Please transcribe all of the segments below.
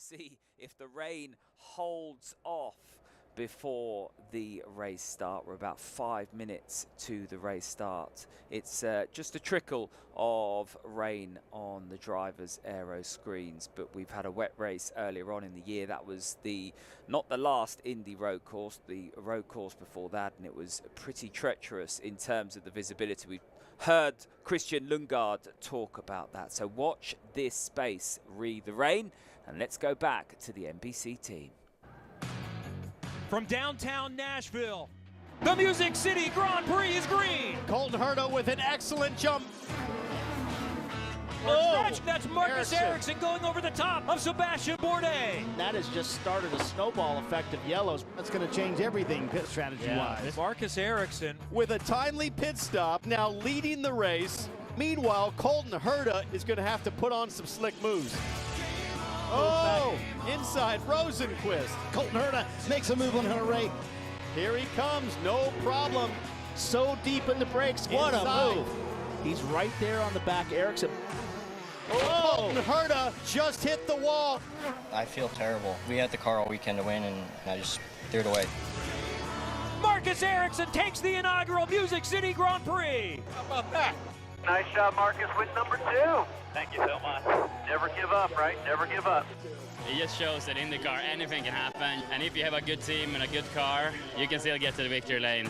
see if the rain holds off before the race start. We're about 5 minutes to the race start. It's just a trickle of rain on the drivers' aero screens, but we've had a wet race earlier on in the year. That was not the last Indy road course, the road course before that, and it was pretty treacherous in terms of the visibility. We heard Christian Lundgaard talk about that. So watch this space, read the rain, and let's go back to the NBC team. From downtown Nashville, the Music City Grand Prix is green. Colton Herta with an excellent jump. That's Marcus Ericsson going over the top of Sebastian Bourdais. That has just started a snowball effect of yellows. That's going to change everything pit strategy-wise. Marcus Ericsson with a timely pit stop, now leading the race. Meanwhile, Colton Herta is going to have to put on some slick moves. Oh, inside Rosenquist. Colton Herta makes a move on Herta. Here he comes, no problem. So deep in the brakes. What inside. a move. He's right there on the back. Ericsson. Oh, Colton Herta just hit the wall. I feel terrible. We had the car all weekend to win, and I just threw it away. Marcus Ericsson takes the inaugural Music City Grand Prix. How about that? Nice job, Marcus, with number 2. Thank you so much. Never give up, right? Never give up. It just shows that in the car anything can happen, and if you have a good team and a good car, you can still get to the victory lane.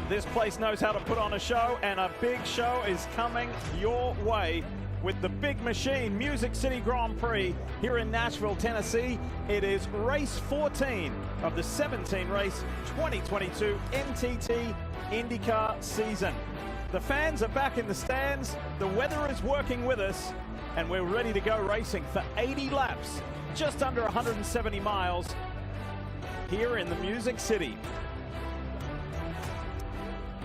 This place knows how to put on a show, and a big show is coming your way with the Big Machine Music City Grand Prix here in Nashville, Tennessee. It is race 14 of the 17-race 2022 NTT IndyCar season. The fans are back in the stands, the weather is working with us, and we're ready to go racing for 80 laps, just under 170 miles here in the Music City.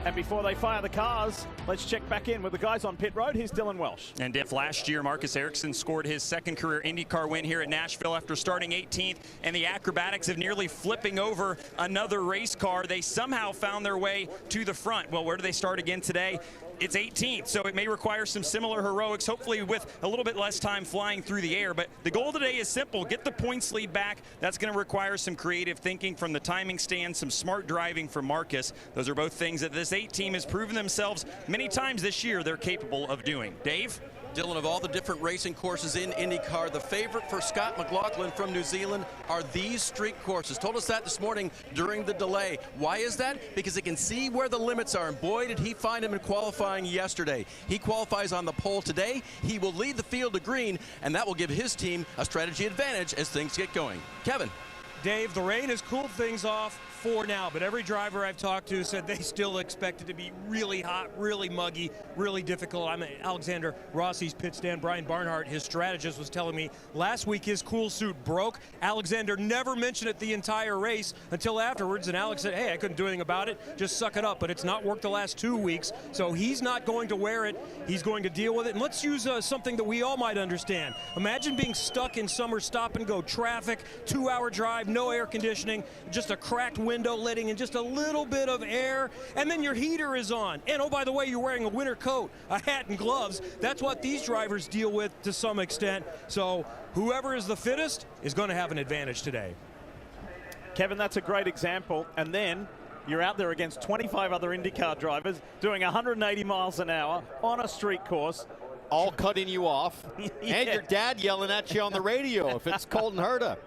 And before they fire the cars, let's check back in with the guys on pit road. Here's Dylan Welsh. And if last year Marcus Ericsson scored his second career IndyCar win here at Nashville after starting 18th, and the acrobatics of nearly flipping over another race car, they somehow found their way to the front. Well, where do they start again today? It's 18th, so it may require some similar heroics, hopefully with a little bit less time flying through the air. But the goal today is simple. Get the points lead back. That's going to require some creative thinking from the timing stand, some smart driving from Marcus. Those are both things that this 8 team has proven themselves many times this year they're capable of doing. Dave? Dylan, of all the different racing courses in IndyCar, the favorite for Scott McLaughlin from New Zealand are these street courses. Told us that this morning during the delay. Why is that? Because he can see where the limits are, and boy, did he find them in qualifying yesterday. He qualifies on the pole today. He will lead the field to green, and that will give his team a strategy advantage as things get going. Kevin. Dave, the rain has cooled things off for now, but every driver I've talked to said they still expect it to be really hot, really muggy, really difficult. I'm at Alexander Rossi's pit stand. Brian Barnhart, his strategist, was telling me last week his cool suit broke. Alexander never mentioned it the entire race until afterwards, and Alex said, hey, I couldn't do anything about it, just suck it up. But it's not worked the last 2 weeks, so he's not going to wear it. He's going to deal with it. And let's use something that we all might understand. Imagine being stuck in summer stop-and-go traffic, 2-hour drive, no air conditioning, just a cracked window letting in just a little bit of air, and then your heater is on. And oh, by the way, you're wearing a winter coat, a hat, and gloves. That's what these drivers deal with to some extent. So whoever is the fittest is going to have an advantage today. Kevin, that's a great example. And then you're out there against 25 other IndyCar drivers doing 180 miles an hour on a street course. All cutting you off. Yeah. And your dad yelling at you on the radio if it's Colton Herta.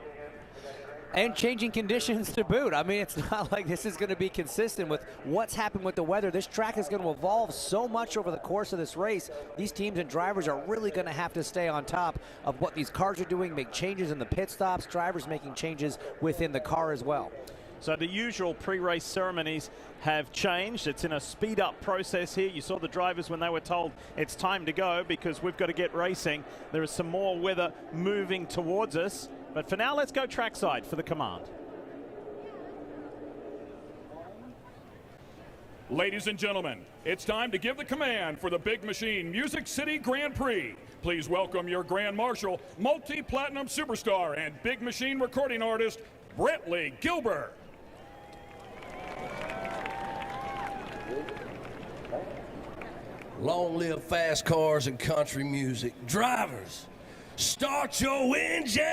And changing conditions to boot. I mean, it's not like this is going to be consistent with what's happened with the weather. This track is going to evolve so much over the course of this race. These teams and drivers are really going to have to stay on top of what these cars are doing, make changes in the pit stops, drivers making changes within the car as well. So the usual pre-race ceremonies have changed. It's in a speed-up process here. You saw the drivers when they were told it's time to go because we've got to get racing. There is some more weather moving towards us. But for now, let's go trackside for the command. Ladies and gentlemen, it's time to give the command for the Big Machine Music City Grand Prix. Please welcome your Grand Marshal, multi-platinum superstar and Big Machine recording artist, Brentley Gilbert. Long live fast cars and country music. Drivers, start your engine!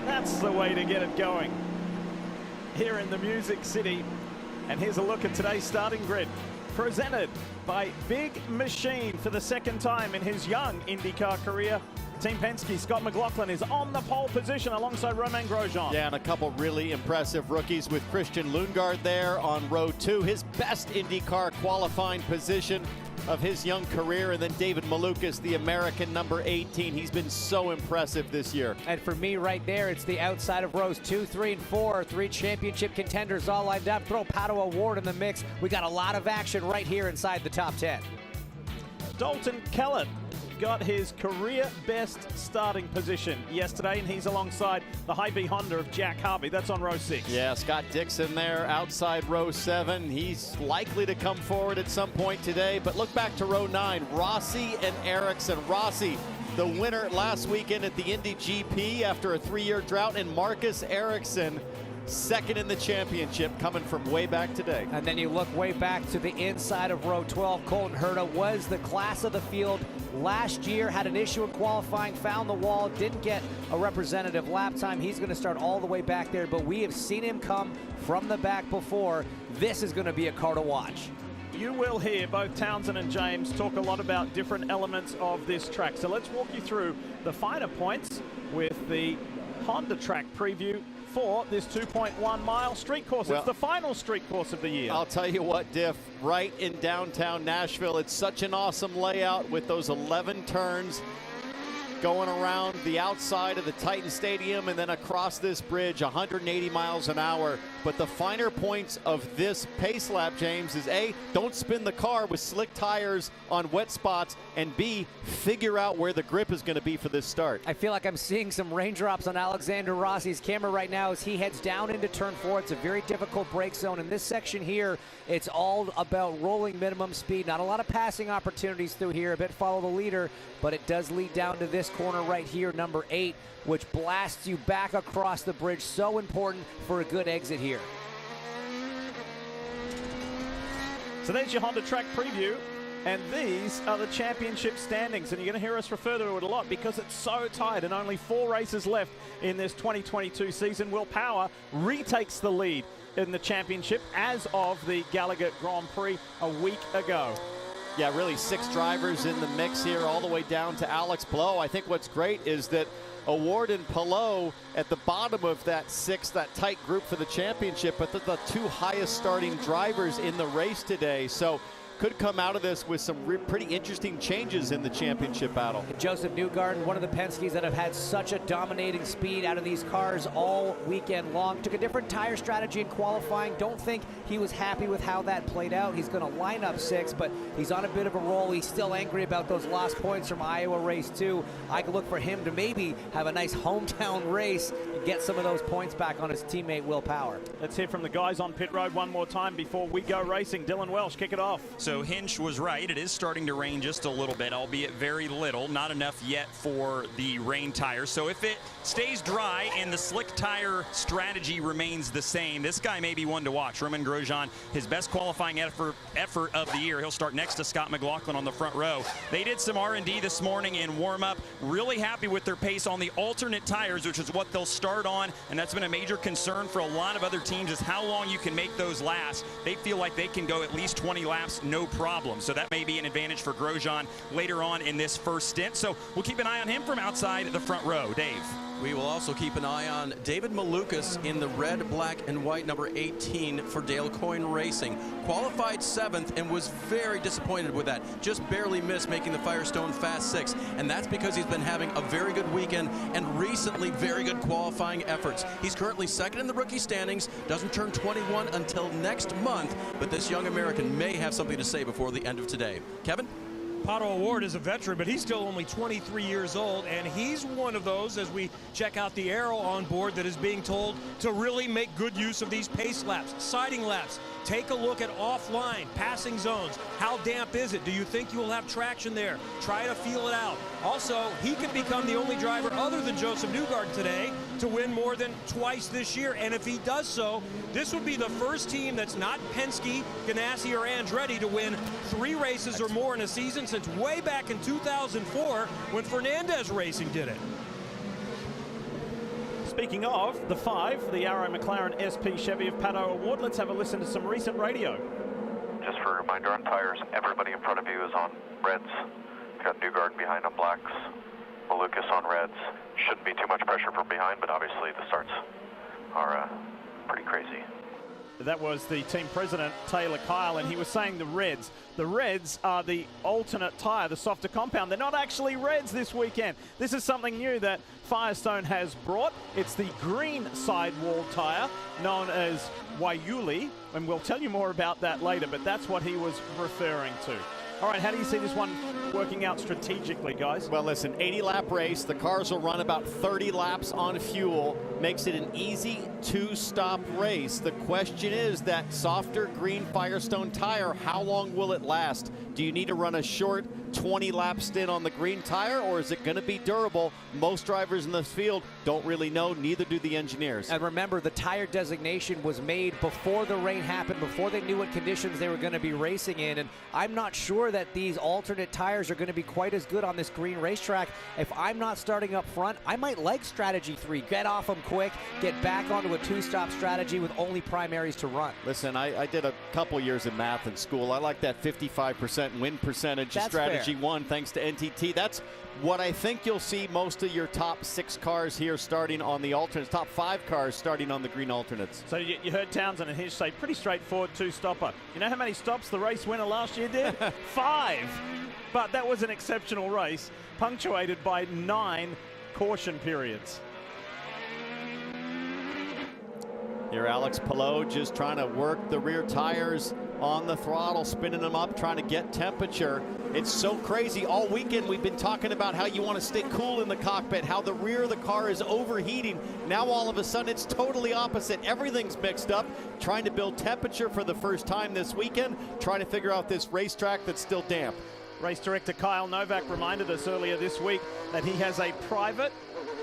That's the way to get it going here in the Music City. And here's a look at today's starting grid, presented by Big Machine for the second time in his young IndyCar career. Team Penske, Scott McLaughlin is on the pole position alongside Romain Grosjean. Yeah, and a couple really impressive rookies with Christian Lundgaard there on row 2. His best IndyCar qualifying position of his young career. And then David Malukas, the American number 18. He's been so impressive this year. And for me right there, it's the outside of rows 2, 3, and 4. 3 championship contenders all lined up. Throw Pato O'Ward in the mix. We got a lot of action right here inside the top 10. Dalton Kellett got his career best starting position yesterday, and he's alongside the Hy-Vee Honda of Jack Harvey. That's on row 6. Yeah, Scott Dixon there outside row 7. He's likely to come forward at some point today, but look back to row 9. Rossi and Ericsson. Rossi, the winner last weekend at the Indy GP after a 3-year drought, and Marcus Ericsson, second in the championship, coming from way back today. And then you look way back to the inside of row 12. Colton Herta was the class of the field last year, had an issue in qualifying, found the wall, didn't get a representative lap time. He's going to start all the way back there, but we have seen him come from the back before. This is going to be a car to watch. You will hear both Townsend and James talk a lot about different elements of this track. So let's walk you through the finer points with the Honda track preview for this 2.1 mile street course. It's the final street course of the year. I'll tell you what, Diff, right in downtown Nashville, it's such an awesome layout with those 11 turns going around the outside of the Titan Stadium and then across this bridge, 180 miles an hour. But the finer points of this pace lap, James, is A, don't spin the car with slick tires on wet spots, and B, figure out where the grip is going to be for this start. I feel like I'm seeing some raindrops on Alexander Rossi's camera right now as he heads down into turn 4. It's a very difficult brake zone. In this section here, it's all about rolling minimum speed. Not a lot of passing opportunities through here. A bit follow the leader, but it does lead down to this corner right here, number 8, which blasts you back across the bridge. So important for a good exit here. So there's your Honda track preview, and these are the championship standings. And you're going to hear us refer to it a lot because it's so tight and only 4 races left in this 2022 season. Will Power retakes the lead in the championship as of the Gallagher Grand Prix a week ago. Yeah, really 6 drivers in the mix here, all the way down to Alex Palou. I think what's great is that O'Ward and Palou at the bottom of that 6, that tight group for the championship, but they're the 2 highest starting drivers in the race today. So could come out of this with some pretty interesting changes in the championship battle. Joseph Newgarden, one of the Penske's that have had such a dominating speed out of these cars all weekend long. Took a different tire strategy in qualifying. Don't think he was happy with how that played out. He's going to line up 6, but he's on a bit of a roll. He's still angry about those lost points from Iowa race 2. I could look for him to maybe have a nice hometown race and get some of those points back on his teammate Will Power. Let's hear from the guys on pit road one more time before we go racing. Dylan Welsh, kick it off. So Hinch was right. It is starting to rain just a little bit, albeit very little. Not enough yet for the rain tires. So if it stays dry and the slick tire strategy remains the same, this guy may be one to watch. Romain Grosjean, his best qualifying effort of the year. He'll start next to Scott McLaughlin on the front row. They did some R&D this morning in warm-up. Really happy with their pace on the alternate tires, which is what they'll start on, and that's been a major concern for a lot of other teams, is how long you can make those last. They feel like they can go at least 20 laps, no problem. So that may be an advantage for Grosjean later on in this first stint. So we'll keep an eye on him from outside the front row. Dave. We will also keep an eye on David Malukas in the red, black, and white number 18 for Dale Coyne Racing. Qualified 7th and was very disappointed with that. Just barely missed making the Firestone Fast 6. And that's because he's been having a very good weekend and recently very good qualifying efforts. He's currently 2nd in the rookie standings, doesn't turn 21 until next month, but this young American may have something to say before the end of today. Kevin? Pato O'Ward is a veteran, but he's still only 23 years old, and he's one of those, as we check out the arrow on board, that is being told to really make good use of these pace laps, siding laps. Take a look at offline, passing zones. How damp is it? Do you think you will have traction there? Try to feel it out. Also, he can become the only driver other than Joseph Newgarden today to win more than twice this year. And if he does so, this would be the first team that's not Penske, Ganassi, or Andretti to win 3 races or more in a season since way back in 2004 when Fernandez Racing did it. Speaking of the 5, the Arrow McLaren SP Chevy of Pato O'Ward, let's have a listen to some recent radio. Just for a reminder on tires, everybody in front of you is on reds. Got Newgarden behind on blacks, Malukas on reds. Shouldn't be too much pressure from behind, but obviously the starts are pretty crazy. That was the team president, Taylor Kyle, and he was saying the reds are the alternate tire, the softer compound. They're not actually reds this weekend. This is something new that Firestone has brought. It's the green sidewall tire, known as Waiuli, and we'll tell you more about that later, but that's what he was referring to. All right, how do you see this one working out strategically, guys? Well, listen, 80-lap race. The cars will run about 30 laps on fuel. Makes it an easy 2-stop race. The question is that softer green Firestone tire, how long will it last? Do you need to run a short 20-lap stint on the green tire, or is it going to be durable? Most drivers in the field don't really know, neither do the engineers. And remember, the tire designation was made before the rain happened, before they knew what conditions they were going to be racing in, and I'm not sure that these alternate tires are going to be quite as good on this green racetrack. If I'm not starting up front, I might like strategy 3. Get off them quick, get back onto a 2-stop strategy with only primaries to run. Listen, I did a couple years of math in school. I like that 55% win percentage of strategy fair. 1 thanks to NTT. That's what I think you'll see most of your top 6 cars here starting on the alternates, top 5 cars starting on the green alternates. So you heard Townsend and Hinch say pretty straightforward 2-stopper. You know how many stops the race winner last year did? 5. But that was an exceptional race, punctuated by 9 caution periods. Here Alex Palou just trying to work the rear tires on the throttle, spinning them up, trying to get temperature. It's so crazy. All weekend we've been talking about how you want to stay cool in the cockpit, how the rear of the car is overheating. Now all of a sudden it's totally opposite. Everything's mixed up, trying to build temperature for the first time this weekend, trying to figure out this racetrack that's still damp. Race director Kyle Novak reminded us earlier this week that he has a private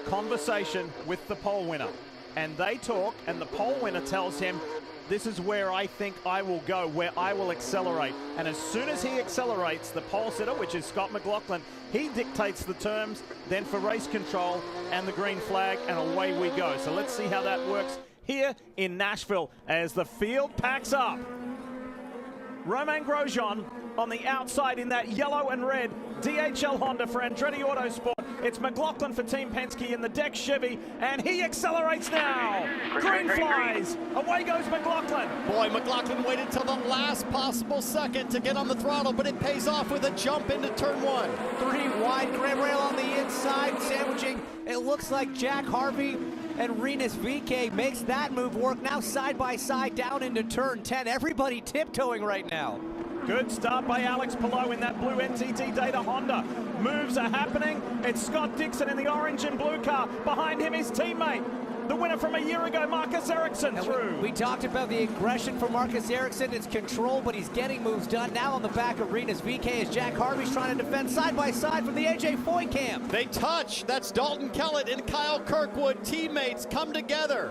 conversation with the pole winner. And they talk, and the pole winner tells him, this is where I think I will go, where I will accelerate. And as soon as he accelerates, the pole sitter, which is Scott McLaughlin, he dictates the terms, then for race control and the green flag, and away we go. So let's see how that works here in Nashville as the field packs up. Romain Grosjean on the outside in that yellow and red DHL Honda for Andretti Autosport. It's McLaughlin for Team Penske in the Deck Chevy, and he accelerates now. Green flies. Away goes McLaughlin. Boy, McLaughlin waited till the last possible second to get on the throttle, but it pays off with a jump into turn 1. 3 wide, grab rail on the inside, sandwiching. It looks like Jack Harvey and Rinus VeeKay makes that move work. Now side by side down into turn 10. Everybody tiptoeing right now. Good start by Alex Palou in that blue NTT Data Honda. Moves are happening. It's Scott Dixon in the orange and blue car. Behind him his teammate, the winner from a year ago, Marcus Ericsson, through. We talked about the aggression for Marcus Ericsson. It's control, but he's getting moves done. Now on the back of Rinus VeeKay as Jack Harvey's trying to defend side by side from the AJ Foy camp. They touch. That's Dalton Kellett and Kyle Kirkwood. Teammates come together.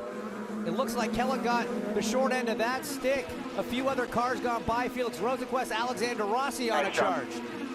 It looks like Kellett got the short end of that stick. A few other cars gone by. Felix Rosenquist, Alexander Rossi on a charge.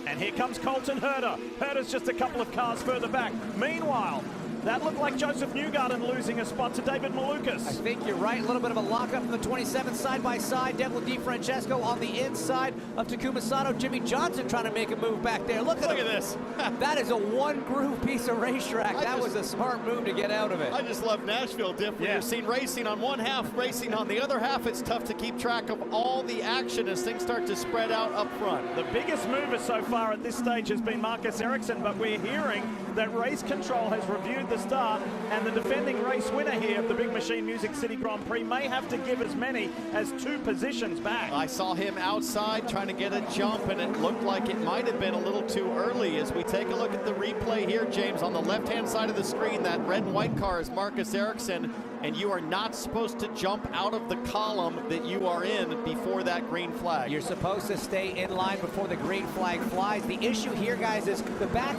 And here comes Colton Herter. Herter's just a couple of cars further back. Meanwhile, that looked like Joseph Newgarden losing a spot to David Malukas. I think you're right. A little bit of a lockup from the 27th side by side. Devlin DiFrancesco on the inside of Takuma Sato. Jimmy Johnson trying to make a move back there. Look at this. That is a one-groove piece of racetrack. That was a smart move to get out of it. I just love Nashville, Diff. When you're seeing racing on one half, racing on the other half, it's tough to keep track of all the action as things start to spread out up front. The biggest mover so far at this stage has been Marcus Ericsson, but we're hearing that race control has reviewed the start, and the defending race winner here of the Big Machine Music City Grand Prix may have to give as many as 2 positions back. I saw him outside trying to get a jump, and it looked like it might have been a little too early. As we take a look at the replay here, James, on the left-hand side of the screen, that red and white car is Marcus Ericsson, and you are not supposed to jump out of the column that you are in before that green flag. You're supposed to stay in line before the green flag flies. The issue here, guys, is the back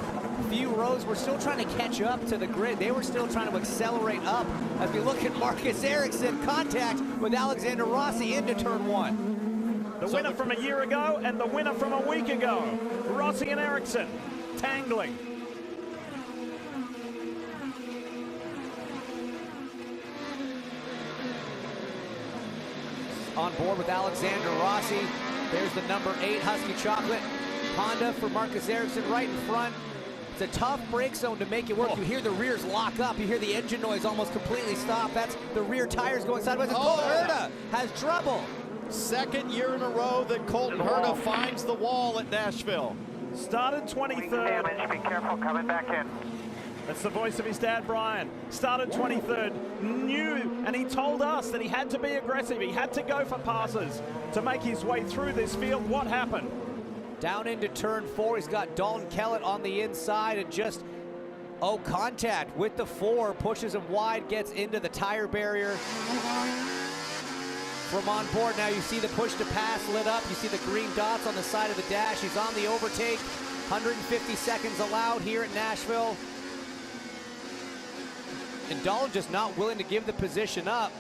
few rows were still trying to catch up to the grid. They were still trying to accelerate up. As we look at Marcus Ericsson, contact with Alexander Rossi into turn 1. The winner from a year ago and the winner from a week ago. Rossi and Ericsson tangling. On board with Alexander Rossi. There's the number 8 Husky Chocolate Honda for Marcus Ericsson right in front. It's a tough brake zone to make it work. You hear the rears lock up. You hear the engine noise almost completely stop. That's the rear tires going sideways. Colton Herta has trouble. Second year in a row that Colton Herta finds the wall at Nashville. Started 23rd. Damage, be careful coming back in. That's the voice of his dad, Brian. Started 23rd, knew, and he told us that he had to be aggressive. He had to go for passes to make his way through this field. What happened? Down into turn 4, he's got Dalton Kellett on the inside, and just, contact with the 4, pushes him wide, gets into the tire barrier. From on board now, you see the push to pass lit up. You see the green dots on the side of the dash. He's on the overtake. 150 seconds allowed here at Nashville. And Dalton just not willing to give the position up.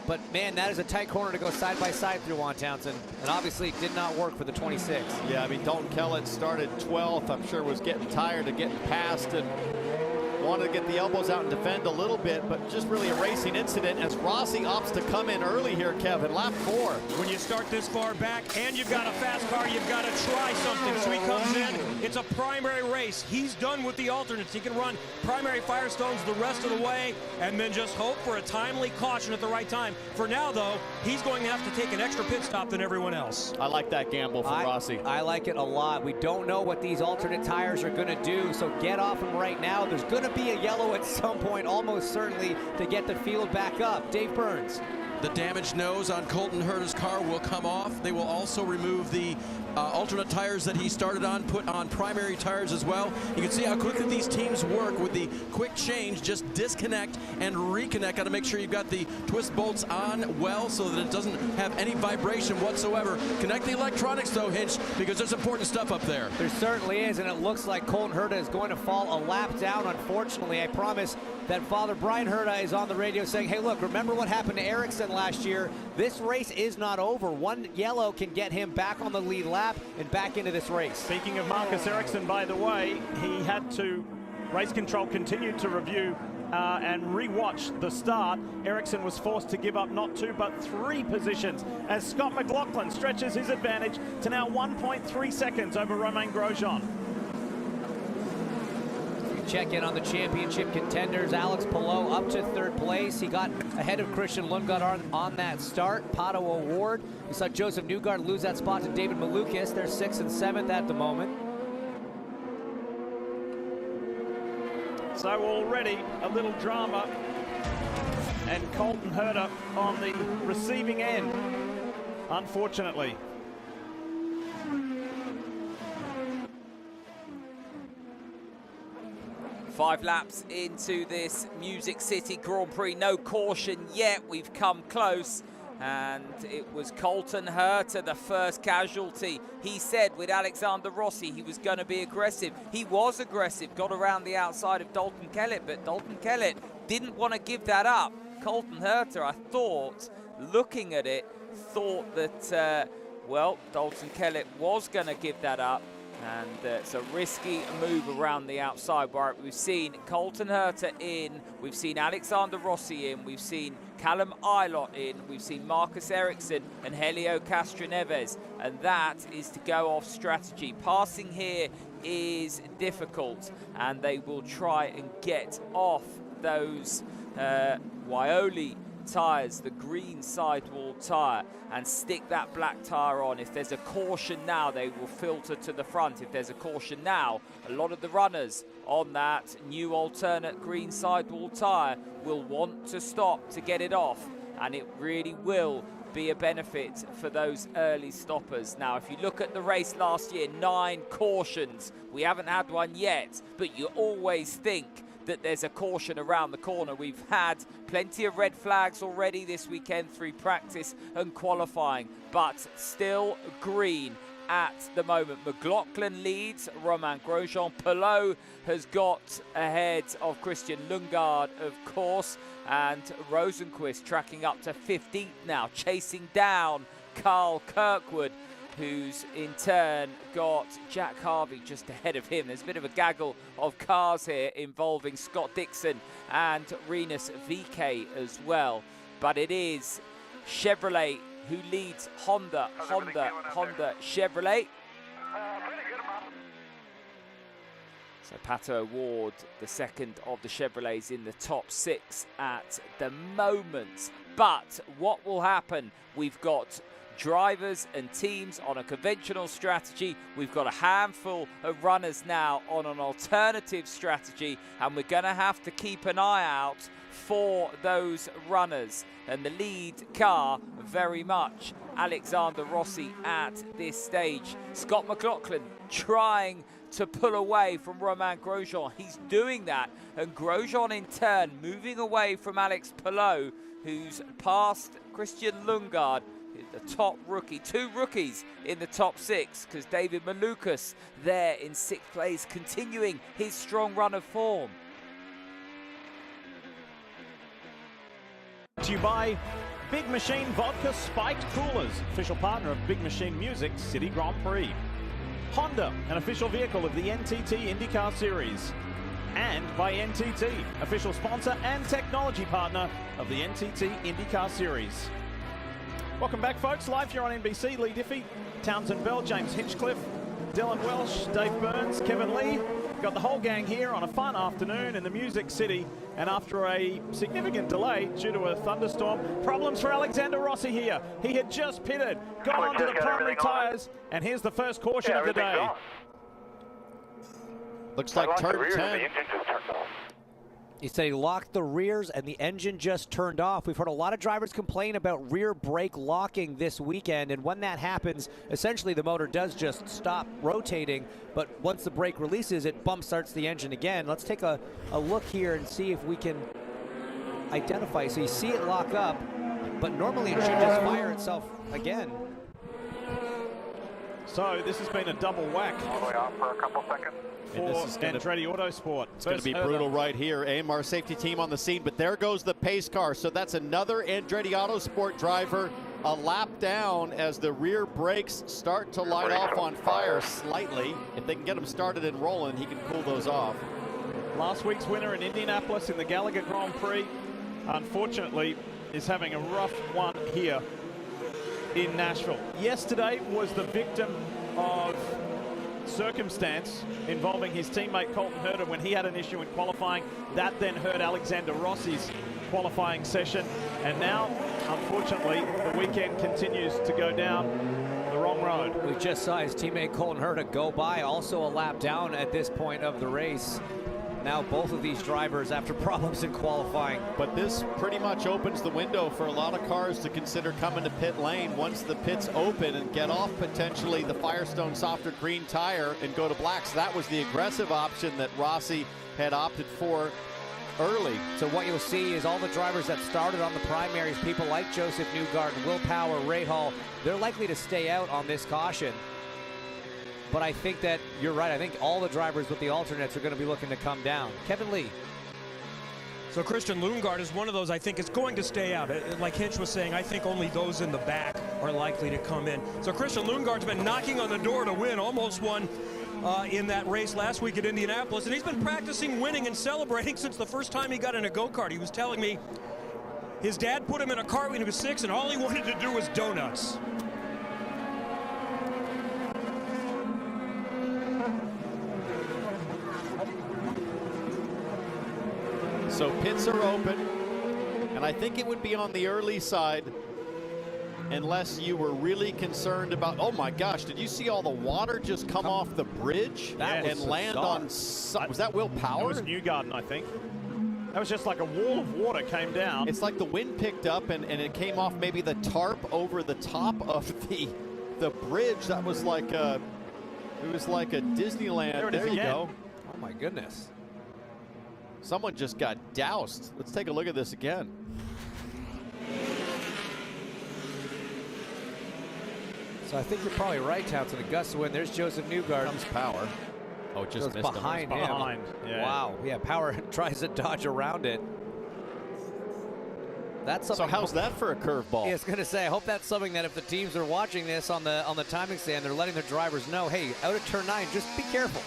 But man, that is a tight corner to go side by side through, Juan Townsend. And obviously it did not work for the 26. Yeah, I mean, Dalton Kellett started 12th. I'm sure was getting tired of getting past and wanted to get the elbows out and defend a little bit, but just really a racing incident as Rossi opts to come in early here, Kevin, lap 4. When you start this far back and you've got a fast car, you've got to try something. So he comes in, it's a primary race. He's done with the alternates. He can run primary Firestones the rest of the way and then just hope for a timely caution at the right time. For now, though, he's going to have to take an extra pit stop than everyone else. I like that gamble for Rossi. I like it a lot. We don't know what these alternate tires are going to do, so get off them right now. There's going to be a yellow at some point, almost certainly, to get the field back up. Dave Burns. The damaged nose on Colton Herta's car will come off. They will also remove the alternate tires that he started on, put on primary tires as well. You can see how quickly these teams work with the quick change. Just disconnect and reconnect. Got to make sure you've got the twist bolts on well so that it doesn't have any vibration whatsoever. Connect the electronics though, Hinch, because there's important stuff up there. There certainly is, and it looks like Colton Herta is going to fall a lap down, unfortunately. I promise that Father Brian Herta is on the radio saying, hey, look, remember what happened to Ericsson last year? This race is not over. One yellow can get him back on the lead lap and back into this race. Speaking of Marcus Ericsson, by the way, he had to, race control continued to review and re-watch the start. Ericsson was forced to give up not 2 but 3 positions as Scott McLaughlin stretches his advantage to now 1.3 seconds over Romain Grosjean. Check in on the championship contenders. Alex Palou up to 3rd place. He got ahead of Christian Lundgaard on that start. Pato O'Ward. We saw Joseph Newgarden lose that spot to David Malukas. They're 6th and 7th at the moment. So already a little drama, and Colton Herta on the receiving end, unfortunately. Five laps into this Music City Grand Prix. No caution yet. We've come close. And it was Colton Herta, the first casualty. He said with Alexander Rossi he was going to be aggressive. He was aggressive, got around the outside of Dalton Kellett, but Dalton Kellett didn't want to give that up. Colton Herta, I thought, looking at it, thought that, well, Dalton Kellett was going to give that up. And it's a risky move around the outside. We've seen Colton Herta in, we've seen Alexander Rossi in, we've seen Callum Ilott in, we've seen Marcus Ericsson and Helio Castroneves, and that is to go off strategy. Passing here is difficult, and they will try and get off those Waioli tyres, the green sidewall tyre, and stick that black tyre on. If there's a caution now, they will filter to the front. If there's a caution now, a lot of the runners on that new alternate green sidewall tyre will want to stop to get it off, and it really will be a benefit for those early stoppers. Now, if you look at the race last year, 9 cautions. We haven't had one yet, but you always think that there's a caution around the corner. We've had plenty of red flags already this weekend through practice and qualifying, but still green at the moment. McLaughlin leads Romain Grosjean. Pelot has got ahead of Christian Lundgaard, of course, and Rosenqvist tracking up to 15th now, chasing down Carl Kirkwood, who's in turn got Jack Harvey just ahead of him. There's a bit of a gaggle of cars here involving Scott Dixon and Rinus VeeKay as well. But it is Chevrolet who leads Honda, Chevrolet. So Pato O'Ward, the second of the Chevrolets in the top 6 at the moment. But what will happen? We've got drivers and teams on a conventional strategy. We've got a handful of runners now on an alternative strategy, and we're going to have to keep an eye out for those runners. And the lead car, very much Alexander Rossi at this stage. Scott McLaughlin trying to pull away from Romain Grosjean. He's doing that, and Grosjean in turn moving away from Alex Pelot, who's passed Christian Lundgaard, the top rookie. 2 rookies in the top 6, because David Malukas there in 6th place, continuing his strong run of form. To you by Big Machine Vodka Spiked Coolers, official partner of Big Machine Music City Grand Prix. Honda, an official vehicle of the NTT IndyCar Series. And by NTT, official sponsor and technology partner of the NTT IndyCar Series. Welcome back, folks. Live here on NBC. Lee Diffie, Townsend Bell, James Hinchcliffe, Dylan Welsh, Dave Burns, Kevin Lee. Got the whole gang here on a fun afternoon in the Music City. And after a significant delay due to a thunderstorm, problems for Alexander Rossi here. He had just pitted, gone onto the primary tyres, and here's the first caution of the day. Looks like turn 10. He said he locked the rears and the engine just turned off. We've heard a lot of drivers complain about rear brake locking this weekend, and when that happens, essentially the motor does just stop rotating, but once the brake releases, it bump starts the engine again. Let's take a look here and see if we can identify. So you see it lock up, but normally it should just fire itself again. So this has been a double whack. All the way off for a couple seconds. For Andretti Autosport. It's going to be brutal right here. AMR safety team on the scene, but there goes the pace car. So that's another Andretti Autosport driver a lap down as the rear brakes start to light off on fire slightly. If they can get them started and rolling, he can cool those off. Last week's winner in Indianapolis in the Gallagher Grand Prix, unfortunately, is having a rough one here in Nashville. Yesterday was the victim of circumstance involving his teammate Colton Herta when he had an issue in qualifying. That then hurt Alexander Rossi's qualifying session, and now unfortunately the weekend continues to go down the wrong road. We just saw his teammate Colton Herta go by, also a lap down at this point of the race. Now both of these drivers after problems in qualifying. But this pretty much opens the window for a lot of cars to consider coming to pit lane once the pits open and get off potentially the Firestone softer green tire and go to black. So that was the aggressive option that Rossi had opted for early. So what you'll see is all the drivers that started on the primaries, people like Joseph Newgarden, Will Power, Ray Hall, they're likely to stay out on this caution. But I think that you're right. I think all the drivers with the alternates are going to be looking to come down. Kevin Lee. So Christian Lundgaard is one of those I think is going to stay out. Like Hinch was saying, I think only those in the back are likely to come in. So Christian Lundgaard's been knocking on the door to win, almost won in that race last week at Indianapolis. And he's been practicing winning and celebrating since the first time he got in a go-kart. He was telling me his dad put him in a cart when he was 6 and all he wanted to do was donuts. So pits are open, And I think it would be on the early side unless you were really concerned about, oh my gosh, did you see all the water just come off the bridge and land on, was that Will Power? It was Newgarden, I think. That was just like a wall of water came down. It's like the wind picked up and it came off maybe the tarp over the top of the bridge. That was like a, it was like a Disneyland. There you go. Oh my goodness. Someone just got doused. Let's take a look at this again. So I think you're probably right, Townsend. A gust of wind. There's Joseph Newgarden. Comes Power. Oh, it just missed behind him. him. Behind. Yeah. Wow. Yeah, Power tries to dodge around it. That's something. So how's that for a curveball? Yeah, I was going to say, I hope that's something that if the teams are watching this on the timing stand, they're letting their drivers know, hey, out of turn 9, just be careful.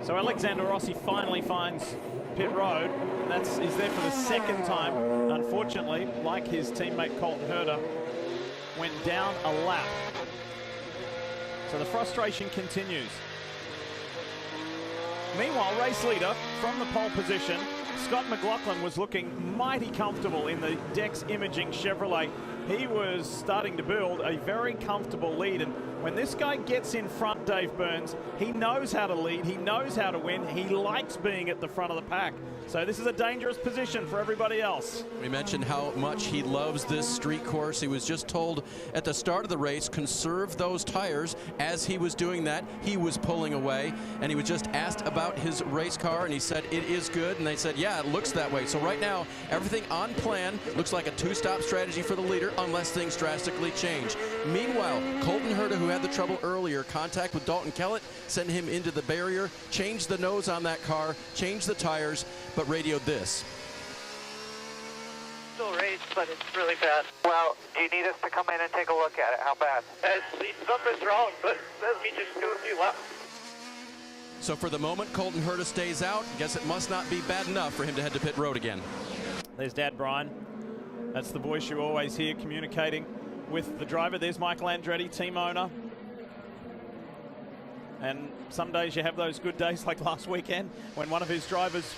So Alexander Rossi finally finds pit road. He's there for the second time. Unfortunately, like his teammate Colton Herta, went down a lap. So the frustration continues. Meanwhile, race leader from the pole position, Scott McLaughlin, was looking mighty comfortable in the Dex Imaging Chevrolet. He was starting to build a very comfortable lead, and when this guy gets in front, Dave Burns, he knows how to lead, he knows how to win, he likes being at the front of the pack. So this is a dangerous position for everybody else. We mentioned how much he loves this street course. He was just told at the start of the race, conserve those tires. As he was doing that, he was pulling away, and he was just asked about his race car, and he said it is good, and they said, yeah, it looks that way. So right now, everything on plan, looks like a two-stop strategy for the leader unless things drastically change. Meanwhile, Colton Herta, who had the trouble earlier, contact with Dalton Kellett, sent him into the barrier, changed the nose on that car, changed the tires, but radioed this. Still race, but it's really bad. Well, do you need us to come in and take a look at it? How bad? Something's wrong, but let me just do a few laps. So for the moment, Colton Herta stays out. Guess it must not be bad enough for him to head to pit road again. There's Dad Brian. That's the voice you always hear communicating with the driver. There's Michael Andretti, team owner. And some days you have those good days like last weekend when one of his drivers,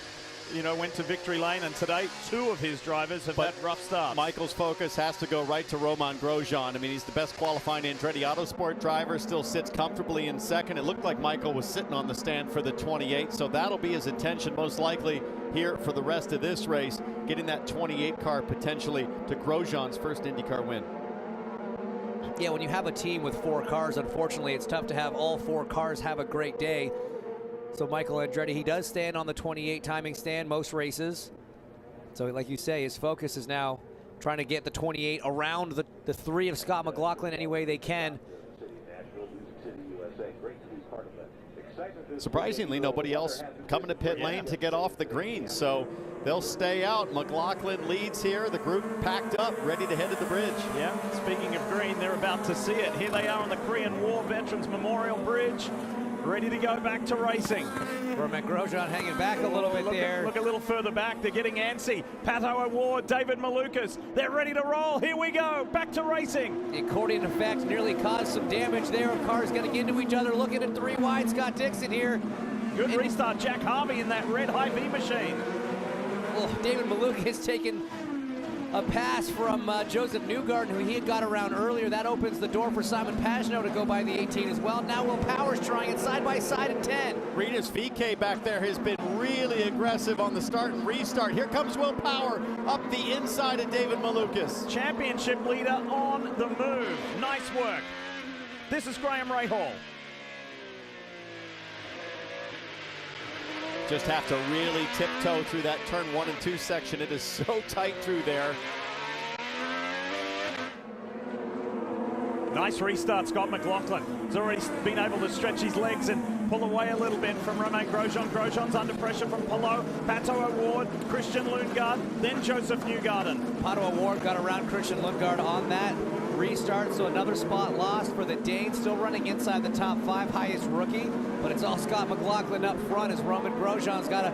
you know, went to victory lane, and today 2 of his drivers have had rough starts. Michael's focus has to go right to Romain Grosjean. I mean, he's the best qualifying Andretti Autosport driver, still sits comfortably in second. It looked like Michael was sitting on the stand for the 28, so that'll be his attention most likely here for the rest of this race, getting that 28 car potentially to Grosjean's first IndyCar win. Yeah, when you have a team with 4 cars, unfortunately, it's tough to have all 4 cars have a great day. So Michael Andretti, he does stand on the 28 timing stand most races. So like you say, his focus is now trying to get the 28 around the 3 of Scott McLaughlin any way they can. Surprisingly, nobody else coming to pit lane to get off the green, so they'll stay out. McLaughlin leads here. The group packed up, ready to head to the bridge. Yeah, speaking of green, they're about to see it. Here they are on the Korean War Veterans Memorial Bridge, ready to go back to racing. Romain Grosjean hanging back a little bit there. Look a little further back. They're getting antsy. Pato O'Ward, David Malukas. They're ready to roll. Here we go. Back to racing. The accordion effect nearly caused some damage there. Cars getting into each other. Looking at 3 wide. Scott Dixon here. Good restart. Jack Harvey in that red Hy-Vee machine. Well, David Malukas taking a pass from Joseph Newgarden, who he had got around earlier. That opens the door for Simon Pagenaud to go by the 18 as well. Now Will Power's trying it side by side at 10. Rinus VeeKay back there has been really aggressive on the start and restart. Here comes Will Power up the inside of David Malukas. Championship leader on the move. Nice work. This is Graham Rahal. Just have to really tiptoe through that turn 1 and 2 section. It is so tight through there. Nice restart, Scott McLaughlin. He's already been able to stretch his legs and pull away a little bit from Romain Grosjean. Grosjean's under pressure from Palou, Pato O'Ward, Christian Lundgaard, then Joseph Newgarden. Pato O'Ward got around Christian Lundgaard on that restart, so another spot lost for the Danes, still running inside the top 5, highest rookie, but it's all Scott McLaughlin up front as Romain Grosjean's got to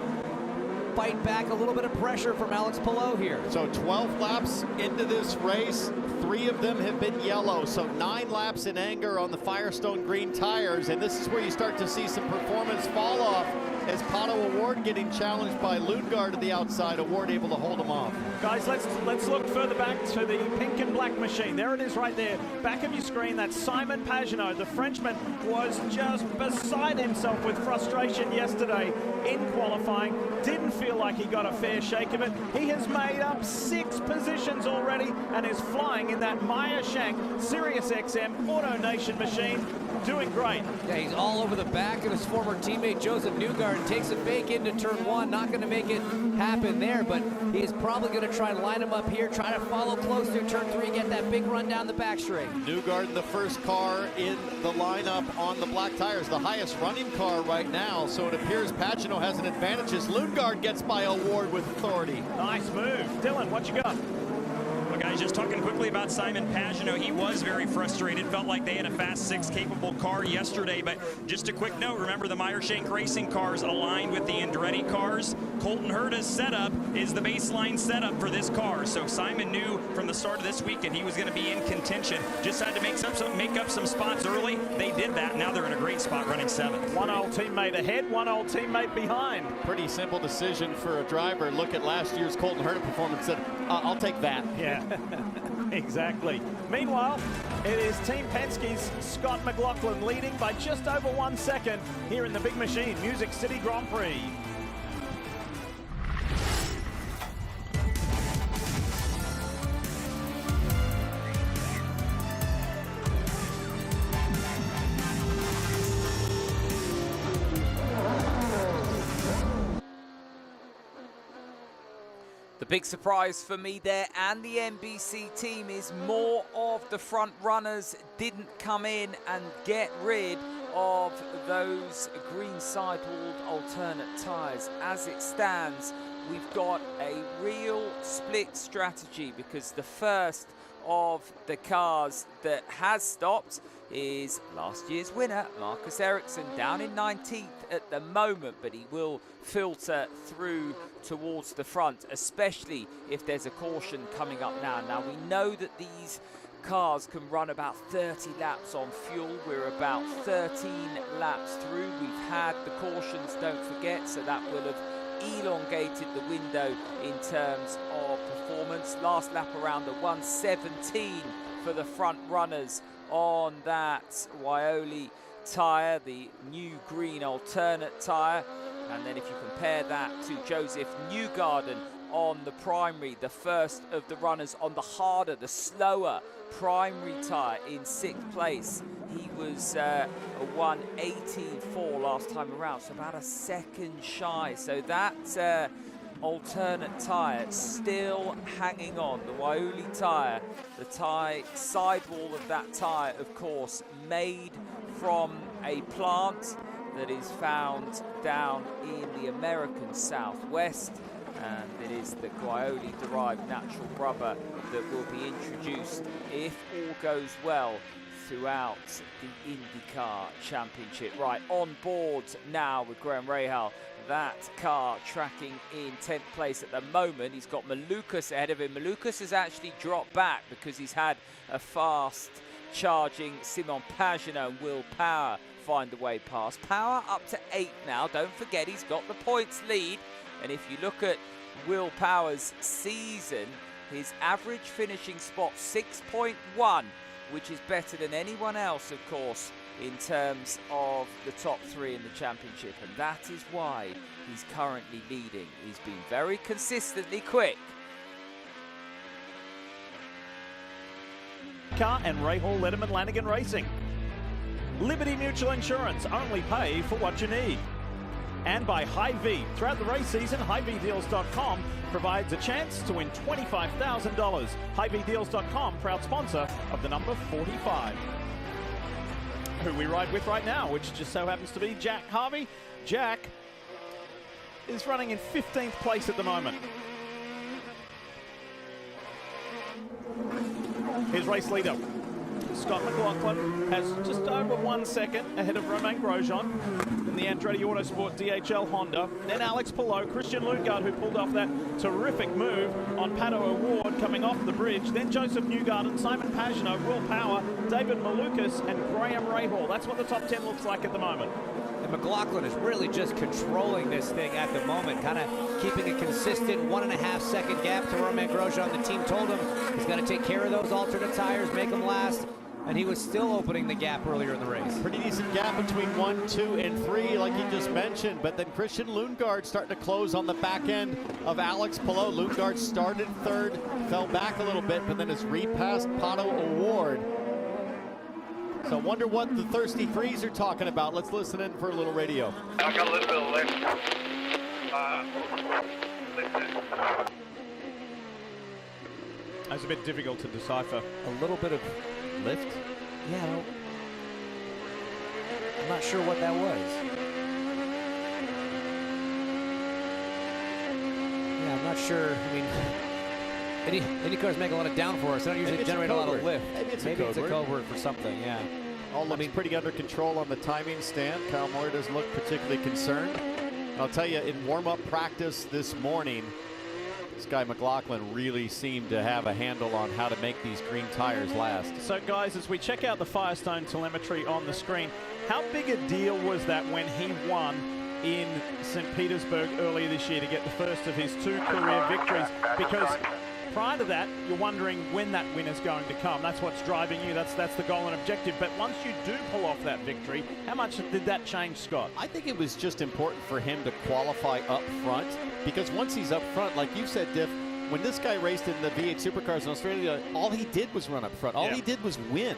fight back a little bit of pressure from Alex Palou here. So 12 laps into this race, 3 of them have been yellow, so 9 laps in anger on the Firestone green tires, and this is where you start to see some performance fall off as Pato O'Ward getting challenged by Lundgaard to the outside. O'Ward able to hold him off. Guys, let's look further back to the pink and black machine. There it is right there, back of your screen. That's Simon Pagenaud. The Frenchman was just beside himself with frustration yesterday in qualifying. Didn't feel like he got a fair shake of it. He has made up 6 positions already and is flying in that Meyer Shank SiriusXM AutoNation machine. Doing great. Yeah, he's all over the back of his former teammate Joseph Newgarden. Takes a fake into turn 1. Not going to make it happen there, but he is probably going to try and line him up here, try to follow close through turn 3, get that big run down the back straight. Newgarden, the first car in the lineup on the black tires, the highest running car right now, so it appears Pagenaud has an advantage as Lundgaard gets by O'Ward with authority. Nice move. Dylan, what you got? Well, guys, just talking quickly about Simon Pagenaud, he was very frustrated. Felt like they had a Fast 6 capable car yesterday, but just a quick note, remember the Meyer-Shank Racing cars aligned with the Andretti cars. Colton Herta's setup is the baseline setup for this car, so Simon knew from the start of this weekend he was going to be in contention. Just had to make up some spots early. They did that. Now they're in a great spot running 7th. One old teammate ahead, one old teammate behind. Pretty simple decision for a driver. Look at last year's Colton Herta performance. Said, I'll take that. Yeah. Exactly. Meanwhile, it is Team Penske's Scott McLaughlin leading by just over 1 second here in the Big Machine Music City Grand Prix. The big surprise for me there and the NBC team is more of the front runners didn't come in and get rid of those green sidewalled alternate tyres. As it stands, we've got a real split strategy because the first of the cars that has stopped is last year's winner, Marcus Ericsson, down in 19th at the moment, but he will filter through towards the front, especially if there's a caution coming up now. Now, we know that these cars can run about 30 laps on fuel. We're about 13 laps through. We've had the cautions, don't forget, so that will have elongated the window in terms of performance. Last lap around the 1:17 for the front runners on that Waioli tyre, the new green alternate tyre. And then if you compare that to Joseph Newgarden on the primary, the first of the runners on the harder, the slower primary tyre in 6th place. He was a 1:18.4 last time around, so about a second shy. So that alternate tyre still hanging on. The Waioli tyre, the sidewall of that tyre, of course, made from a plant that is found down in the American Southwest, and it is the Waioli-derived natural rubber that will be introduced, if all goes well, throughout the IndyCar Championship. Right, on board now with Graham Rahal. That car tracking in 10th place at the moment. He's got Malukas ahead of him. Malukas has actually dropped back because he's had a fast charging Simon Pagenaud and Will Power find the way past. Power up to 8 now. Don't forget he's got the points lead. And if you look at Will Power's season, his average finishing spot 6.1, which is better than anyone else, of course, in terms of the top 3 in the championship. And that is why he's currently leading. He's been very consistently quick. Car and Rahal Letterman Lanigan Racing. Liberty Mutual Insurance, only pay for what you need. And by Hy-Vee. Throughout the race season, HyVeeDeals.com provides a chance to win $25,000. HyVeeDeals.com, proud sponsor of the number 45. Who we ride with right now, which just so happens to be Jack Harvey. Jack is running in 15th place at the moment. His race leader, Scott McLaughlin, has just over 1 second ahead of Romain Grosjean. the Andretti Autosport DHL Honda. Then Alex Palou, Christian Lundgaard, who pulled off that terrific move on Pato O'Ward coming off the bridge. Then Joseph Newgarden, Simon Pagenaud, Will Power, David Malukas, and Graham Rahal. That's what the top 10 looks like at the moment. And McLaughlin is really just controlling this thing at the moment, kind of keeping a consistent 1.5 second gap to Romain Grosjean. The team told him he's got to take care of those alternate tires, make them last, and he was still opening the gap earlier in the race. Pretty decent gap between 1, 2, and 3, like you just mentioned, but then Christian Lundgaard starting to close on the back end of Alex Palou. Lundgaard started third, fell back a little bit, but then has repassed Pato O'Ward. So I wonder what the Thirsty Threes are talking about. Let's listen in for a little radio. I got a little bit of lift. That's a bit difficult to decipher. A little bit of lift? Yeah, I'm not sure what that was. Yeah, I'm not sure. I mean, IndyCars make a lot of downforce. They don't usually generate a lot of lift. Maybe it's a code word for something, yeah. All looks pretty under control on the timing stand. Kyle Moore doesn't look particularly concerned. I'll tell you, in warm-up practice this morning, this guy McLaughlin really seemed to have a handle on how to make these green tires last. So guys, as we check out the Firestone telemetry on the screen, how big a deal was that when he won in St. Petersburg earlier this year to get the first of his 2 career victories? Because prior to that, you're wondering when that win is going to come. That's what's driving you. That's the goal and objective. But once you do pull off that victory, how much did that change, Scott? I think it was just important for him to qualify up front, because once he's up front, like you said, Diff, when this guy raced in the V8 Supercars in Australia, all he did was run up front. All he did was win.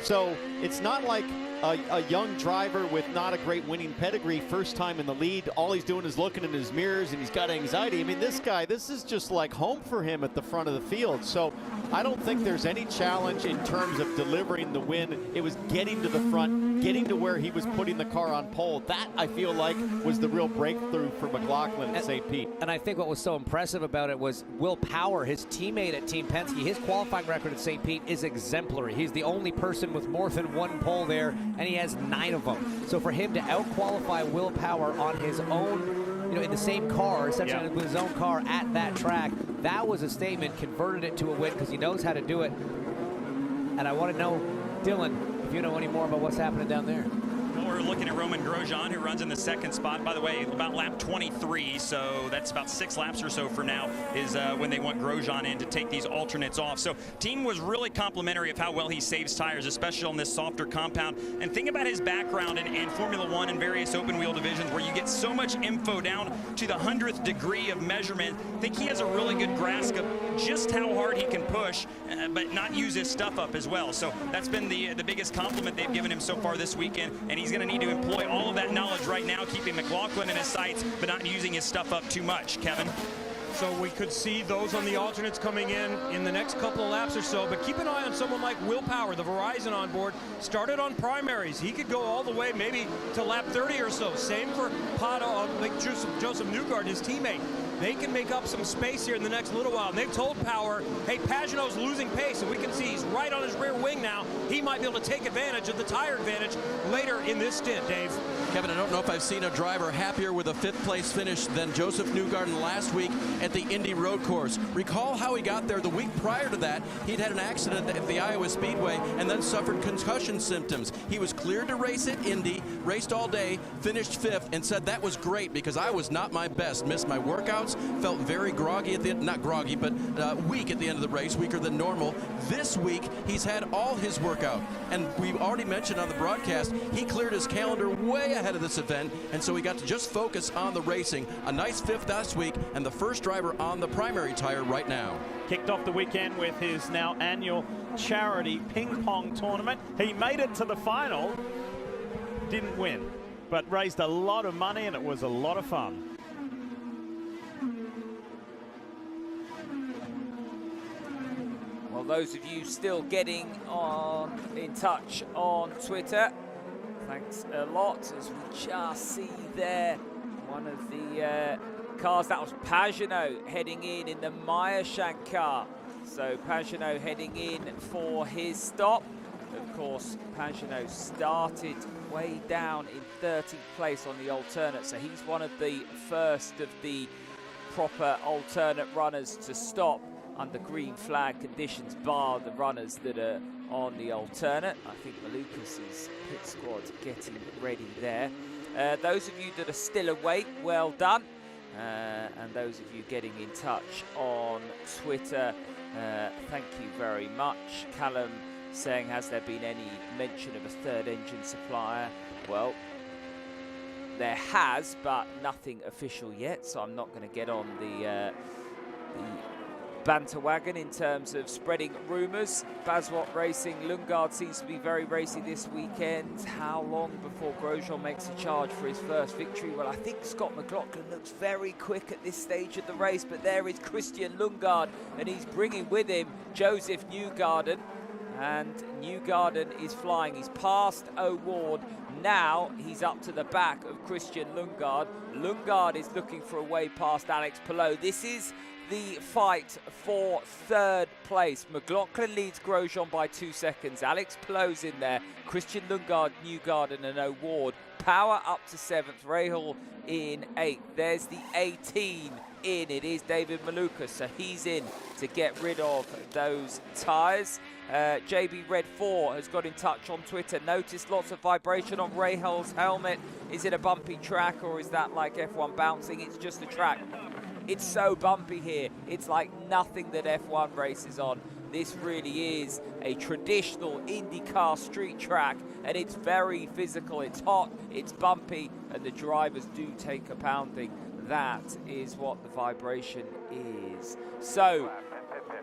So it's not like a young driver with not a great winning pedigree, first time in the lead. All he's doing is looking in his mirrors and he's got anxiety. I mean, this guy, this is just like home for him at the front of the field. So I don't think there's any challenge in terms of delivering the win. It was getting to the front, getting to where he was putting the car on pole. That, I feel like, was the real breakthrough for McLaughlin at St. Pete. And I think what was so impressive about it was Will Power, his teammate at Team Penske. His qualifying record at St. Pete is exemplary. He's the only person with more than 1 pole there, and he has 9 of them. So for him to out-qualify Will Power on his own, in the same car, essentially with his own car at that track, that was a statement, converted it to a win because he knows how to do it. And I want to know, Dylan, if you know any more about what's happening down there. We're looking at Romain Grosjean, who runs in the 2nd spot. By the way, about lap 23, so that's about 6 laps or so from now is when they want Grosjean in to take these alternates off. So team was really complimentary of how well he saves tires, especially on this softer compound. And think about his background in Formula One and various open wheel divisions where you get so much info down to the 100th degree of measurement. I think he has a really good grasp of just how hard he can push, but not use his stuff up as well. So that's been the biggest compliment they've given him so far this weekend, and he's going to need to employ all of that knowledge right now, keeping McLaughlin in his sights, but not using his stuff up too much. Kevin? So we could see those on the alternates coming in the next couple of laps or so, but keep an eye on someone like Will Power, the Verizon onboard. Started on primaries. He could go all the way maybe to lap 30 or so. Same for Pato, like Joseph Newgarden, his teammate. They can make up some space here in the next little while. And they've told Power, hey, Pagenaud's losing pace, and we can see he's right on his rear wing now. He might be able to take advantage of the tire advantage later in this stint, Dave. Kevin, I don't know if I've seen a driver happier with a 5th place finish than Joseph Newgarden last week at the Indy Road Course. Recall how he got there. The week prior to that, he'd had an accident at the Iowa Speedway and then suffered concussion symptoms. He was cleared to race at Indy, raced all day, finished 5th, and said that was great because I was not my best. Missed my workouts, felt very groggy at the end, not groggy, but weak at the end of the race, weaker than normal. This week, he's had all his workout. And we've already mentioned on the broadcast, he cleared his calendar way ahead of this event, and so he got to just focus on the racing. A nice 5th last week, and the first driver on the primary tire right now. Kicked off the weekend with his now annual charity ping pong tournament. He made it to the final, didn't win, but raised a lot of money, and it was a lot of fun. Well, those of you still getting in touch on Twitter, thanks a lot, as we just see there one of the cars. That was Pagenaud heading in the Meyershank car. So Pagenaud heading in for his stop. Of course, Pagenaud started way down in 13th place on the alternate, so he's one of the first of the proper alternate runners to stop under green flag conditions, bar the runners that are on the alternate. I think Malukas' pit squad getting ready there. Those of you that are still awake, well done. And those of you getting in touch on Twitter, thank you very much. Callum saying, has there been any mention of a third engine supplier? Well, there has, but nothing official yet, so I'm not going to get on the banter wagon in terms of spreading rumours. Baswat Racing, Lundgaard seems to be very racy this weekend. How long before Grosjean makes a charge for his first victory? Well, I think Scott McLaughlin looks very quick at this stage of the race, but there is Christian Lundgaard, and he's bringing with him Joseph Newgarden, and Newgarden is flying. He's past O'Ward. Now he's up to the back of Christian Lundgaard. Lundgaard is looking for a way past Alex Palou. This is the fight for third place. McLaughlin leads Grosjean by 2 seconds. Alex Palou's in there. Christian Lundgaard, Newgarden and O'Ward. Power up to 7th. Rahal in 8th. There's the 18 in. It is David Malukas, so he's in to get rid of those tyres. JB Red 4 has got in touch on Twitter. Noticed lots of vibration on Rahal's helmet. Is it a bumpy track, or is that like F1 bouncing? It's just a track. It's so bumpy here. It's like nothing that F1 races on. This really is a traditional IndyCar street track, and it's very physical. It's hot, it's bumpy, and the drivers do take a pounding. That is what the vibration is. So,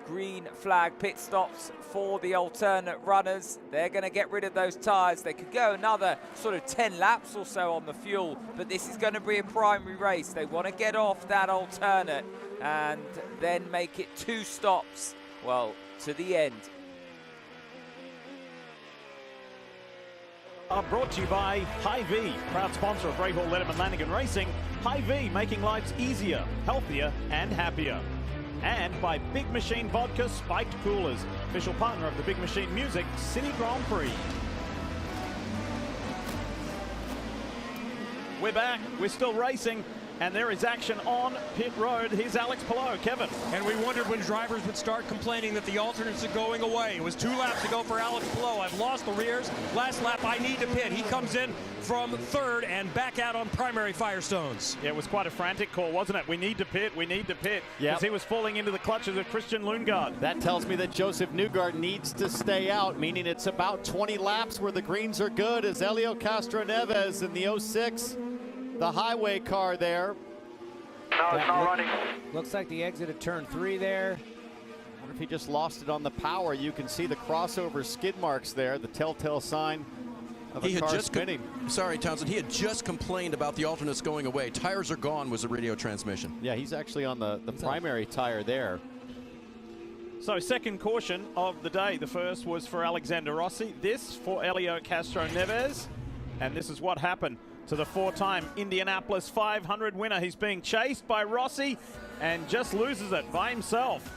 green flag pit stops for the alternate runners. They're going to get rid of those tyres. They could go another sort of 10 laps or so on the fuel, but this is going to be a primary race. They want to get off that alternate and then make it 2 stops, well, to the end. Brought to you by Hy-Vee, proud sponsor of Rahal Letterman Lanigan Racing. Hy-Vee, making lives easier, healthier and happier. And by Big Machine Vodka Spiked Coolers, official partner of the Big Machine Music City Grand Prix. We're back, we're still racing, and there is action on pit road. Here's Alex Palou. Kevin. And we wondered when drivers would start complaining that the alternates are going away. It was 2 laps to go for Alex Palou. I've lost the rears. Last lap, I need to pit. He comes in from 3rd and back out on primary Firestones. Yeah, it was quite a frantic call, wasn't it? We need to pit, we need to pit. Yeah, because he was falling into the clutches of Christian Lundgaard. That tells me that Joseph Newgarden needs to stay out, meaning it's about 20 laps where the greens are good as Helio Castroneves in the 06, the highway car there. No, it's not running. Looks like the exit of turn 3 there. I wonder if he just lost it on the power. You can see the crossover skid marks there, the telltale sign of a car spinning. Sorry, Townsend, he had just complained about the alternates going away. Tires are gone was the radio transmission. Yeah, he's actually on the primary tire there. So second caution of the day. The first was for Alexander Rossi. This for Helio Castroneves. And this is what happened to the 4-time Indianapolis 500 winner. He's being chased by Rossi and just loses it by himself.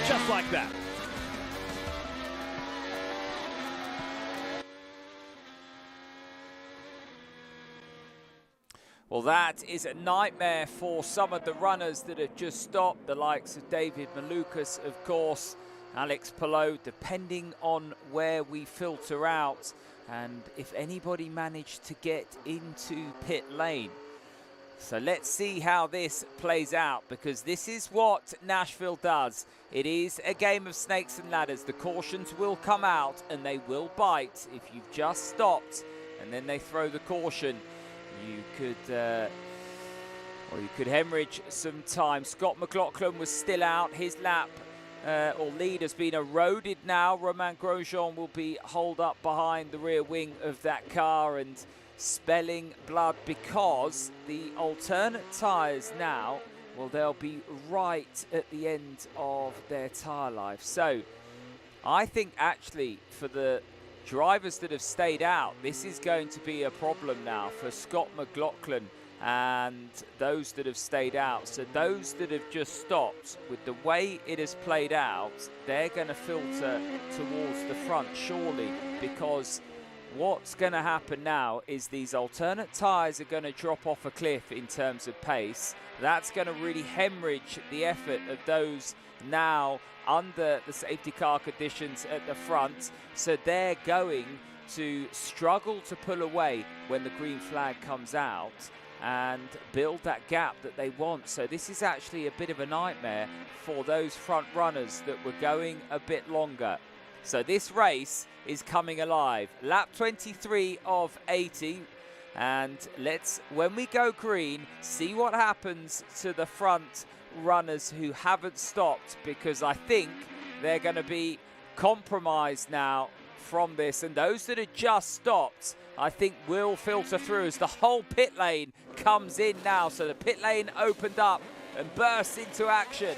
Just like that. Well, that is a nightmare for some of the runners that have just stopped, the likes of David Malukas, of course, Alex Palou, depending on where we filter out. And if anybody managed to get into pit lane. So let's see how this plays out, because this is what Nashville does. It is a game of snakes and ladders. The cautions will come out and they will bite if you've just stopped and then they throw the caution. You could hemorrhage some time. Scott McLaughlin was still out. His lap or lead has been eroded now. Romain Grosjean will be holed up behind the rear wing of that car and spelling blood, because the alternate tyres now, well, they'll be right at the end of their tyre life. So I think actually for the drivers that have stayed out, this is going to be a problem now for Scott McLaughlin and those that have stayed out. So those that have just stopped, with the way it has played out, they're going to filter towards the front surely, because what's going to happen now is these alternate tyres are going to drop off a cliff in terms of pace. That's going to really hemorrhage the effort of those now under the safety car conditions at the front. So they're going to struggle to pull away when the green flag comes out and build that gap that they want. So this is actually a bit of a nightmare for those front runners that were going a bit longer. So this race is coming alive. Lap 23 of 80. And let's, when we go green, see what happens to the front runners who haven't stopped, because I think they're going to be compromised now from this. And those that have just stopped, I think will filter through as the whole pit lane comes in now. So the pit lane opened up and burst into action.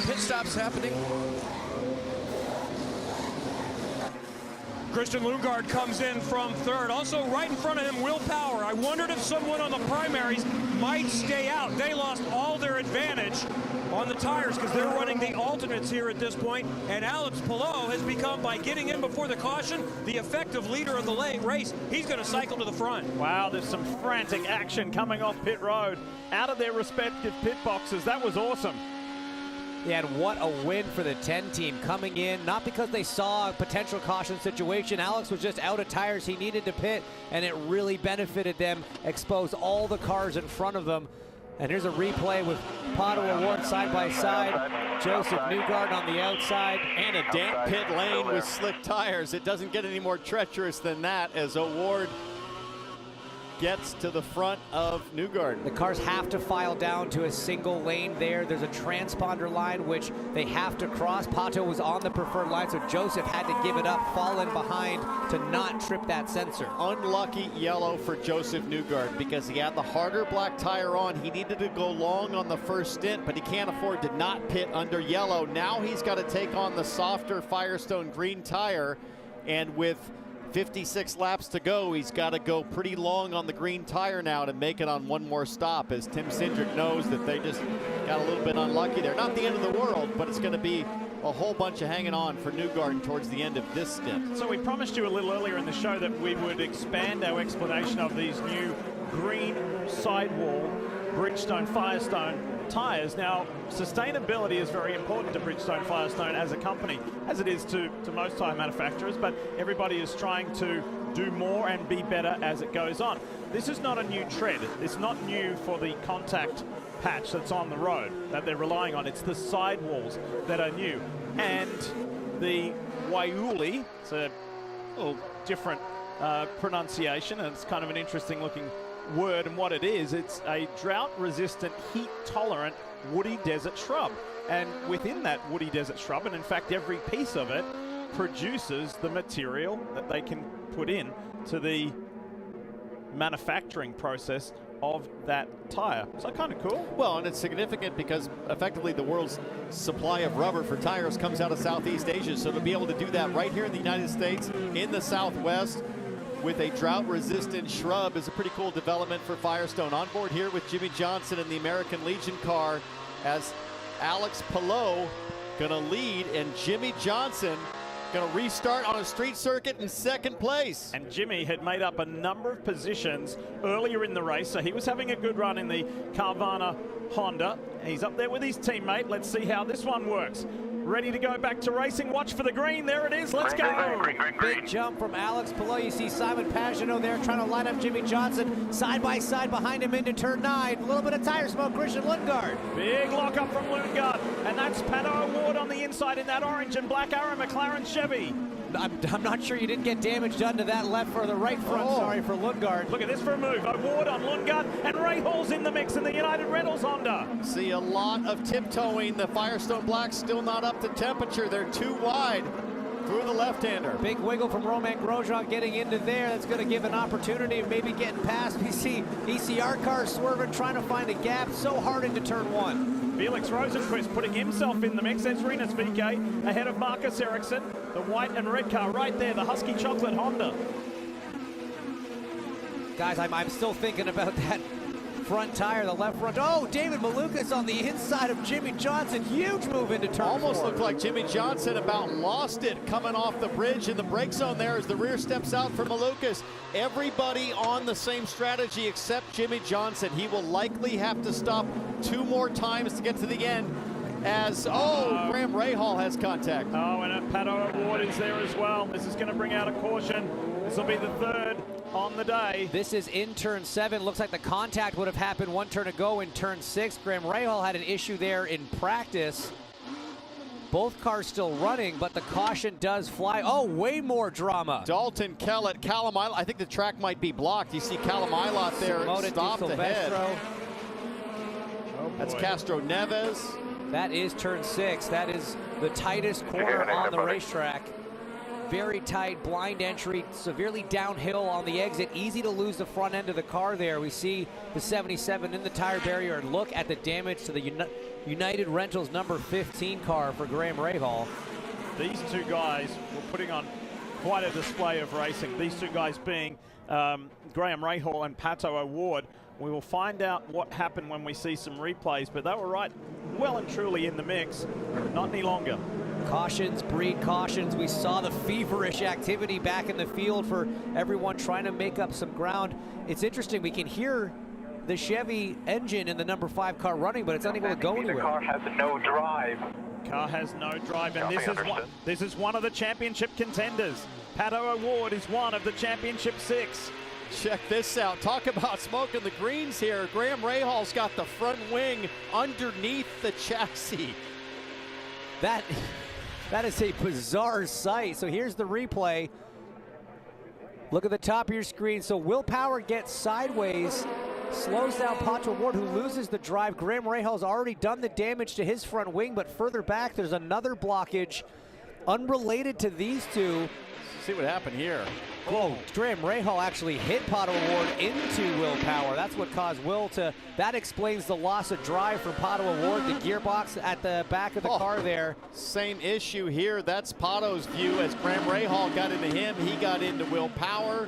Pit stops happening. Christian Lundgaard comes in from third. Also right in front of him, Will Power. I wondered if someone on the primaries might stay out. They lost all their advantage on the tires because they're running the alternates here at this point. And Alex Palou has become, by getting in before the caution, the effective leader of the race. He's going to cycle to the front. Wow, there's some frantic action coming off pit road out of their respective pit boxes. That was awesome. Yeah, and what a win for the 10 team coming in, not because they saw a potential caution situation. Alex was just out of tires. He needed to pit, and it really benefited them, exposed all the cars in front of them. And here's a replay with Pato O'Ward side by side. Joseph Newgarden on the outside. And a damp pit lane with slick tires. It doesn't get any more treacherous than that as O'Ward gets to the front of Newgarden. The cars have to file down to a single lane there. There's a transponder line which they have to cross. Pato was on the preferred line, so Joseph had to give it up, fall in behind to not trip that sensor. Unlucky yellow for Joseph Newgarden because he had the harder black tire on. He needed to go long on the first stint, but he can't afford to not pit under yellow. Now he's got to take on the softer Firestone green tire, and with 56 laps to go, he's got to go pretty long on the green tire now to make it on one more stop, as Tim Cindric knows that they just got a little bit unlucky there. Not the end of the world, but it's going to be a whole bunch of hanging on for Newgarden towards the end of this stint. So we promised you a little earlier in the show that we would expand our explanation of these new green sidewall Bridgestone Firestone tires. Now, sustainability is very important to Bridgestone Firestone as a company, as it is to most tire manufacturers, but everybody is trying to do more and be better as it goes on. This is not a new tread. It's not new for the contact patch that's on the road that they're relying on. It's the sidewalls that are new. And the Waiuli, it's a little different pronunciation, and it's kind of an interesting looking word, and what it is, it's a drought-resistant, heat-tolerant woody desert shrub. And within that woody desert shrub, and in fact every piece of it, produces the material that they can put in to the manufacturing process of that tire. So kind of cool. Well, and it's significant because effectively the world's supply of rubber for tires comes out of Southeast Asia, so to be able to do that right here in the United States, in the Southwest, with a drought-resistant shrub is a pretty cool development for Firestone. On board here with Jimmy Johnson in the American Legion car as Alex Palou gonna lead, and Jimmy Johnson gonna restart on a street circuit in second place. And Jimmy had made up a number of positions earlier in the race, so he was having a good run in the Carvana Honda. He's up there with his teammate. Let's see how this one works. Ready to go back to racing. Watch for the green. There it is. Let's go. Big jump from Alex Palou. You see Simon Pagenaud there trying to line up Jimmy Johnson side by side behind him into turn 9. A little bit of tire smoke, Christian Lundgaard. Big lock up from Lundgaard. And that's Pato O'Ward on the inside in that orange and black Arrow McLaren Chevy. I'm not sure you didn't get damage done to that left or the right front, sorry, for Lundgaard. Look at this for a move. O'Ward on Lundgaard, and Ray Hall's in the mix in the United Rentals Honda. See a lot of tiptoeing. The Firestone Blacks still not up to temperature. They're too wide through the left-hander. Big wiggle from Romain Grosjean getting into there. That's going to give an opportunity of maybe getting past. We see ECR cars swerving, trying to find a gap. So hard into turn 1. Felix Rosenquist putting himself in the mix. There's Rinus VK ahead of Marcus Ericsson. The white and red car right there, the Husky Chocolate Honda. Guys, I'm still thinking about that front tire, the left front. Oh, David Malukas on the inside of Jimmy Johnson. Huge move into turn Almost 4. looked like Jimmy Johnson about lost it coming off the bridge in the brake zone there as the rear steps out for Malukas. Everybody on the same strategy except Jimmy Johnson. He will likely have to stop 2 more times to get to the end as, Graham Rahal has contact. Oh, and a Pato Award is there as well. This is going to bring out a caution. This will be the 3rd on the day. This is in turn 7. Looks like the contact would have happened 1 turn ago in turn 6. Graham Rahal had an issue there in practice. Both cars still running, but the caution does fly. Oh, way more drama. Dalton Kellett, Callum Ilott. I think the track might be blocked. You see Callum Ilott there stopped ahead. That's Castro Neves. That is turn 6. That is the tightest corner on the racetrack. Very tight, blind entry, severely downhill on the exit. Easy to lose the front end of the car there. We see the 77 in the tire barrier, and look at the damage to the United Rentals number 15 car for Graham Rahal. These 2 guys were putting on quite a display of racing. These 2 guys being Graham Rahal and Pato Award. We will find out what happened when we see some replays, but they were right well and truly in the mix. Not any longer. Cautions breed cautions. We saw the feverish activity back in the field for everyone trying to make up some ground. It's interesting, we can hear the Chevy engine in the number 5 car running, but it's unable to go anywhere. The car has no drive. Car has no drive, and this is one of the championship contenders. Pato Award is one of the championship 6. Check this out. Talk about smoking the greens here. Graham Rahal's got the front wing underneath the chassis. That is a bizarre sight. So here's the replay. Look at the top of your screen. So Will Power gets sideways, slows down Pato Award, who loses the drive. Graham Rahal's already done the damage to his front wing, but further back there's another blockage unrelated to these 2. Let's see what happened here. Whoa, Graham Rahal actually hit Pato Award into Will Power. That's what caused Will to, that explains the loss of drive for Pato Award, the gearbox at the back of the car there. Same issue here. That's Pato's view as Graham Rahal got into him. He got into Will Power.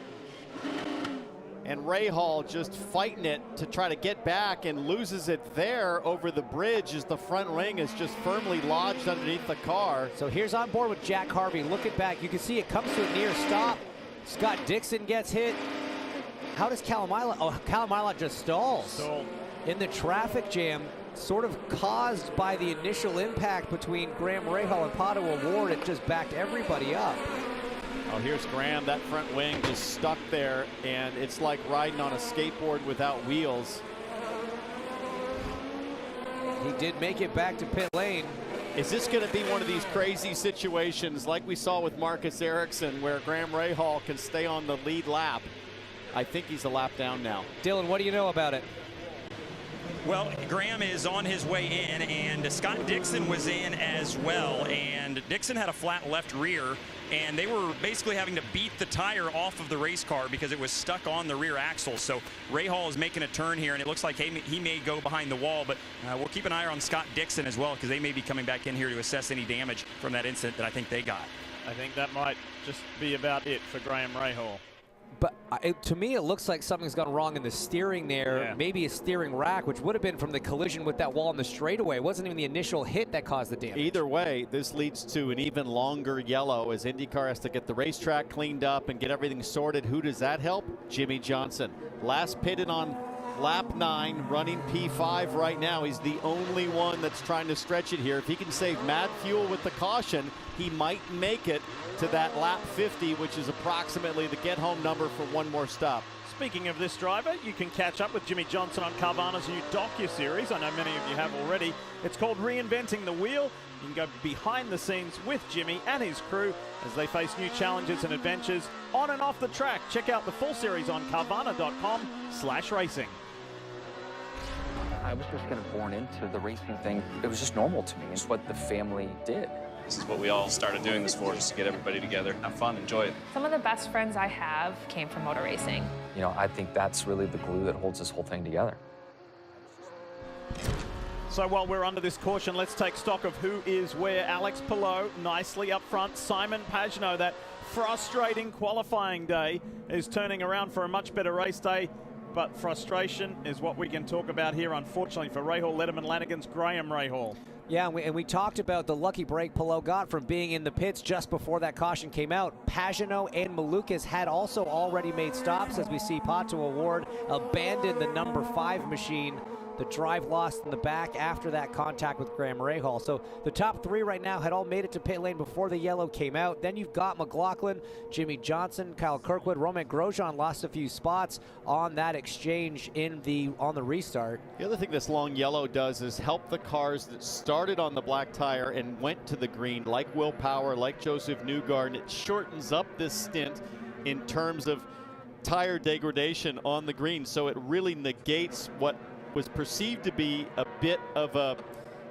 And Rahal just fighting it to try to get back and loses it there over the bridge as the front wing is just firmly lodged underneath the car. So here's on board with Jack Harvey. Looking back, you can see it comes to a near stop. Scott Dixon gets hit. How does Callum Ilott? Oh, Callum Ilott just stalls in the traffic jam, sort of caused by the initial impact between Graham Rahal and Pato Award. It just backed everybody up. Oh, here's Graham. That front wing just stuck there, and it's like riding on a skateboard without wheels. He did make it back to pit lane. Is this going to be one of these crazy situations like we saw with Marcus Ericsson where Graham Rahal can stay on the lead lap? I think he's a lap down now. Dylan, what do you know about it? Well, Graham is on his way in, and Scott Dixon was in as well. And Dixon had a flat left rear, and they were basically having to beat the tire off of the race car because it was stuck on the rear axle. So Rahal is making a turn here, and it looks like he may go behind the wall, but we'll keep an eye on Scott Dixon as well because they may be coming back in here to assess any damage from that incident that I think they got. I think that might just be about it for Graham Rahal. But to me, it looks like something's gone wrong in the steering there. Yeah. Maybe a steering rack, which would have been from the collision with that wall in the straightaway. It wasn't even the initial hit that caused the damage. Either way, this leads to an even longer yellow as IndyCar has to get the racetrack cleaned up and get everything sorted. Who does that help? Jimmy Johnson. Last pitted on lap 9, running P5 right now. He's the only one that's trying to stretch it here. If he can save mad fuel with the caution, he might make it to that lap 50, which is approximately the get-home number for one more stop. Speaking of this driver, you can catch up with Jimmy Johnson on Carvana's new docu-series. I know many of you have already. It's called Reinventing the Wheel. You can go behind the scenes with Jimmy and his crew as they face new challenges and adventures on and off the track. Check out the full series on carvana.com/racing. I was just kind of born into the racing thing. It was just normal to me. It's what the family did. This is what we all started doing this for, just to get everybody together, have fun, enjoy it. Some of the best friends I have came from motor racing. You know, I think that's really the glue that holds this whole thing together. So while we're under this caution, let's take stock of who is where. Alex Palou nicely up front. Simon Pagenaud, that frustrating qualifying day, is turning around for a much better race day. But frustration is what we can talk about here, unfortunately, for Rahal Letterman Lanigan's Graham Rahal. Yeah, and we talked about the lucky break Palou got from being in the pits just before that caution came out. Pagenaud and Malukas had also already made stops, as we see Pato O'Ward abandon the number 5 machine. The drive lost in the back after that contact with Graham Rahal. So the top 3 right now had all made it to pit lane before the yellow came out. Then you've got McLaughlin, Jimmy Johnson, Kyle Kirkwood, Romain Grosjean lost a few spots on that exchange on the restart. The other thing this long yellow does is help the cars that started on the black tire and went to the green, like Will Power, like Joseph Newgarden. It shortens up this stint in terms of tire degradation on the green. So it really negates what was perceived to be a bit of a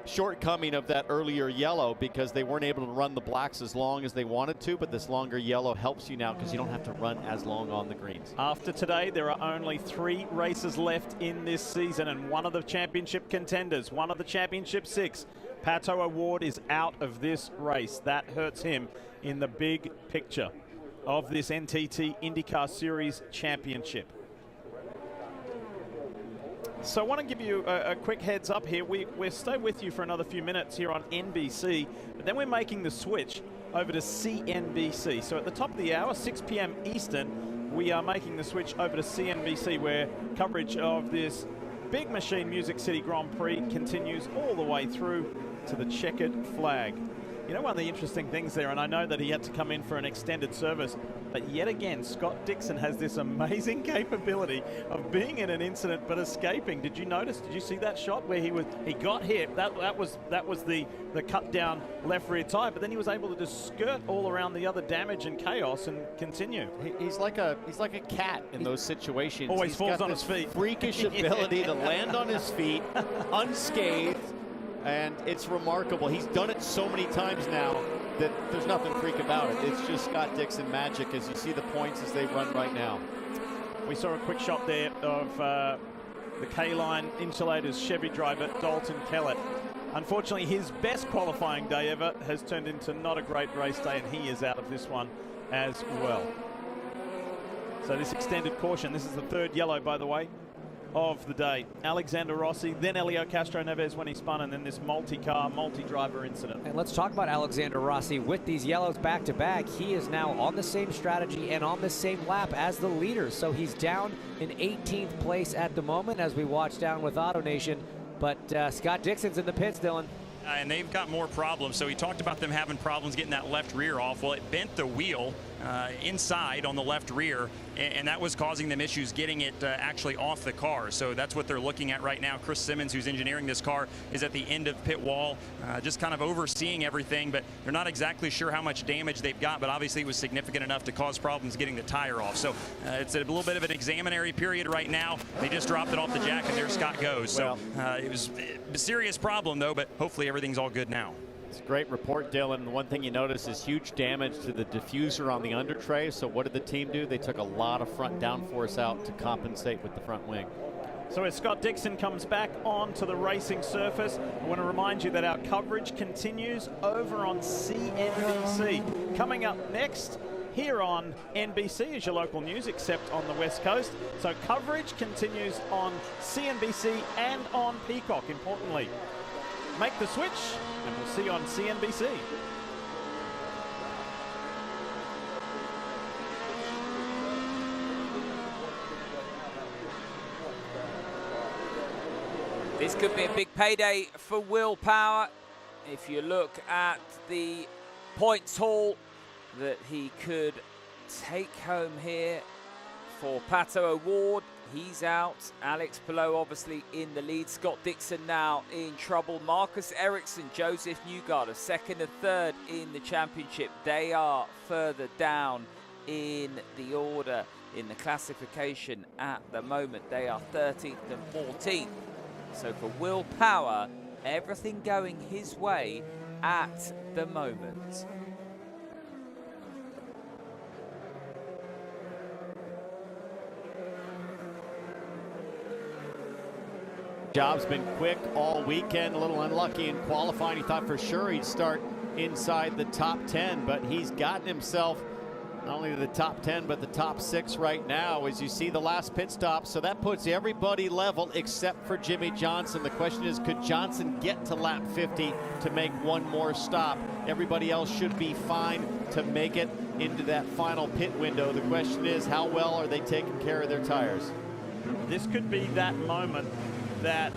shortcoming of that earlier yellow, because they weren't able to run the blacks as long as they wanted to, but this longer yellow helps you now because you don't have to run as long on the greens. After today, there are only 3 races left in this season, and one of the championship contenders, one of the championship 6, Pato O'Ward, is out of this race. That hurts him in the big picture of this NTT IndyCar Series Championship. So I want to give you a quick heads up here. We'll stay with you for another few minutes here on NBC, but then we're making the switch over to CNBC. So at the top of the hour, 6 p.m. Eastern, we are making the switch over to CNBC, where coverage of this Big Machine Music City Grand Prix continues all the way through to the checkered flag. You know, one of the interesting things there, and I know that he had to come in for an extended service, but yet again, Scott Dixon has this amazing capability of being in an incident but escaping. Did you notice? Did you see that shot where he got hit? That was the cut down left rear tire, but then he was able to just skirt all around the other damage and chaos and continue. He's like a cat in those situations. Always falls on his feet. Freakish ability to land on his feet unscathed. And it's remarkable. He's done it so many times now that there's nothing freak about it. It's just Scott Dixon magic, as you see the points as they run right now. We saw a quick shot there of the K-Line Insulators Chevy driver Dalton Kellett. Unfortunately, his best qualifying day ever has turned into not a great race day, and he is out of this one as well. So this extended caution, this is the 3rd yellow, by the way, of the day. Alexander Rossi, then Elio Castro Neves when he spun, and then this multi-car, multi-driver incident. And let's talk about Alexander Rossi. With these yellows back-to-back, he is now on the same strategy and on the same lap as the leaders. So he's down in 18th place at the moment as we watch down with Auto Nation. But Scott Dixon's in the pits, Dylan. And they've got more problems. So he talked about them having problems getting that left rear off. Well, it bent the wheel inside on the left rear, and that was causing them issues getting it actually off the car. So that's what they're looking at right now. Chris Simmons, who's engineering this car, is at the end of pit wall, just kind of overseeing everything, but they're not exactly sure how much damage they've got, but obviously it was significant enough to cause problems getting the tire off. So it's a little bit of an examinary period right now. They just dropped it off the jack, and there Scott goes. So it was a serious problem, though, but hopefully everything's all good now. It's a great report, Dylan. The one thing you notice is huge damage to the diffuser on the under tray. So what did the team do? They took a lot of front downforce out to compensate with the front wing. So as Scott Dixon comes back onto the racing surface, I want to remind you that our coverage continues over on CNBC. Coming up next here on NBC is your local news, except on the West Coast. So coverage continues on CNBC and on Peacock, importantly. Make the switch, and we'll see you on CNBC. This could be a big payday for Will Power. If you look at the points haul that he could take home here for Pato O'Ward, he's out. Alex Palou obviously in the lead. Scott Dixon now in trouble. Marcus Ericsson, Joseph Newgarden, 2nd and 3rd in the championship. They are further down in the order in the classification at the moment. They are 13th and 14th. So for Will Power, everything going his way at the moment. Job's been quick all weekend, a little unlucky in qualifying. He thought for sure he'd start inside the top 10, but he's gotten himself not only to the top 10, but the top 6 right now as you see the last pit stop. So that puts everybody level except for Jimmy Johnson. The question is, could Johnson get to lap 50 to make one more stop? Everybody else should be fine to make it into that final pit window. The question is, how well are they taking care of their tires? This could be that moment that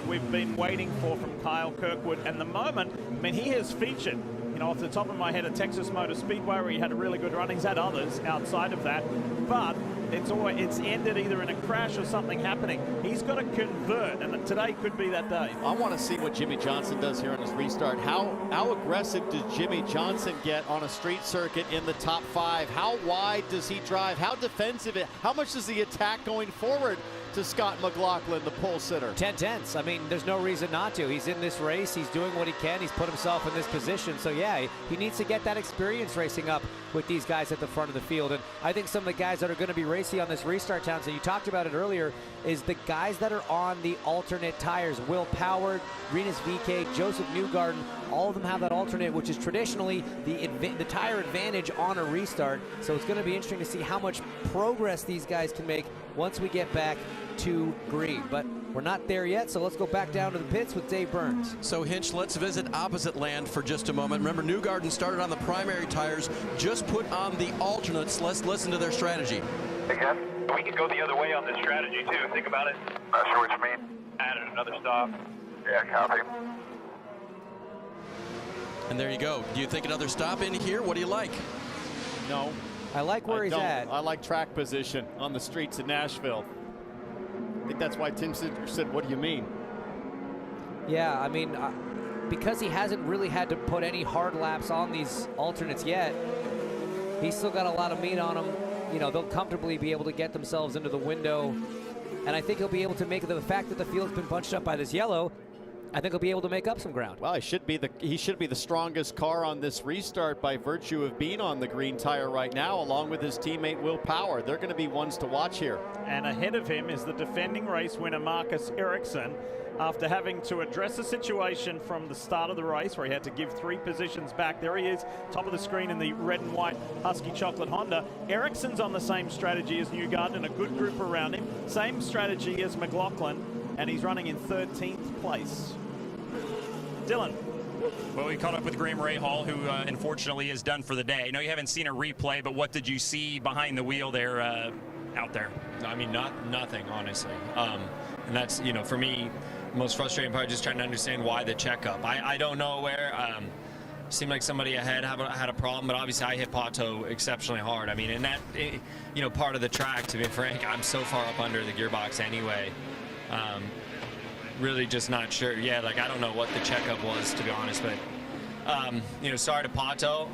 we've been waiting for from Kyle Kirkwood. And the moment, I mean, he has featured, you know, off the top of my head, at Texas Motor Speedway where he had a really good run. He's had others outside of that, but it's ended either in a crash or something happening. He's got to convert, and today could be that day. I want to see what Jimmy Johnson does here on his restart. How aggressive does Jimmy Johnson get on a street circuit in the top 5? How wide does he drive? How defensive? How much does he attack going forward to Scott McLaughlin, the pole sitter? 10/10. I mean, there's no reason not to. He's in this race. He's doing what he can. He's put himself in this position. So, yeah, he needs to get that experience racing up with these guys at the front of the field. And I think some of the guys that are going to be racing on this restart, Townsend, you talked about it earlier, is the guys that are on the alternate tires. Will Power, Rinus VeeKay, Joseph Newgarden, all of them have that alternate, which is traditionally the tire advantage on a restart. So it's going to be interesting to see how much progress these guys can make once we get back to green. But we're not there yet, so let's go back down to the pits with Dave Burns. So, Hinch, let's visit opposite land for just a moment. Remember, Newgarden started on the primary tires, just put on the alternates. Let's listen to their strategy. Again, we can go the other way on this strategy, too. Think about it. Not sure what you mean. Added another stop. Yeah, copy. And there you go. Do you think another stop in here? What do you like? No. I like where he's at. I like track position on the streets of Nashville. I think that's why Tim said, what do you mean? Yeah, I mean, because he hasn't really had to put any hard laps on these alternates yet, he's still got a lot of meat on him. You know, they'll comfortably be able to get themselves into the window. And I think he'll be able to make it. The fact that the field's been bunched up by this yellow, I think he'll be able to make up some ground. Well, he should be the strongest car on this restart by virtue of being on the green tire right now, along with his teammate Will Power. They're going to be ones to watch here. And ahead of him is the defending race winner Marcus Ericsson, after having to address a situation from the start of the race where he had to give 3 positions back. There he is, top of the screen in the red and white Husky Chocolate Honda. Ericsson's on the same strategy as Newgarden and a good group around him. Same strategy as McLaughlin, and he's running in 13th place. Dylan. Well, we caught up with Graham Rahal, who unfortunately is done for the day. I know you haven't seen a replay, but what did you see behind the wheel there out there? I mean, nothing, honestly. And that's, you know, for me, most frustrating part, just trying to understand why the checkup. I don't know where. Seemed like somebody ahead had a problem, but obviously I hit Pato exceptionally hard. I mean, and that, you know, part of the track, to be frank, I'm so far up under the gearbox anyway. Really just not sure. Yeah, like I don't know what the checkup was, to be honest, but you know, sorry to Pato.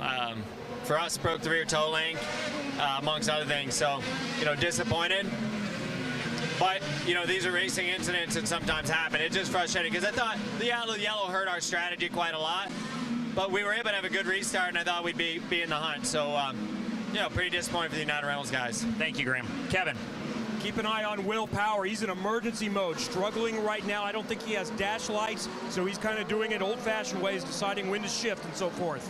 For us, broke the rear toe link, amongst other things. So, you know, disappointed. But, you know, these are racing incidents that sometimes happen. It's just frustrating because I thought the yellow hurt our strategy quite a lot. But we were able to have a good restart, and I thought we'd be in the hunt. So, you know, pretty disappointed for the United Rentals guys. Thank you, Graham. Kevin. Keep an eye on Will Power. He's in emergency mode, struggling right now. I don't think he has dash lights, so he's kind of doing it old-fashioned ways, deciding when to shift and so forth.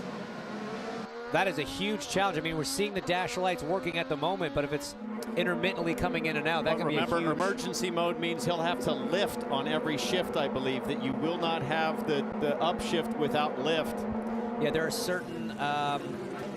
That is a huge challenge. I mean, we're seeing the dash lights working at the moment, but if it's intermittently coming in and out, that can be a huge... Remember, emergency mode means he'll have to lift on every shift, I believe, that you will not have the upshift without lift. Yeah, there are certain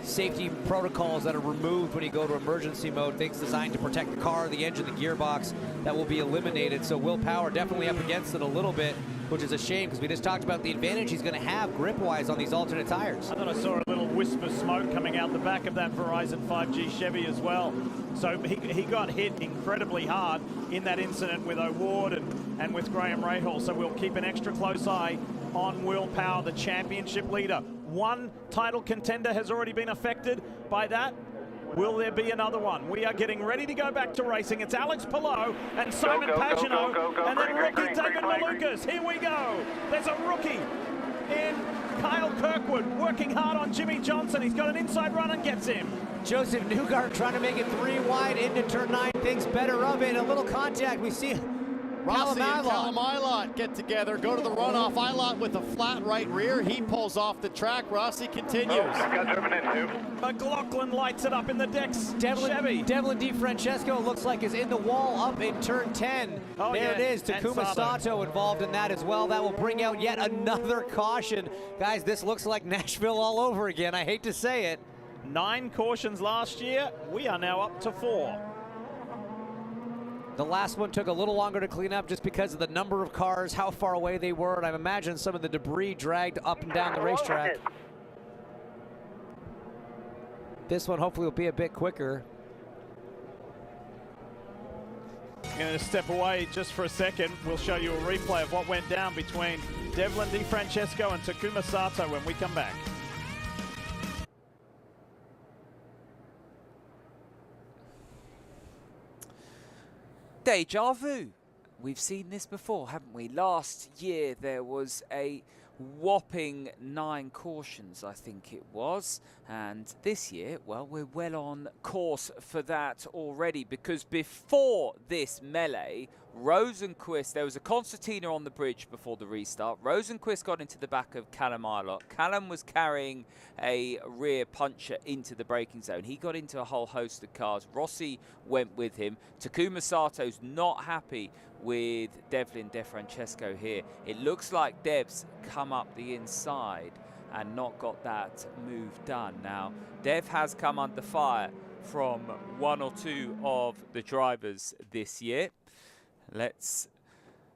safety protocols that are removed when you go to emergency mode, things designed to protect the car, the engine, the gearbox, that will be eliminated. So Will Power definitely up against it a little bit, which is a shame because we just talked about the advantage he's going to have grip-wise on these alternate tires. I thought I saw a little wisp of smoke coming out the back of that Verizon 5G Chevy as well. So he got hit incredibly hard in that incident with O'Ward and with Graham Rahal. So we'll keep an extra close eye on Will Power, the championship leader. One title contender has already been affected by that. Will there be another one? We are getting ready to go back to racing. It's Alex Palou and Simon Pagenaud, and then rookie David Malukas. Here we go. There's a rookie in Kyle Kirkwood working hard on Jimmy Johnson. He's got an inside run and gets him. Joseph Newgarden trying to make it 3 wide into turn 9. Thinks better of it. A little contact. We see Rossi and Callum Ilott get together, go to the runoff. Ilott with a flat right rear. He pulls off the track. Rossi continues. Got driven into. McLaughlin lights it up in the Dix Chevy. Devlin DiFrancesco looks like is in the wall up in turn 10. Oh, there yeah. it is. Takuma Sato involved in that as well. That will bring out yet another caution. Guys, this looks like Nashville all over again. I hate to say it. 9 cautions last year. We are now up to 4. The last one took a little longer to clean up just because of the number of cars, how far away they were, and I imagine some of the debris dragged up and down the racetrack. This one hopefully will be a bit quicker. Going to step away just for a second. We'll show you a replay of what went down between Devlin DiFrancesco and Takuma Sato when we come back. Deja vu. We've seen this before, haven't we? Last year there was a whopping 9 cautions, I think it was. And this year, well, we're well on course for that already, because before this melee, Rosenqvist, there was a concertina on the bridge before the restart. Rosenqvist got into the back of Callum Ilott. Callum was carrying a rear puncher into the braking zone. He got into a whole host of cars. Rossi went with him. Takuma Sato's not happy with Devlin DiFrancesco here. It looks like Dev's come up the inside and not got that move done. Now, Dev has come under fire from 1 or 2 of the drivers this year. Let's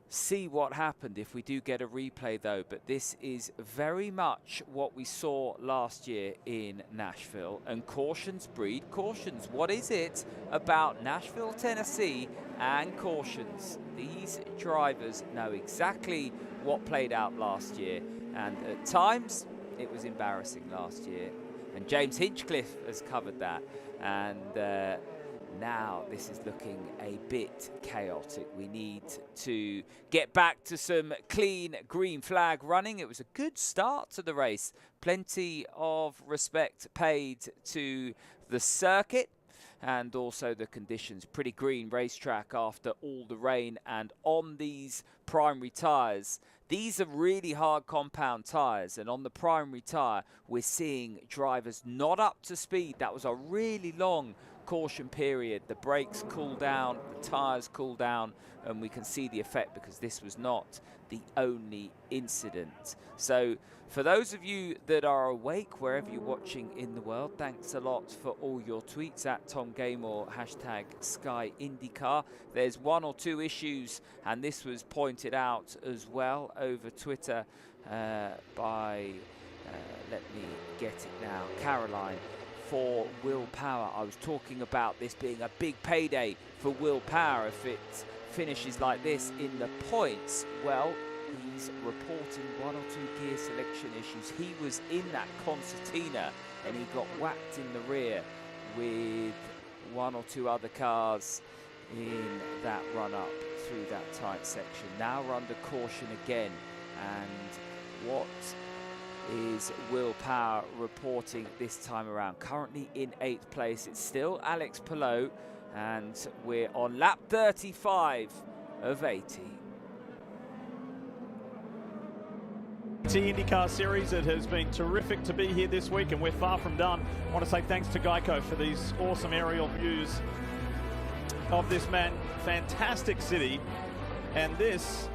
see what happened if we do get a replay, though. But this is very much what we saw last year in Nashville. And cautions breed cautions. What is it about Nashville, Tennessee and cautions? These drivers know exactly what played out last year. And at times, it was embarrassing last year. And James Hinchcliffe has covered that. And now this is looking a bit chaotic. We need to get back to some clean green flag running. It was a good start to the race. Plenty of respect paid to the circuit and also the conditions. Pretty green racetrack after all the rain, and on these primary tyres. These are really hard compound tyres, and on the primary tyre we're seeing drivers not up to speed. That was a really long caution period. The brakes cool down, the tyres cool down, and we can see the effect because this was not the only incident. So for those of you that are awake wherever you're watching in the world, thanks a lot for all your tweets at Tom Gaymore, hashtag Sky IndyCar. There's 1 or 2 issues, and this was pointed out as well over Twitter by, let me get it now, Caroline. For Will Power, I was talking about this being a big payday for Will Power if it finishes like this in the points. Well, he's reporting 1 or 2 gear selection issues. He was in that concertina and he got whacked in the rear with 1 or 2 other cars in that run up through that tight section. Now we're under caution again, and what is Will Power reporting this time around? Currently in 8th place. It's still Alex Palou, and we're on lap 35 of 80. IndyCar Series, it has been terrific to be here this week, and we're far from done. I want to say thanks to Geico for these awesome aerial views of this fantastic city and this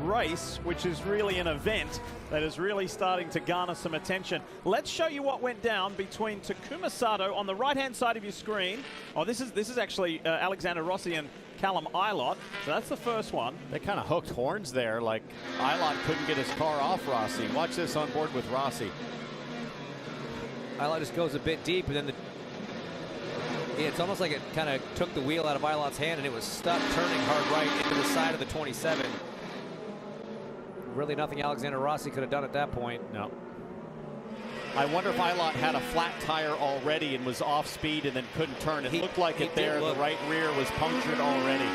race, which is really an event that is really starting to garner some attention. Let's show you what went down between Takuma Sato on the right-hand side of your screen. Oh, this is actually Alexander Rossi and Callum Ilott. So that's the first one. They kind of hooked horns there, like Ilott couldn't get his car off Rossi. Watch this on board with Rossi. Ilott just goes a bit deep, and then it's almost like it kind of took the wheel out of Ilott's hand, and it was stuck turning hard right into the side of the 27. Really nothing Alexander Rossi could have done at that point. No. I wonder if Ilott had a flat tire already and was off speed and then couldn't turn. It looked like it there. The right rear was punctured already.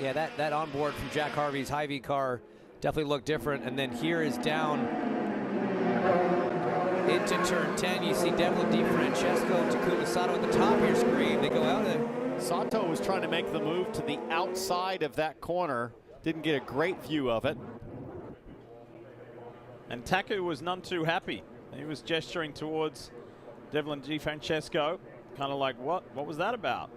Yeah, that onboard from Jack Harvey's Hy-Vee car definitely looked different. And then here is down into turn 10. You see Devlin DiFrancesco and Takuma Sato at the top of your screen. They go out and Sato Sato was trying to make the move to the outside of that corner. Didn't get a great view of it. And Taku was none too happy. He was gesturing towards Devlin Francesco, kind of like, what was that about?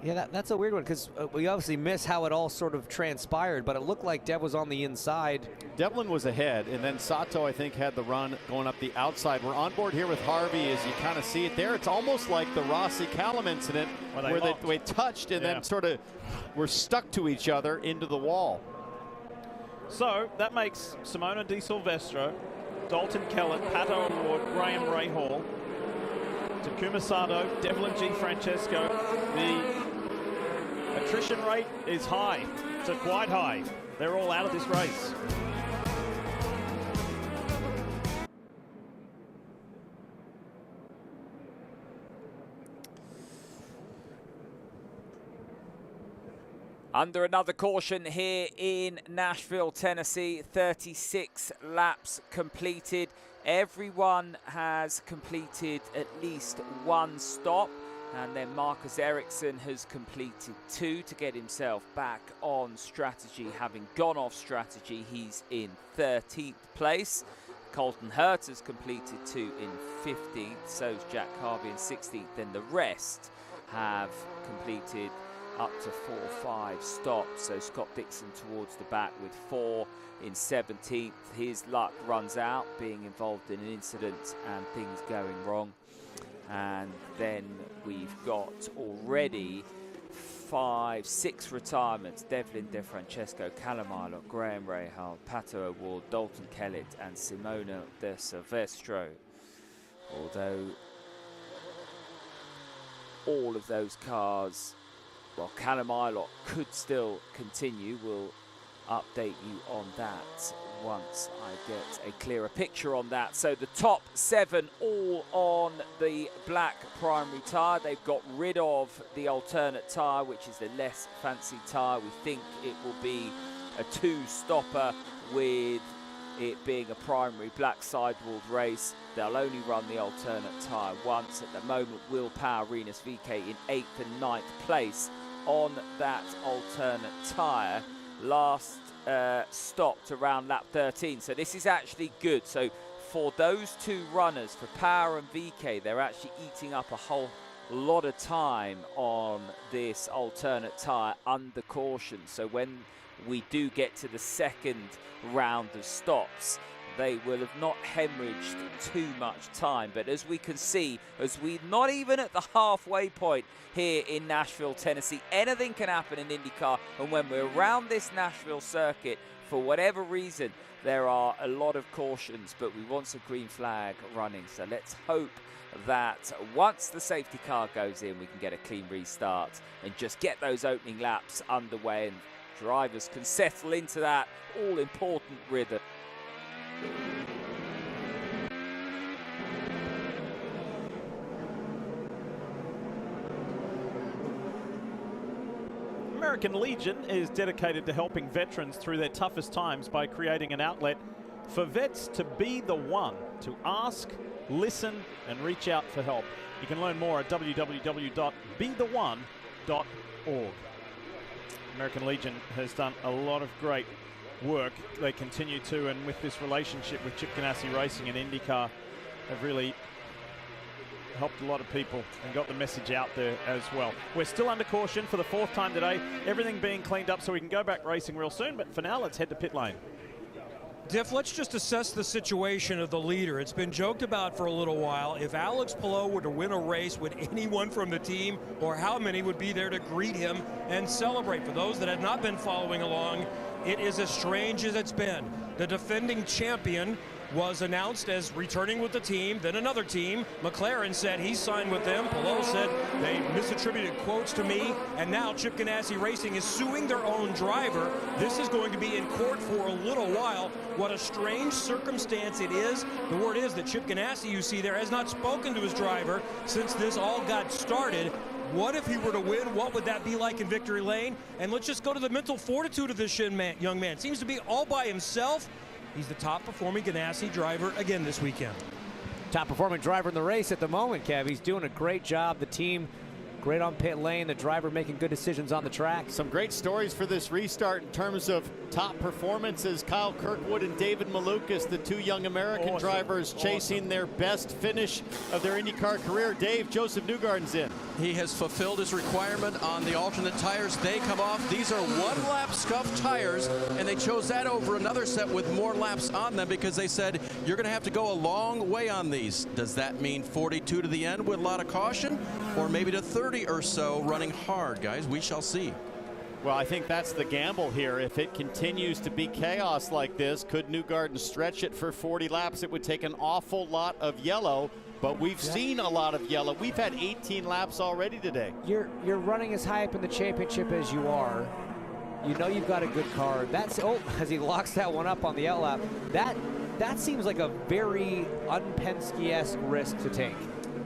Yeah, that's a weird one, because we obviously miss how it all sort of transpired, but it looked like Dev was on the inside. Devlin was ahead, and then Sato, I think, had the run going up the outside. We're on board here with Harvey as you kind of see it there. It's almost like the Rossi Callum incident where they touched and then sort of were stuck to each other into the wall. So that makes Simona Di Silvestro, Dalton Kellett, Pato Award, Graham Rahal, Takuma Sato, Devlin Francesco. The attrition rate is high. It's quite high. They're all out of this race. Under another caution here in Nashville, Tennessee, 36 laps completed. Everyone has completed at least one stop, and then Marcus Ericsson has completed 2 to get himself back on strategy. Having gone off strategy, he's in 13th place. Colton Hurt has completed 2 in 15th, so's Jack Harvey in 16th, then the rest have completed up to 4 or 5 stops. So Scott Dixon towards the back with 4 in 17th. His luck runs out, being involved in an incident and things going wrong. And then we've got already 5, 6 retirements. Devlin De Francesco, Callum Ilott, Graham Rahal, Pato Award, Dalton Kellett and Simona De Silvestro. Although all of those cars, well, Callum Ilott could still continue. We'll update you on that once I get a clearer picture on that. So the top 7 all on the black primary tyre. They've got rid of the alternate tyre, which is the less fancy tyre. We think it will be a 2-stopper with it being a primary black sidewalled race. They'll only run the alternate tyre once. At the moment, Will Power, Rinus VeeKay in 8th and 9th place on that alternate tyre. Last stopped around lap 13, so this is actually good. So for those 2 runners, for Power and VeeKay, they're actually eating up a whole lot of time on this alternate tyre under caution. So when we do get to the second round of stops, they will have not hemorrhaged too much time. But as we can see, as we're not even at the halfway point here in Nashville, Tennessee, anything can happen in IndyCar. And when we're around this Nashville circuit, for whatever reason, there are a lot of cautions, but we want some green flag running. So let's hope that once the safety car goes in, we can get a clean restart and just get those opening laps underway, and drivers can settle into that all-important rhythm. American Legion is dedicated to helping veterans through their toughest times by creating an outlet for vets to be the one to ask, listen, and reach out for help. You can learn more at www.betheone.org. American Legion has done a lot of great work. They continue to, and with this relationship with Chip Ganassi Racing and IndyCar, have really helped a lot of people and got the message out there as well. We're still under caution for the 4th time today. Everything being cleaned up so we can go back racing real soon, but for now, let's head to pit lane. Diff, let's just assess the situation of the leader. It's been joked about for a little while. If Alex Palou were to win a race, would anyone from the team, or how many would be there to greet him and celebrate? For those that had not been following along, it is as strange as it's been. The defending champion was announced as returning with the team. Then another team, McLaren, said he signed with them. Palou said they misattributed quotes to me. And now Chip Ganassi Racing is suing their own driver. This is going to be in court for a little while. What a strange circumstance it is. The word is that Chip Ganassi, you see there, has not spoken to his driver since this all got started. What if he were to win? What would that be like in victory lane? And let's just go to the mental fortitude of this young man. Seems to be all by himself. He's the top-performing Ganassi driver again this weekend. Top-performing driver in the race at the moment, Kev. He's doing a great job. The team great on pit lane, the driver making good decisions on the track. Some great stories for this restart in terms of top performances. Kyle Kirkwood and David Malukas, the two young American drivers chasing their best finish of their IndyCar career. Dave, Joseph Newgarden's in. He has fulfilled his requirement on the alternate tires. They come off. These are one-lap scuffed tires, and they chose that over another set with more laps on them because they said, you're going to have to go a long way on these. Does that mean 42 to the end with a lot of caution, or maybe to 30 or so running hard, guys? We shall see. Well, I think that's the gamble here. If it continues to be chaos like this, could Newgarden stretch it for 40 laps? It would take an awful lot of yellow, but we've seen a lot of yellow. We've had 18 laps already today. You're running as high up in the championship as you are. You know you've got a good car. That's as he locks that one up on the outlap. That seems like a very un-Penske-esque risk to take.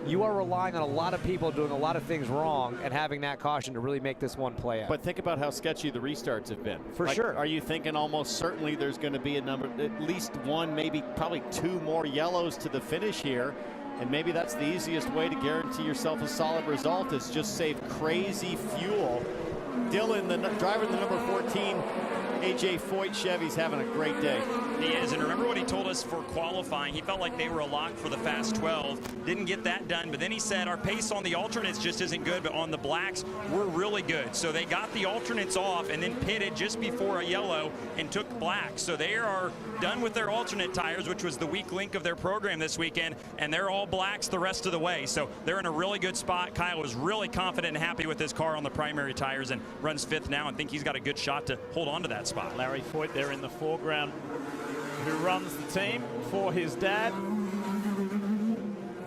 You are relying on a lot of people doing a lot of things wrong and having that caution to really make this one play out. But think about how sketchy the restarts have been. For sure. Are you thinking almost certainly there's going to be at least one, maybe probably two more yellows to the finish here? And maybe that's the easiest way to guarantee yourself a solid result, is just save crazy fuel. Dylan, the driver, the number 14, AJ Foyt Chevy's having a great day. He is, and remember what he told us for qualifying. He felt like they were a lock for the fast 12. Didn't get that done, but then he said our pace on the alternates just isn't good, but on the blacks, we're really good. So they got the alternates off and then pitted just before a yellow and took blacks. So they are done with their alternate tires, which was the weak link of their program this weekend, and they're all blacks the rest of the way. So they're in a really good spot. Kyle was really confident and happy with his car on the primary tires and runs 5th now, and think he's got a good shot to hold on to that spot. Larry Foyt there in the foreground, who runs the team for his dad.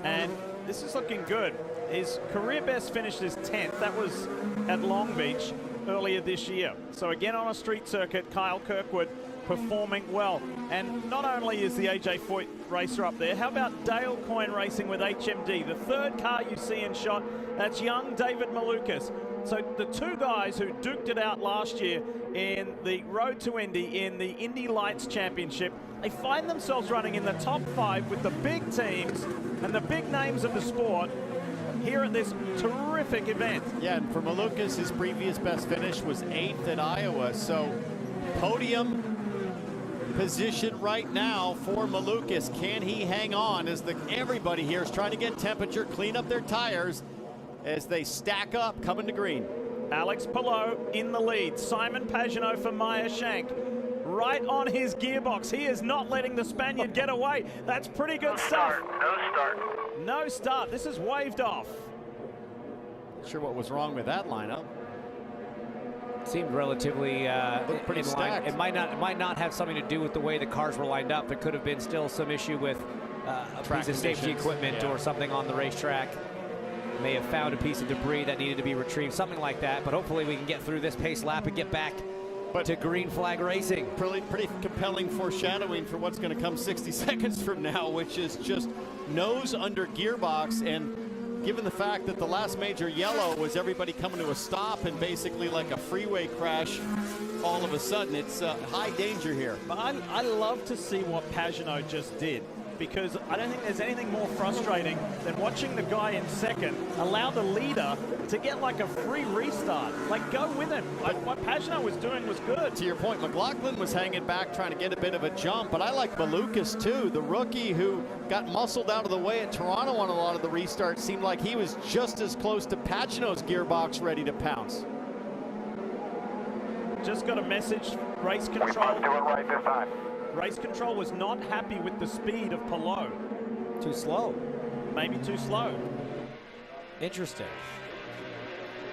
And this is looking good. His career best finish is 10th. That was at Long Beach earlier this year. So again on a street circuit, Kyle Kirkwood performing well. And not only is the AJ Foyt racer up there, how about Dale Coyne Racing with HMD? The third car you see in shot, that's young David Malukas. So the two guys who duked it out last year in the Road to Indy, in the Indy Lights Championship, they find themselves running in the top 5 with the big teams and the big names of the sport here at this terrific event. Yeah, and for Malukas, his previous best finish was 8th at Iowa. So podium position right now for Malukas. Can he hang on as everybody here is trying to get temperature, clean up their tires as they stack up coming to green. Alex Palou in the lead. Simon Pagenaud for Meyer Shank. Right on his gearbox. He is not letting the Spaniard get away. That's pretty good stuff. No start. No start. This is waved off. Not sure what was wrong with that lineup. Seemed relatively pretty stacked. It might not have something to do with the way the cars were lined up. There could have been still some issue with a piece of safety equipment or something on the racetrack. May have found a piece of debris that needed to be retrieved, something like that. But hopefully we can get through this pace lap and get back to green flag racing. Pretty compelling foreshadowing for what's going to come 60 seconds from now, which is just nose under gearbox. And given the fact that the last major yellow was everybody coming to a stop and basically like a freeway crash, all of a sudden it's high danger here. But I love to see what Pagenaud just did, because I don't think there's anything more frustrating than watching the guy in second allow the leader to get like a free restart. Like, go with him. What Pagenaud was doing was good. To your point, McLaughlin was hanging back trying to get a bit of a jump, but I like Malukas too, the rookie who got muscled out of the way at Toronto on a lot of the restarts. Seemed like he was just as close to Pagenaud's gearbox ready to pounce. Just got a message, race control. We must do it right this time. Race control was not happy with the speed of Palou. Too slow. Maybe too slow. Interesting.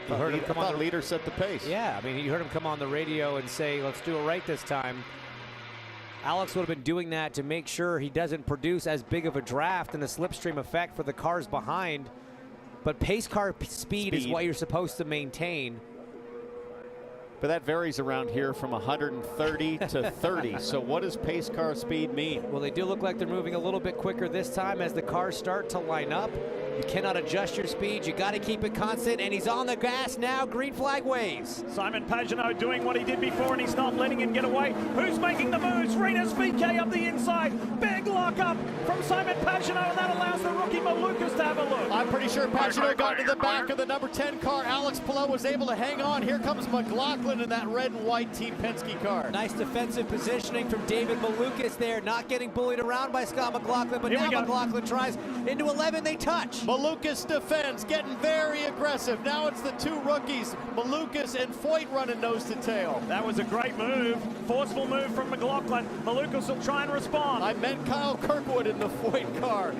You heard him come on. Leader set the pace. Yeah, I mean, you heard him come on the radio and say, let's do it right this time. Alex would have been doing that to make sure he doesn't produce as big of a draft and the slipstream effect for the cars behind. But pace car speed is what you're supposed to maintain. But that varies around here from 130 to 30. So what does pace car speed mean? Well, they do look like they're moving a little bit quicker this time as the cars start to line up. You cannot adjust your speed. You got to keep it constant, and he's on the gas now. Green flag waves. Simon Pagenaud doing what he did before, and he's not letting him get away. Who's making the moves? Rinus VeeKay up the inside. Big lockup from Simon Pagenaud, and that allows the rookie Malukas to have a look. I'm pretty sure Pagenaud got to the back of the number 10 car. Alex Palou was able to hang on. Here comes McLaughlin in that red and white Team Penske car. Nice defensive positioning from David Malukas there, not getting bullied around by Scott McLaughlin, but now McLaughlin tries into 11, they touch. Malukas defends, getting very aggressive. Now it's the two rookies, Malukas and Foyt, running nose to tail. That was a great move, forceful move from McLaughlin. Malukas will try and respond. I meant Kyle Kirkwood in the Foyt car.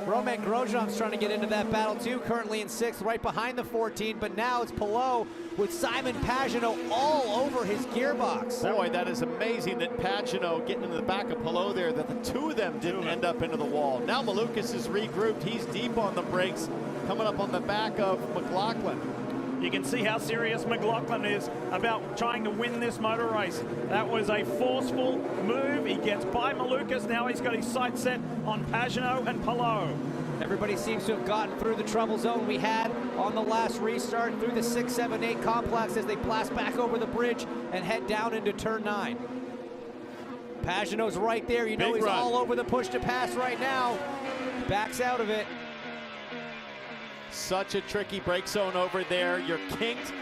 Romain Grosjean's trying to get into that battle too, currently in 6th, right behind the 14, but now it's Palou with Simon Pagenaud all over his gearbox. Boy, that is amazing that Pagenaud getting into the back of Palou there, that the two of them didn't end up into the wall. Now Malukas is regrouped. He's deep on the brakes, coming up on the back of McLaughlin. You can see how serious McLaughlin is about trying to win this motor race. That was a forceful move. He gets by Malukas. Now he's got his sights set on Pagenaud and Palou. Everybody seems to have gotten through the trouble zone we had on the last restart through the 6, 7, 8 complex as they blast back over the bridge and head down into turn 9. Pagenaud's right there. You know he's all over the push to pass right now. Backs out of it. Such a tricky brake zone over there. You're kinked.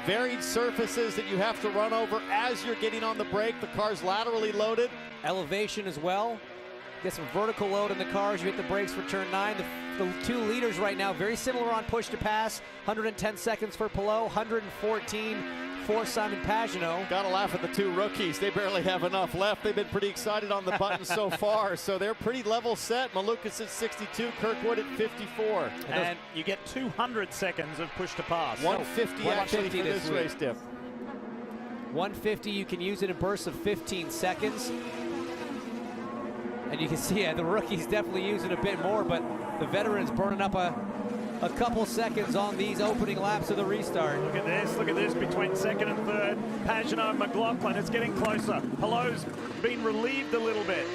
Varied surfaces that you have to run over as you're getting on the brake. The car's laterally loaded. Elevation as well. Get some vertical load in the car as you hit the brakes for turn 9. The 2 leaders right now, very similar on push to pass. 110 seconds for Palou, 114 for Simon Pagenaud. Gotta laugh at the two rookies. They barely have enough left. They've been pretty excited on the button so far, so they're pretty level set. Malukas at 62, Kirkwood at 54. And you get 200 seconds of push to pass. 150 actually for this race diff. 150, you can use it in bursts of 15 seconds. And you can see the rookie's definitely using a bit more, but the veteran's burning up a couple seconds on these opening laps of the restart. Look at this between 2nd and 3rd. Pagenaud and McLaughlin, it's getting closer. Palou's been relieved a little bit.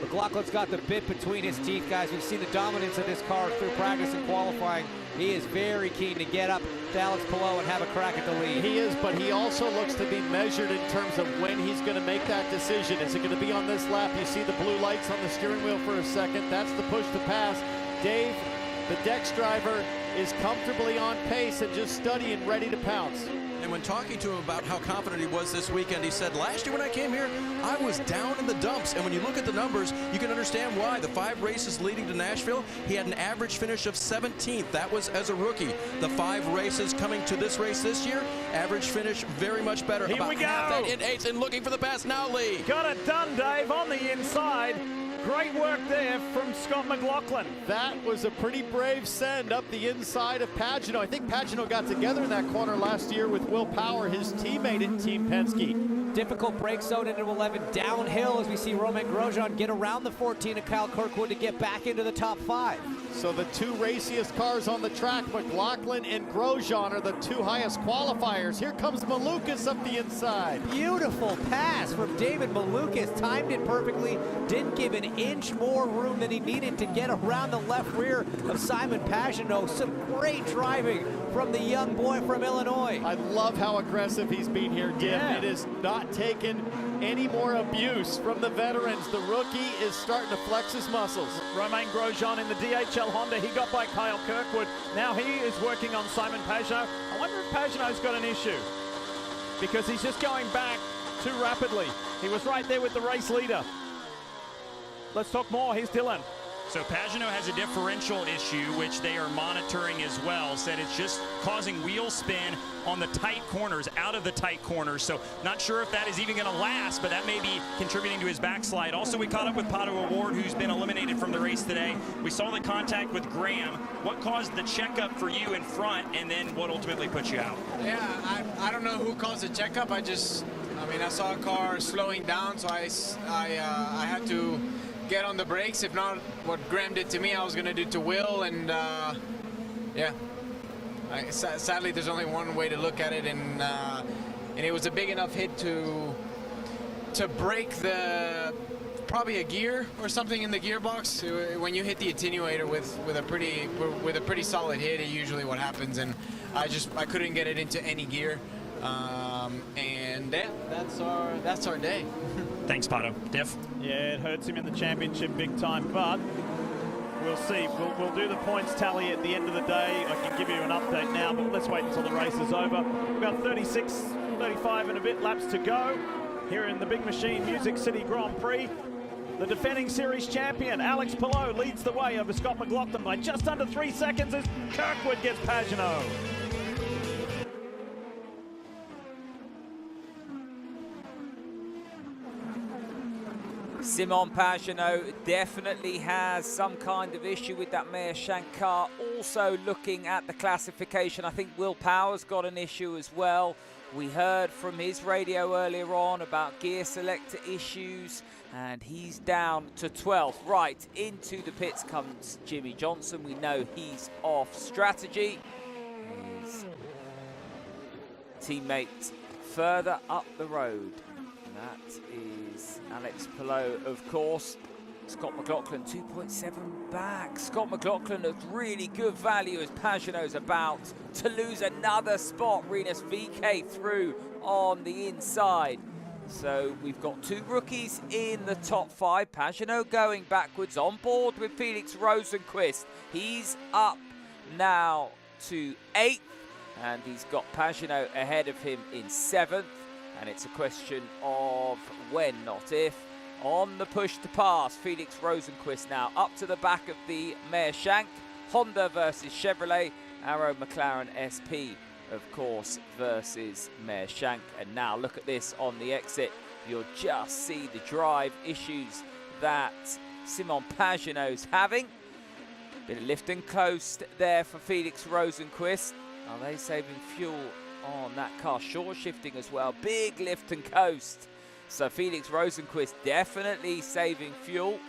McLaughlin's got the bit between his teeth, guys. We've seen the dominance of this car through practice and qualifying. He is very keen to get up to Alex Palou and have a crack at the lead. He is, but he also looks to be measured in terms of when he's going to make that decision. Is it going to be on this lap? You see the blue lights on the steering wheel for a second. That's the push to pass. Dave, the Dex driver, is comfortably on pace and just studying, ready to pounce. And when talking to him about how confident he was this weekend, he said, last year when I came here, I was down in the dumps. And when you look at the numbers, you can understand why. The 5 races leading to Nashville, he had an average finish of 17th. That was as a rookie. The 5 races coming to this race this year, average finish very much better. Here about we go. half that in 8th and looking for the pass now, Lee. Got it done, Dave, on the inside. Great work there from Scott McLaughlin. That was a pretty brave send up the inside of Pagenaud. I think Pagenaud got together in that corner last year with Will Power, his teammate in Team Penske. Difficult brake zone into 11, downhill as we see Romain Grosjean get around the 14 of Kyle Kirkwood to get back into the top 5. So the 2 raciest cars on the track, McLaughlin and Grosjean, are the 2 highest qualifiers. Here comes Malukas up the inside. Beautiful pass from David Malukas, timed it perfectly, didn't give an inch more room than he needed to get around the left rear of Simon Pagenaud. Some great driving from the young boy from Illinois. I love how aggressive he's been here, Diff. Yeah. It is not taken any more abuse from the veterans. The rookie is starting to flex his muscles. Romain Grosjean in the DHL Honda, he got by Kyle Kirkwood. Now he is working on Simon Pagenaud. I wonder if Pagenaud's got an issue because he's just going back too rapidly. He was right there with the race leader. Let's talk more. Here's Dylan. So Pagenaud has a differential issue, which they are monitoring as well. Said it's just causing wheel spin on the tight corners, out of the tight corners. So not sure if that is even going to last, but that may be contributing to his backslide. Also, we caught up with Pato O'Ward, who's been eliminated from the race today. We saw the contact with Graham. What caused the checkup for you in front, and then what ultimately put you out? Yeah, I don't know who caused the checkup. I saw a car slowing down, so I had to get on the brakes. If not, what Graham did to me, I was going to do to Will, and yeah. Sadly, there's only one way to look at it, and it was a big enough hit to break probably a gear or something in the gearbox. When you hit the attenuator with a pretty solid hit, is usually what happens, and I couldn't get it into any gear. And yeah, that's our day. Thanks, Pato. Diff? Yeah, it hurts him in the championship big time, but we'll see. We'll do the points tally at the end of the day. I can give you an update now, but let's wait until the race is over. We've got 36, 35 and a bit laps to go here in the Big Machine Music City Grand Prix. The defending series champion, Alex Palou, leads the way over Scott McLaughlin by just under 3 seconds as Kirkwood gets Pagenaud. Simon Pagenaud definitely has some kind of issue with that Meyer-Shank car. Also looking at the classification, I think Will Power's got an issue as well. We heard from his radio earlier on about gear selector issues, and he's down to 12th. Right, into the pits comes Jimmy Johnson. We know he's off strategy. His teammate further up the road. That is Alex Palou, of course. Scott McLaughlin 2.7 back. Scott McLaughlin looks really good value as Pagenaud's about to lose another spot. Rinus VeeKay through on the inside. So we've got two rookies in the top 5. Pagenaud going backwards on board with Felix Rosenqvist. He's up now to 8th, and he's got Pagenaud ahead of him in 7th. And it's a question of when, not if. On the push to pass, Felix Rosenqvist now up to the back of the Meyer-Shank. Honda versus Chevrolet. Arrow McLaren SP, of course, versus Meyer-Shank. And now look at this on the exit. You'll just see the drive issues that Simon Pagenaud's having. Bit of lift and coast there for Felix Rosenqvist. Are they saving fuel on that car? Short shifting as well. Big lift and coast. So Felix Rosenqvist definitely saving fuel.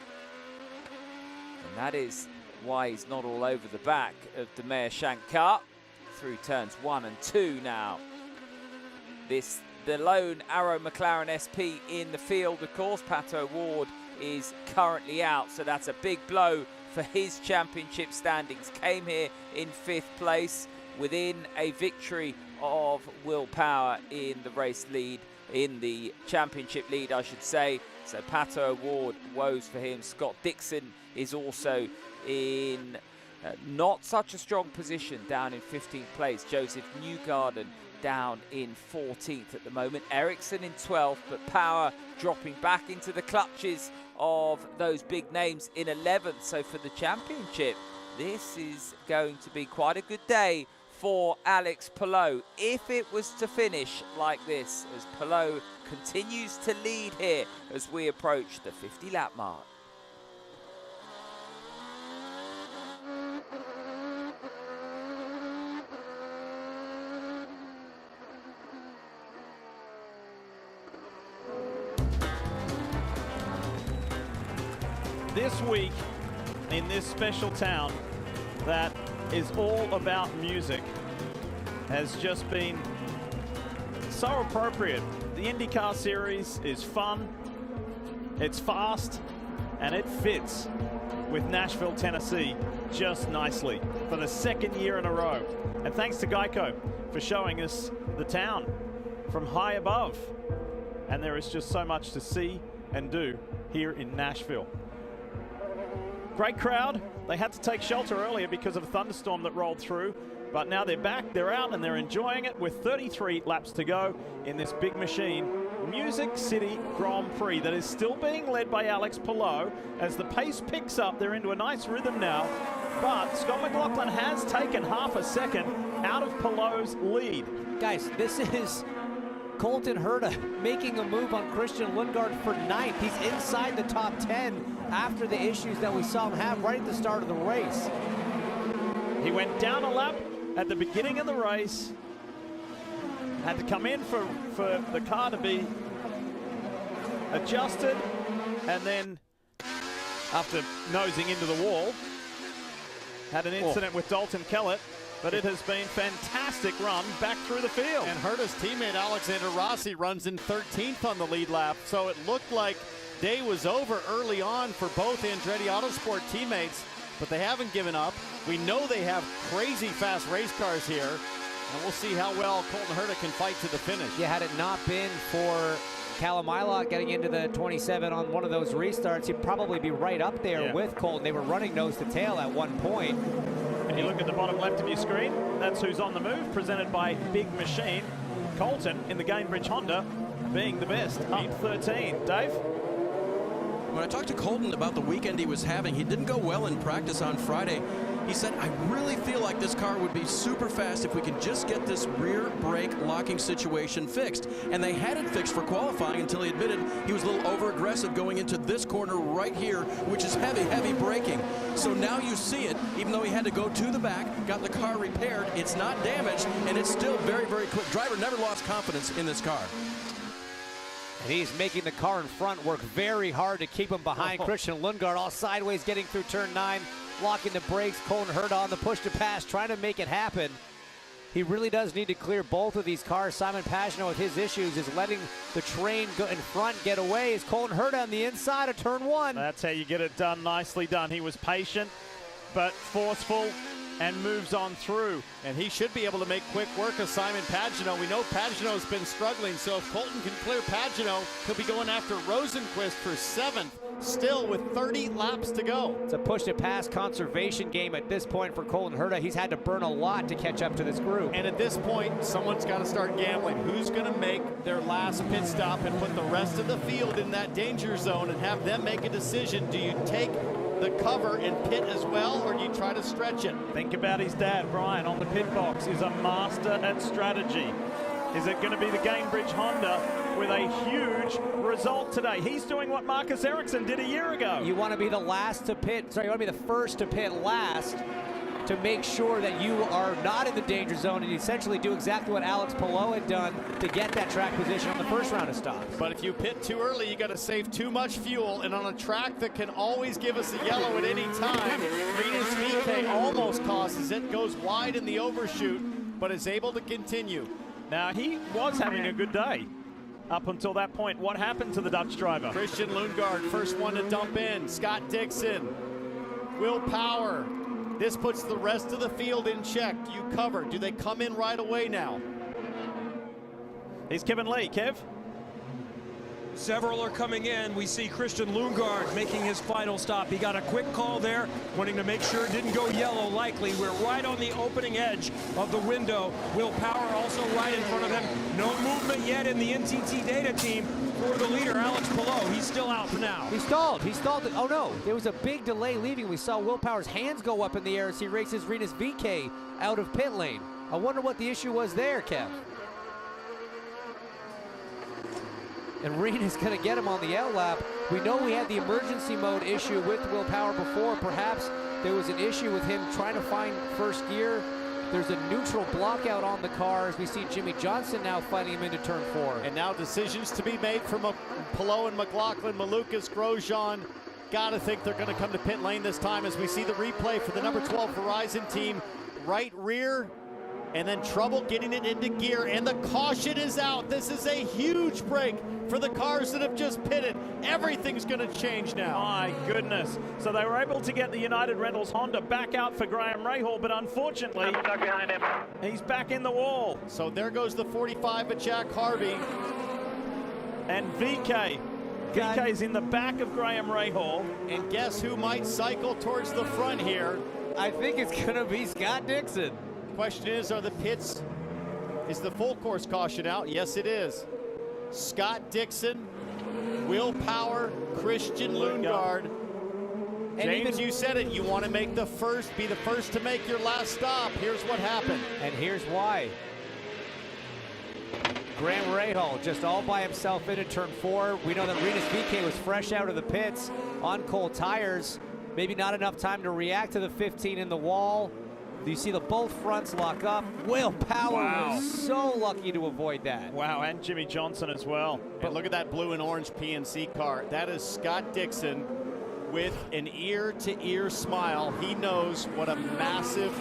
And that is why he's not all over the back of the Meyer-Shank car. Through turns 1 and 2 now. The lone Arrow McLaren SP in the field, of course. Pato Ward is currently out, so that's a big blow for his championship standings. Came here in 5th place within a victory of Will Power in the race lead, in the championship lead, I should say. So Pato Ward, woes for him. Scott Dixon is also in not such a strong position, down in 15th place. Joseph Newgarden down in 14th at the moment. Ericsson in 12th, but Power dropping back into the clutches of those big names in 11th. So for the championship, this is going to be quite a good day for Alex Palou, if it was to finish like this, as Palou continues to lead here as we approach the 50-lap mark. This week, in this special town that is all about music, has just been so appropriate. The IndyCar series is fun, it's fast, and it fits with Nashville, Tennessee just nicely for the 2nd year in a row. And thanks to Geico for showing us the town from high above. And there is just so much to see and do here in Nashville. Great crowd. They had to take shelter earlier because of a thunderstorm that rolled through, but now they're back, they're out, and they're enjoying it with 33 laps to go in this Big Machine Music City Grand Prix that is still being led by Alex Palou. As the pace picks up, they're into a nice rhythm now, but Scott McLaughlin has taken half a second out of Palou's lead. Guys, this is Colton Herta making a move on Christian Lundgaard for 9th. He's inside the top 10 after the issues that we saw him have right at the start of the race. He went down a lap at the beginning of the race, had to come in for the car to be adjusted, and then after nosing into the wall, had an incident with Dalton Kellett. But it has been fantastic run back through the field. And Herta's teammate Alexander Rossi runs in 13th on the lead lap, so it looked like day was over early on for both Andretti Autosport teammates, but they haven't given up. We know they have crazy fast race cars here, And we'll see how well Colton Herta can fight to the finish. Yeah, had it not been for Callum Ilott getting into the 27 on one of those restarts, he'd probably be right up there with Colton. They were running nose to tail at one point. And you look at the bottom left of your screen, that's who's on the move, presented by Big Machine. Colton in the Gamebridge Honda being the best, up 13. Dave? When I talked to Colton about the weekend he was having, he didn't go well in practice on Friday. He said, I really feel like this car would be super fast if we could just get this rear brake locking situation fixed. And they had it fixed for qualifying until he admitted he was a little over-aggressive going into this corner right here, which is heavy, heavy braking. So now you see it, even though he had to go to the back, got the car repaired, it's not damaged, and it's still very, very quick. Driver never lost confidence in this car. And he's making the car in front work very hard to keep him behind. Christian Lundgaard all sideways getting through turn 9, locking the brakes. Colton Herta on the push to pass, trying to make it happen. He really does need to clear both of these cars. Simon Pagenaud with his issues is letting the train go in front get away. Is Colton Herta on the inside of turn 1. That's how you get it done. Nicely done. He was patient but forceful and moves on through. And he should be able to make quick work of Simon Pagenaud. We know Pagenaud's been struggling, so if Colton can clear Pagenaud, he'll be going after Rosenquist for 7th, still with 30 laps to go. It's a push-to-pass conservation game at this point for Colton Herta. He's had to burn a lot to catch up to this group. And at this point, someone's got to start gambling. Who's going to make their last pit stop and put the rest of the field in that danger zone and have them make a decision? Do you take the cover and pit as well, or do you try to stretch it? Think about his dad, Brian, on the pit box. Is a master at strategy. Is it going to be the Gamebridge Honda with a huge result today? He's doing what Marcus Ericsson did a year ago. You want to be the last to pit, sorry, you want to be the first to pit last to make sure that you are not in the danger zone and essentially do exactly what Alex Palou had done to get that track position on the first round of stops. But if you pit too early, you got to save too much fuel, and on a track that can always give us a yellow at any time, Rinus VeeKay almost causes it, goes wide in the overshoot, but is able to continue. Now, he was having a good day up until that point. What happened to the Dutch driver? Christian Lundgaard, first one to dump in. Scott Dixon, Will Power. This puts the rest of the field in check. You cover. Do they come in right away now? Here's Kevin Lee. Kev? Several are coming in. We see Christian Lundgaard making his final stop. He got a quick call there, wanting to make sure it didn't go yellow likely. We're right on the opening edge of the window. Will Power also right in front of him. No movement yet in the NTT data team for the leader, Alex Palou. He's still out for now. He stalled. Oh no, there was a big delay leaving. We saw Will Power's hands go up in the air as he races Rinus VeeKay out of pit lane. I wonder what the issue was there, Kev. And Rinus going to get him on the L lap. We know we had the emergency mode issue with Will Power before. Perhaps there was an issue with him trying to find first gear. There's a neutral blockout on the car as we see Jimmy Johnson now fighting him into turn 4. And now decisions to be made from Palou and McLaughlin, Malukas, Grosjean. Gotta think they're gonna come to pit lane this time as we see the replay for the number 12 Verizon team. Right rear, and then trouble getting it into gear, and the caution is out. This is a huge break for the cars that have just pitted. Everything's going to change now. My goodness. So they were able to get the United Rentals Honda back out for Graham Rahal, but unfortunately, I'm stuck behind him. He's back in the wall. So there goes the 45 of Jack Harvey. And VeeKay. VeeKay's in the back of Graham Rahal. And guess who might cycle towards the front here? I think it's going to be Scott Dixon. Question is, are the pits, is the full course caution out? Yes, it is. Scott Dixon, Will Power, Christian Lundgaard. James, you said it. You want to make be the first to make your last stop. Here's what happened. And here's why. Graham Rahal just all by himself into turn 4. We know that Rinus VeeKay was fresh out of the pits on cold tires. Maybe not enough time to react to the 15 in the wall. You see both fronts lock up. Will Power was so lucky to avoid that. Wow, and Jimmy Johnson as well. But look at that blue and orange PNC car. That is Scott Dixon with an ear-to-ear smile. He knows what a massive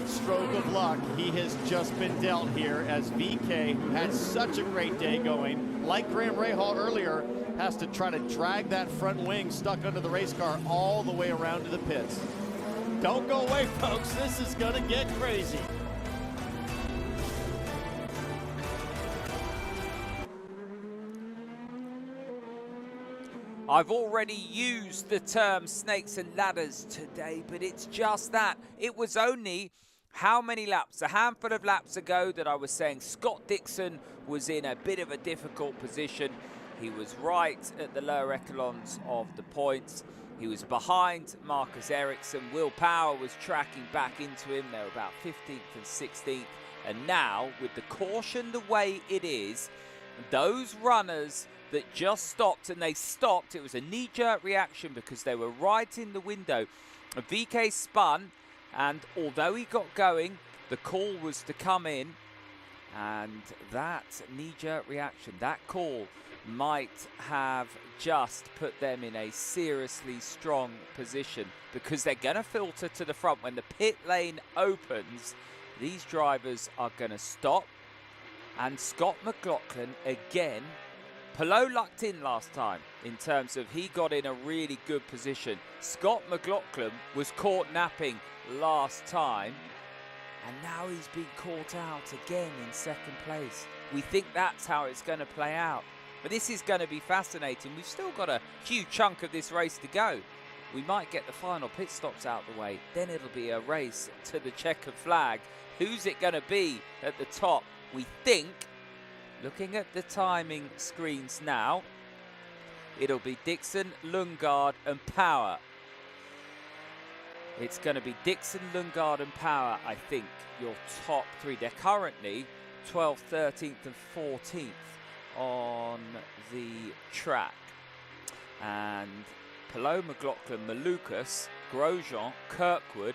stroke of luck he has just been dealt here as VeeKay, who had such a great day going, like Graham Rahal earlier, has to try to drag that front wing stuck under the race car all the way around to the pits. Don't go away, folks. This is going to get crazy. I've already used the term snakes and ladders today, but it's just that. It was only how many laps? A handful of laps ago that I was saying Scott Dixon was in a bit of a difficult position. He was right at the lower echelons of the points. He was behind Marcus Ericsson. Will Power was tracking back into him. They were about 15th and 16th. And now, with the caution the way it is, those runners that just stopped, and they stopped, it was a knee-jerk reaction because they were right in the window. VK spun, and although he got going, the call was to come in. And that knee-jerk reaction, that call, might have just put them in a seriously strong position because they're going to filter to the front. When the pit lane opens, these drivers are going to stop. And Scott McLaughlin, again, Palou lucked in last time in terms of he got in a really good position. Scott McLaughlin was caught napping last time, and now he's been caught out again in second place. We think that's how it's going to play out. But this is going to be fascinating. We've still got a huge chunk of this race to go. We might get the final pit stops out the way. Then it'll be a race to the checkered flag. Who's it going to be at the top? We think, looking at the timing screens now, it'll be Dixon, Lundgaard and Power. It's going to be Dixon, Lundgaard and Power, I think, your top three. They're currently 12th, 13th and 14th on the track. And Palou, McLaughlin, Malukas, Grosjean, Kirkwood,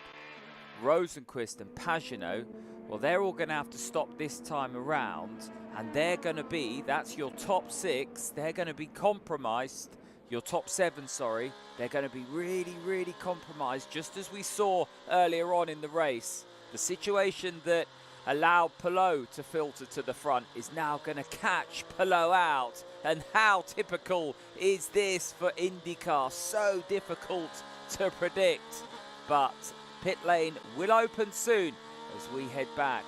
Rosenqvist and Pagenaud, well, they're all going to have to stop this time around, and they're going to be, that's your top six, they're going to be compromised. Your top seven, sorry, they're going to be really, really compromised, just as we saw earlier on in the race. The situation that allowed Palou to filter to the front is now going to catch Palou out. And how typical is this for IndyCar? So difficult to predict. But pit lane will open soon as we head back.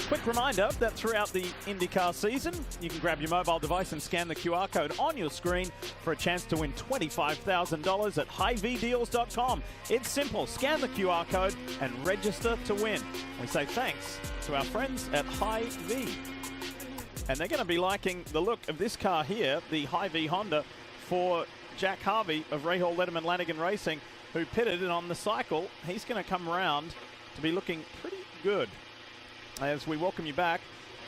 Quick reminder that throughout the IndyCar season, you can grab your mobile device and scan the QR code on your screen for a chance to win $25,000 at highvdeals.com. It's simple. Scan the QR code and register to win. We say thanks to our friends at Hy-Vee. And they're going to be liking the look of this car here, the Hy-Vee Honda, for Jack Harvey of Rahal Letterman Lanigan Racing, who pitted it on the cycle. He's going to come around to be looking pretty good. As we welcome you back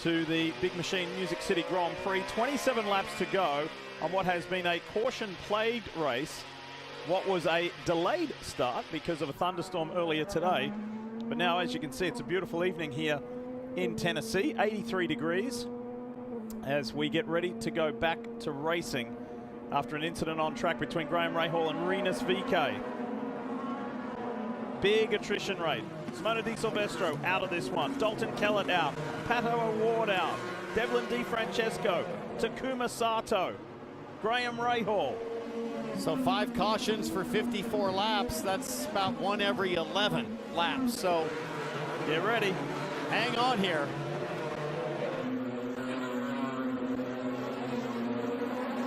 to the Big Machine Music City Grand Prix. 27 laps to go on what has been a caution-plagued race. What was a delayed start because of a thunderstorm earlier today. But now, as you can see, it's a beautiful evening here in Tennessee. 83 degrees as we get ready to go back to racing after an incident on track between Graham Rahal and Rinus VeeKay. Big attrition rate. Simona Di Silvestro out of this one. Dalton Kellett out. Pato O'Ward out. Devlin DiFrancesco. Takuma Sato. Graham Rahal. So 5 cautions for 54 laps. That's about 1 every 11 laps. So get ready. Hang on here.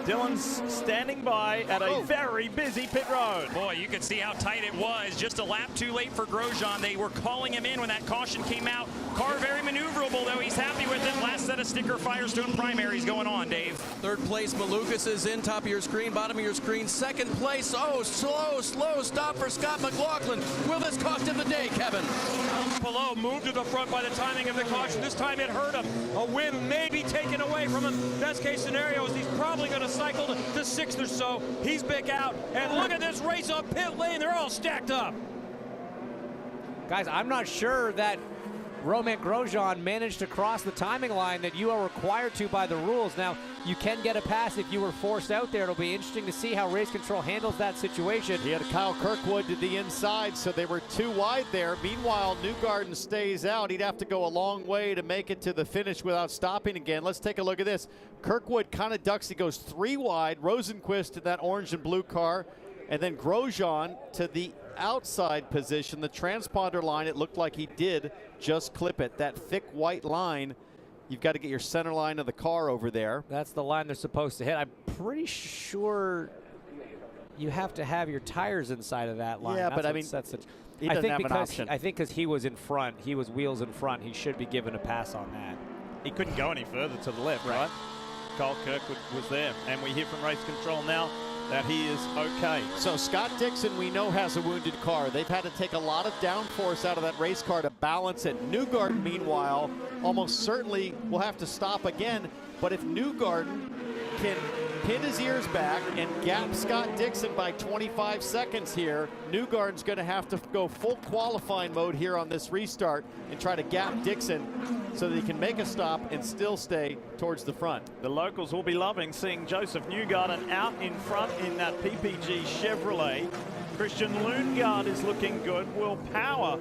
Dylan's standing by at a very busy pit road. Boy, you could see how tight it was. Just a lap too late for Grosjean. They were calling him in when that caution came out. Car very maneuverable, though. He's happy with it. Last set of sticker Firestone primaries going on, Dave. Third place, Malukas is in. Top of your screen, bottom of your screen. Second place, slow stop for Scott McLaughlin. Will this cost him the day, Kevin? Palou moved to the front by the timing of the caution. This time it hurt him. A win may be taken away from him. Best case scenario is he's probably going to cycle to 6th or so. He's back out. And look at this race on pit lane. They're all stacked up. Guys, I'm not sure that Romain Grosjean managed to cross the timing line that you are required to by the rules. Now, you can get a pass if you were forced out there. It'll be interesting to see how race control handles that situation. He had Kyle Kirkwood to the inside, so they were too wide there. Meanwhile, Newgarden stays out. He'd have to go a long way to make it to the finish without stopping again. Let's take a look at this. Kirkwood kind of ducks. He goes 3 wide. Rosenqvist in that orange and blue car And then Grosjean to the outside position, the transponder line, it looked like he did just clip it. That thick white line, you've got to get your center line of the car over there. That's the line they're supposed to hit. I'm pretty sure you have to have your tires inside of that line. Yeah, that's but I mean, he doesn't have an option. I think because he was in front, he was wheels in front, he should be given a pass on that. He couldn't go any further to the left, right? Kyle Kirkwood was there, and we hear from race control now that he is okay. So Scott Dixon, we know, has a wounded car. They've had to take a lot of downforce out of that race car to balance it. Newgarden, meanwhile, almost certainly will have to stop again. But if Newgarden can pin his ears back and gap Scott Dixon by 25 seconds here, Newgarden's going to have to go full qualifying mode here on this restart and try to gap Dixon so that he can make a stop and still stay towards the front. The locals will be loving seeing Joseph Newgarden out in front in that PPG Chevrolet. Christian Lundgaard is looking good. Will Power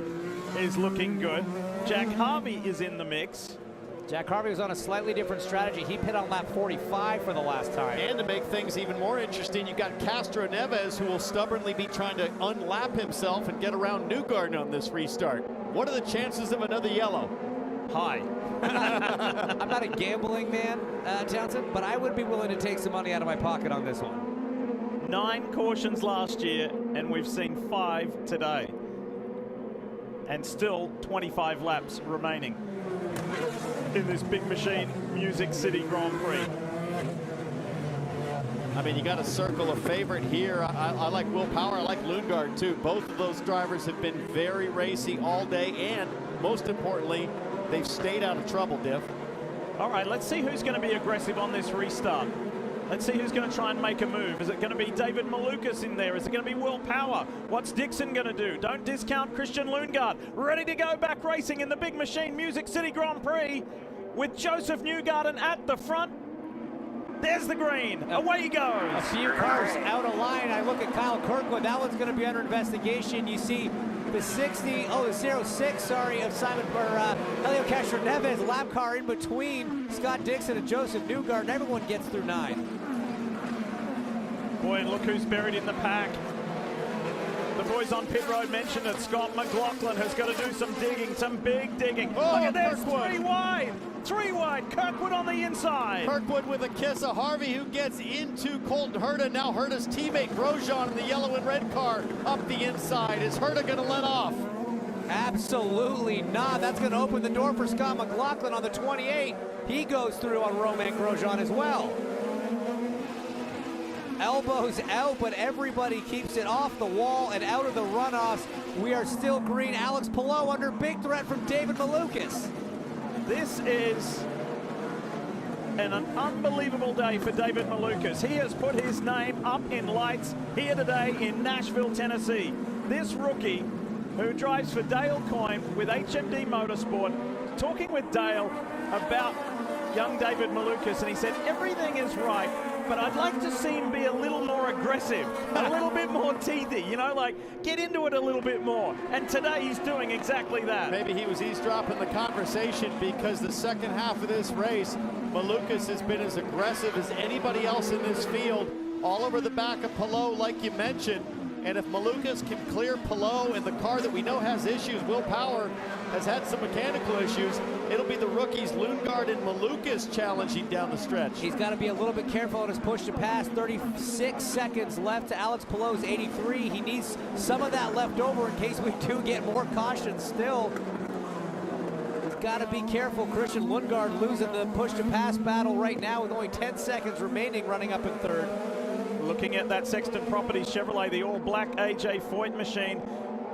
is looking good. Jack Harvey is in the mix. Jack Harvey was on a slightly different strategy. He pit on lap 45 for the last time. And to make things even more interesting, you've got Castro Neves, who will stubbornly be trying to unlap himself and get around Newgarden on this restart. What are the chances of another yellow? High. I'm not a gambling man, Townsend, but I would be willing to take some money out of my pocket on this one. 9 cautions last year, and we've seen 5 today. And still 25 laps remaining in this Big Machine Music City Grand Prix. I mean, you got to circle a favorite here. I like Will Power. I like Lundgaard, too. Both of those drivers have been very racy all day, and most importantly, they've stayed out of trouble, Diff. All right, let's see who's going to be aggressive on this restart. Let's see who's going to try and make a move. Is it going to be David Malukas in there? Is it going to be Will Power? What's Dixon going to do? Don't discount Christian Lundgaard. Ready to go back racing in the Big Machine Music City Grand Prix with Joseph Newgarden at the front. There's the green. Away he goes. A few cars out of line. I look at Kyle Kirkwood. That one's going to be under investigation. You see the 06, of Simon Helio Castro Neves lap car in between Scott Dixon and Joseph Newgarden. Everyone gets through 9. Boy, and look who's buried in the pack. The boys on pit road mentioned that Scott McLaughlin has got to do some digging, some big digging. Oh, look at this, Kirkwood. 3 wide. 3 wide, Kirkwood on the inside. Kirkwood with a kiss of Harvey, who gets into Colton Herta. Now Herta's teammate Grosjean in the yellow and red car up the inside. Is Herta going to let off? Absolutely not. That's going to open the door for Scott McLaughlin on the 28. He goes through on Romain Grosjean as well. Elbows out, but everybody keeps it off the wall and out of the runoffs. We are still green. Alex Palou under big threat from David Malukas. This is an unbelievable day for David Malukas. He has put his name up in lights here today in Nashville, Tennessee. This rookie who drives for Dale Coyne with HMD Motorsport, talking with Dale about young David Malukas, and he said everything is right, but I'd like to see him be a little more aggressive, a little bit more teethy, you know, like get into it a little bit more. And today he's doing exactly that. Maybe he was eavesdropping the conversation, because the second half of this race, Malukas has been as aggressive as anybody else in this field, all over the back of Palou, like you mentioned. And if Malukas can clear Palou in the car that we know has issues, Will Power has had some mechanical issues, it'll be the rookies Lundgaard and Malukas challenging down the stretch. He's got to be a little bit careful on his push to pass. 36 seconds left to Alex Palou's 83. He needs some of that left over in case we do get more caution still. He's got to be careful. Christian Lundgaard losing the push to pass battle right now with only 10 seconds remaining, running up in third. Looking at that Sexton Properties Chevrolet, the all-black AJ Foyt machine.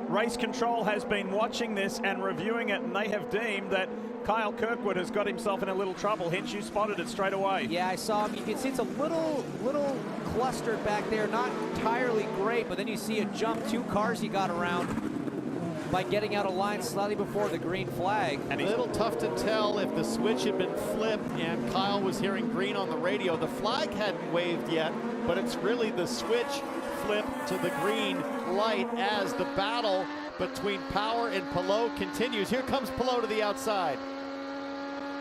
Race control has been watching this and reviewing it, and they have deemed that Kyle Kirkwood has got himself in a little trouble. Hence, you spotted it straight away. Yeah, I saw him. You can see it's a little clustered back there, not entirely great, but then you see a jump. 2 cars he got around by getting out of line slightly before the green flag. And a little tough to tell if the switch had been flipped and Kyle was hearing green on the radio. The flag hadn't waved yet, but it's really the switch flip to the green light as the battle between Power and Palou continues. Here comes Palou to the outside.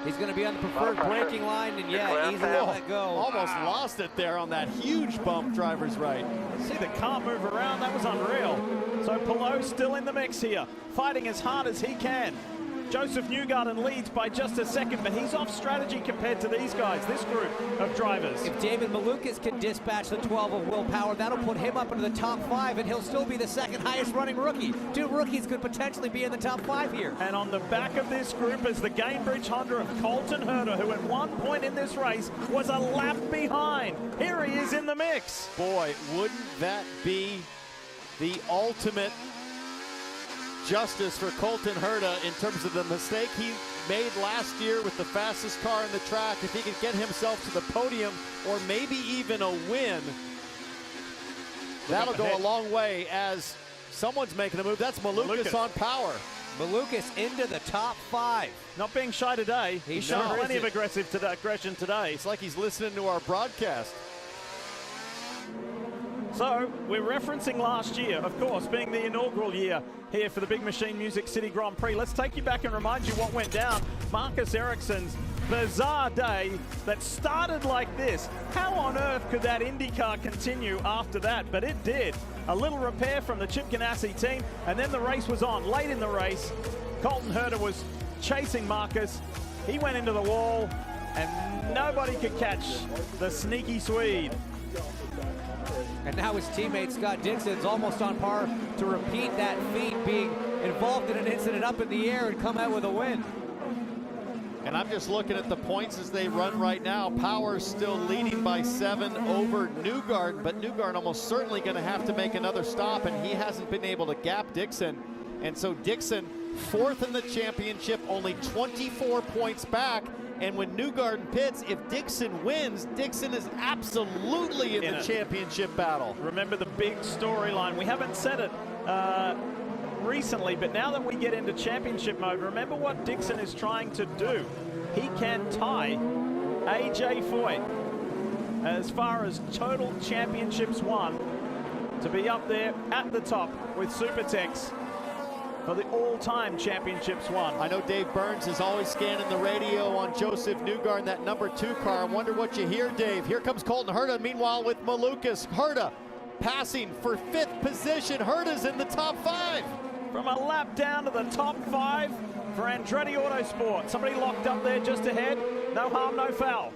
He's going to be on the preferred braking line, and yeah, easily let go. Almost lost it there on that huge bump, driver's right. See the car move around, that was unreal. So Palou still in the mix here, fighting as hard as he can. Joseph Newgarden leads by just a second, but he's off strategy compared to these guys, this group of drivers. If David Malukas can dispatch the 12 of Will Power, that'll put him up into the top 5, and he'll still be the second highest running rookie. 2 rookies could potentially be in the top 5 here. And on the back of this group is the Gamebridge Honda of Colton Herta, who at one point in this race was a lap behind. Here he is in the mix. Boy, wouldn't that be the ultimate justice for Colton Herta in terms of the mistake he made last year with the fastest car in the track. If he could get himself to the podium or maybe even a win, that'll go a long way as someone's making a move. That's Malukas on power. Malukas into the top 5. Not being shy today. He's shown plenty of aggression today. It's like he's listening to our broadcast. So, we're referencing last year, of course, being the inaugural year here for the Big Machine Music City Grand Prix. Let's take you back and remind you what went down. Marcus Ericsson's bizarre day that started like this. How on earth could that IndyCar continue after that? But it did. A little repair from the Chip Ganassi team, and then the race was on. Late in the race, Colton Herta was chasing Marcus. He went into the wall, and nobody could catch the sneaky Swede. And now his teammate Scott Dixon's almost on par to repeat that feat, being involved in an incident up in the air and come out with a win. And I'm just looking at the points as they run right now. Power's still leading by 7 over Newgarden, but Newgarden almost certainly going to have to make another stop, and he hasn't been able to gap Dixon. And so Dixon, 4th in the championship, only 24 points back. And when Newgarden pits, if Dixon wins, Dixon is absolutely in the championship battle. Remember the big storyline. We haven't said it recently, but now that we get into championship mode, remember what Dixon is trying to do. He can tie AJ Foyt as far as total championships won to be up there at the top with Supertex for the all-time championships won. I know Dave Burns is always scanning the radio on Joseph Newgarden, that number 2 car. I wonder what you hear, Dave. Here comes Colton Herta, meanwhile with Malukas. Herta passing for 5th position. Herta's in the top 5. From a lap down to the top 5 for Andretti Autosport. Somebody locked up there just ahead. No harm, no foul.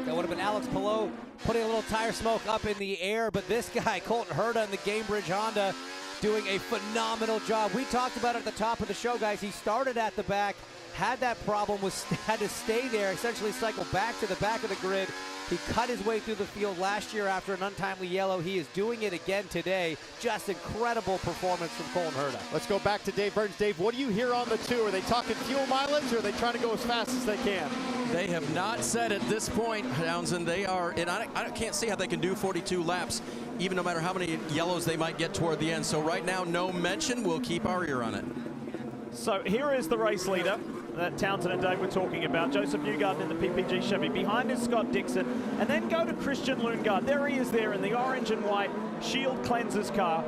That would have been Alex Palou putting a little tire smoke up in the air, but this guy, Colton Herta in the Gamebridge Honda, doing a phenomenal job. We talked about it at the top of the show, guys. He started at the back, had that problem, had to stay there, essentially cycle back to the back of the grid. He cut his way through the field last year after an untimely yellow. He is doing it again today. Just incredible performance from Colton Herta. Let's go back to Dave Burns. Dave, what do you hear on the 2? Are they talking fuel mileage, or are they trying to go as fast as they can? They have not said at this point, Townsend, they are, and I can't see how they can do 42 laps, even no matter how many yellows they might get toward the end. So right now, no mention. We'll keep our ear on it. So here is the race leader that Townsend and Dave were talking about. Joseph Newgarden in the PPG Chevy. Behind is Scott Dixon. And then go to Christian Lundgaard. There he is there in the orange and white Shield Cleansers car.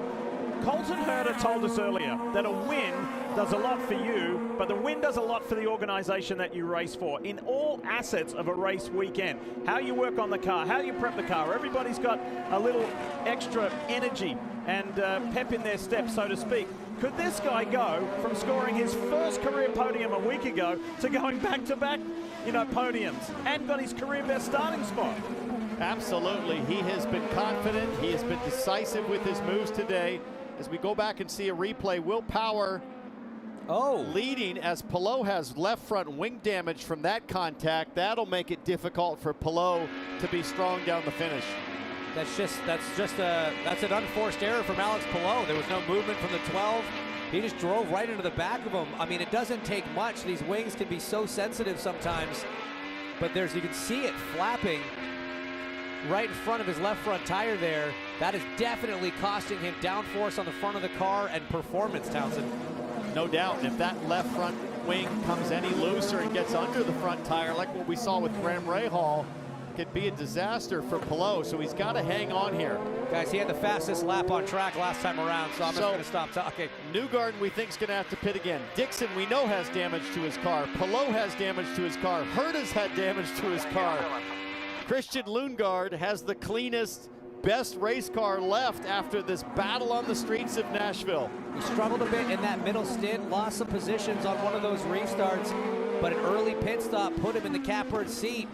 Colton Herta told us earlier that a win does a lot for you, but the win does a lot for the organization that you race for. In all assets of a race weekend, how you work on the car, how you prep the car, everybody's got a little extra energy and pep in their step, so to speak. Could this guy go from scoring his first career podium a week ago to going back-to-back, podiums, and got his career best starting spot? Absolutely. He has been confident. He has been decisive with his moves today. As we go back and see a replay, Will Power leading as Palou has left front wing damage from that contact. That'll make it difficult for Palou to be strong down the finish. That's an unforced error from Alex Palou. There was no movement from the 12. He just drove right into the back of him. I mean, it doesn't take much. These wings can be so sensitive sometimes, but you can see it flapping right in front of his left front tire there. That is definitely costing him downforce on the front of the car and performance, Townsend. No doubt. If that left front wing comes any looser and gets under the front tire, like what we saw with Graham Rahal, could be a disaster for Palou, so he's got to hang on here. Guys, he had the fastest lap on track last time around, so I'm just going to stop talking. Newgarden, we think, is going to have to pit again. Dixon, we know, has damage to his car. Palou has damage to his car. Herta's had damage to his car. Christian Lundgaard has the cleanest, best race car left after this battle on the streets of Nashville. He struggled a bit in that middle stint, lost some positions on one of those restarts, but an early pit stop put him in the catbird seat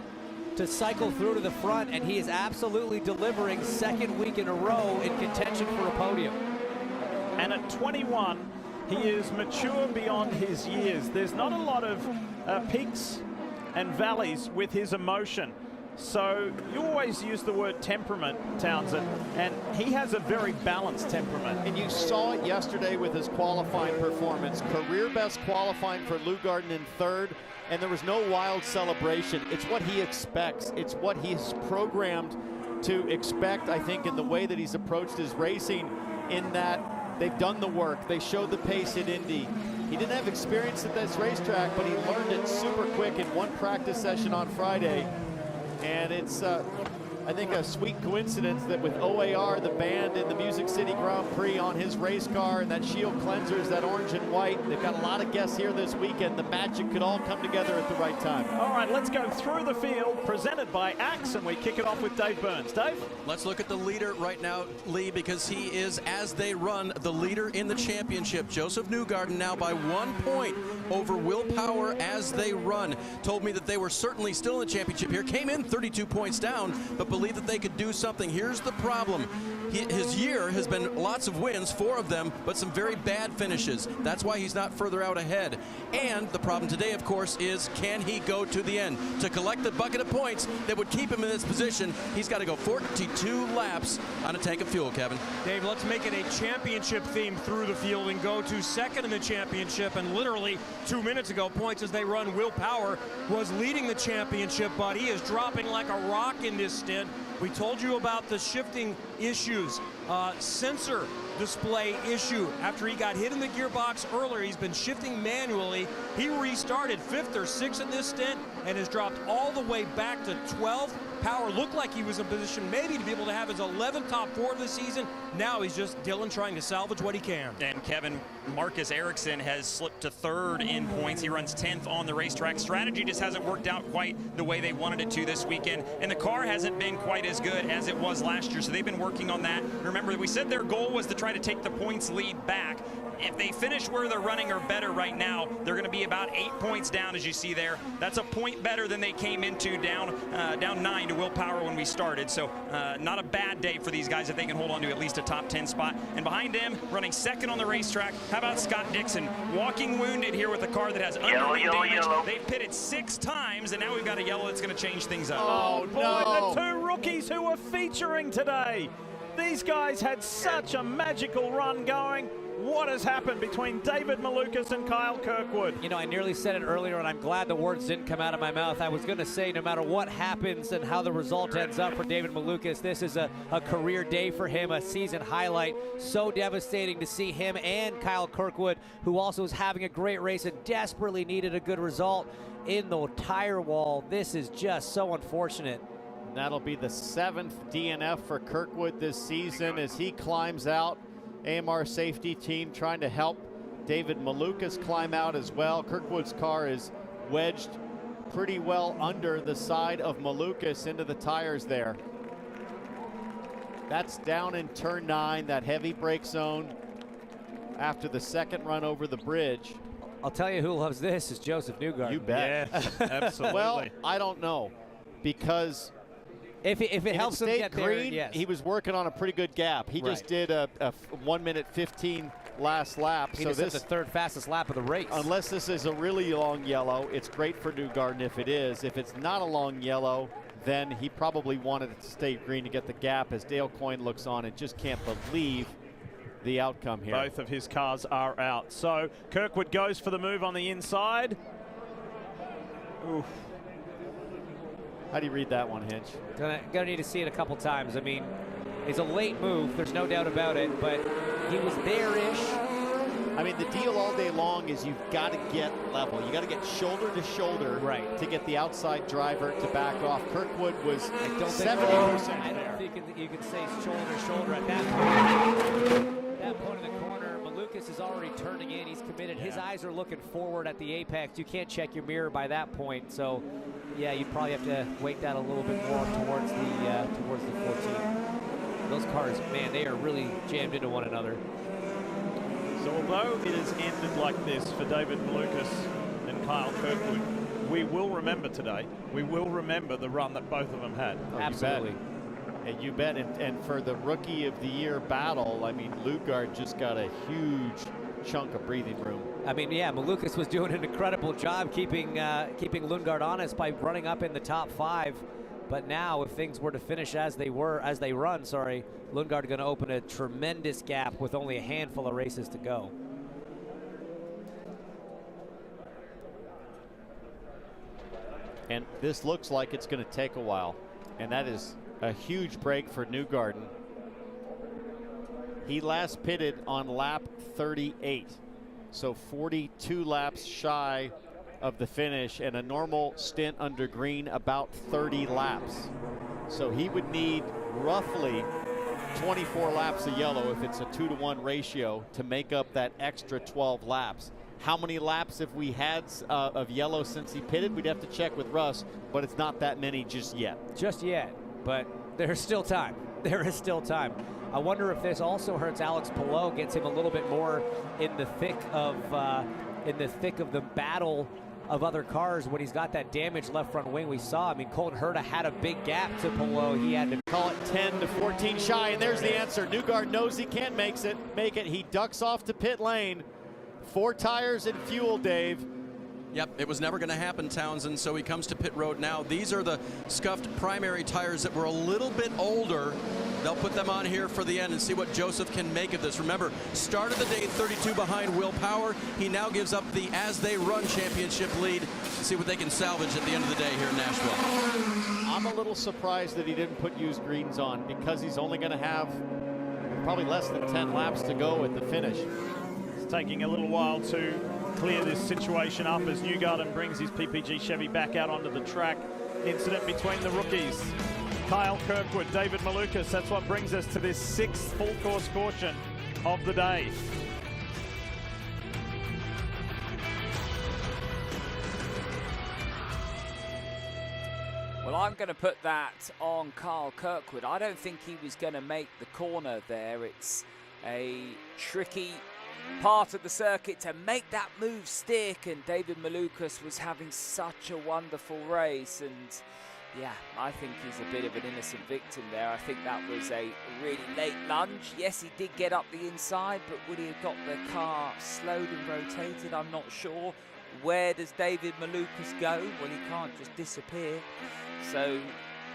to cycle through to the front, and he is absolutely delivering second week in a row in contention for a podium. And at 21, he is mature beyond his years. There's not a lot of peaks and valleys with his emotion. So you always use the word temperament, Townsend, and he has a very balanced temperament. And you saw it yesterday with his qualifying performance. Career best qualifying for Lundgaard in third, and there was no wild celebration. It's what he expects. It's what he's programmed to expect, I think, in the way that he's approached his racing, in that they've done the work. They showed the pace at Indy. He didn't have experience at this racetrack, but he learned it super quick in one practice session on Friday. And it's, I think, a sweet coincidence that with OAR, the band in the Music City Grand Prix on his race car, and that Shield Cleansers, that orange and white, they've got a lot of guests here this weekend. The magic could all come together at the right time. All right, let's go through the field, presented by Axe, and we kick it off with Dave Burns. Dave? Let's look at the leader right now, Lee, because he is, as they run, the leader in the championship. Joseph Newgarden now by 1 point over Will Power as they run. Told me that they were certainly still in the championship here. Came in 32 points down, but believed that they could do something. Here's the problem. His year has been lots of wins, 4 of them, but some very bad finishes. That's why he's not further out ahead. And the problem today, of course, is can he go to the end? To collect the bucket of points that would keep him in this position, he's got to go 42 laps on a tank of fuel, Kevin. Dave, let's make it a championship theme through the field and go to second in the championship. And literally 2 minutes ago, points as they run, Will Power was leading the championship, but he is dropping like a rock in this stint. We told you about the shifting issues, sensor display issue. After he got hit in the gearbox earlier, he's been shifting manually. He restarted 5th or 6th in this stint and has dropped all the way back to 12th. Power looked like he was in position maybe to be able to have his 11th top 4 of the season. Now he's just Dylan trying to salvage what he can. And Kevin, Marcus Ericsson has slipped to 3rd in points. He runs 10th on the racetrack. Strategy just hasn't worked out quite the way they wanted it to this weekend. And the car hasn't been quite as good as it was last year. So they've been working on that. Remember, we said their goal was to try to take the points lead back. If they finish where they're running or better right now, they're going to be about 8 points down, as you see there. That's a point better than they came into down 9 to Will Power when we started. So not a bad day for these guys if they can hold on to at least a top 10 spot. And behind them, running 2nd on the racetrack, how about Scott Dixon? Walking wounded here with a car that has underlay damage. They've pitted 6 times, and now we've got a yellow that's going to change things up. Oh, boy, the 2 rookies who are featuring today. These guys had such a magical run going. What has happened between David Malukas and Kyle Kirkwood? You know, I nearly said it earlier, and I'm glad the words didn't come out of my mouth. I was going to say, no matter what happens and how the result ends up for David Malukas, this is a career day for him, a season highlight. So devastating to see him and Kyle Kirkwood, who also is having a great race and desperately needed a good result in the tire wall. This is just so unfortunate. And that'll be the 7th DNF for Kirkwood this season as he climbs out. AMR safety team trying to help David Malukas climb out as well. Kirkwood's car is wedged pretty well under the side of Malukas into the tires there. That's down in turn 9, that heavy brake zone after the 2nd run over the bridge. I'll tell you who loves this is Joseph Newgarden. You bet. Yes, absolutely. Well, I don't know, because if it helps him get green, there, yes. He was working on a pretty good gap. He just did a 1 minute 15 last lap. He just hit the 3rd fastest lap of the race. Unless this is a really long yellow, it's great for Newgarden if it is. If it's not a long yellow, then he probably wanted it to stay green to get the gap as Dale Coyne looks on and just can't believe the outcome here. Both of his cars are out. So Kirkwood goes for the move on the inside. Oof. How do you read that one, Hinch? Gonna need to see it a couple times. I mean, it's a late move, there's no doubt about it, but he was there-ish I mean, the deal all day long is you've got to get level. You got to get shoulder to shoulder to get the outside driver to back off. Kirkwood was 70%. I don't think you can say shoulder to shoulder at that point. At that point in the corner, Malukas is already turning in. He's committed. His eyes are looking forward at the apex. You can't check your mirror by that point. So, yeah, you probably have to weight that a little bit more towards the 14. Those cars, man, they are really jammed into one another. So although it has ended like this for David Malukas and Kyle Kirkwood, we will remember today. We will remember the run that both of them had. Absolutely. And you bet. And for the Rookie of the Year battle, I mean, Lundgaard just got a huge chunk of breathing room. I mean, yeah, Malukas was doing an incredible job keeping Lundgaard honest by running up in the top 5. But now, if things were to finish as they run, Lundgaard going to open a tremendous gap with only a handful of races to go. And this looks like it's going to take a while. And that is a huge break for Newgarden. He last pitted on lap 38. So 42 laps shy of the finish, and a normal stint under green about 30 laps. So he would need roughly 24 laps of yellow if it's a 2-to-1 ratio to make up that extra 12 laps. How many laps have we had of yellow since he pitted? We'd have to check with Russ, but it's not that many just yet. Just yet, but there's still time. There is still time. I wonder if this also hurts Alex Palou, gets him a little bit more in the thick of the battle of other cars when he's got that damaged left front wing we saw. I mean, Colton Herta had a big gap to Palou. He had to call it 10 to 14 shy, and there's the answer. Newgarden knows he can't make it. He ducks off to pit lane. 4 tires and fuel, Dave. Yep, it was never going to happen, Townsend, so he comes to pit road now. These are the scuffed primary tires that were a little bit older. They'll put them on here for the end and see what Joseph can make of this. Remember, started the day 32 behind Will Power. He now gives up the As They Run championship lead. Let's see what they can salvage at the end of the day here in Nashville. I'm a little surprised that he didn't put used greens on, because he's only going to have probably less than 10 laps to go at the finish. It's taking a little while to clear this situation up as Newgarden brings his PPG Chevy back out onto the track. Incident between the rookies. Kyle Kirkwood, David Malukas. That's what brings us to this 6th full course caution of the day. Well, I'm going to put that on Kyle Kirkwood. I don't think he was going to make the corner there. It's a tricky part of the circuit to make that move stick, and David Malukas was having such a wonderful race, and yeah, I think he's a bit of an innocent victim there. I think that was a really late lunge. Yes, he did get up the inside, but would he have got the car slowed and rotated? I'm not sure. Where does David Malukas go? Well, he can't just disappear. So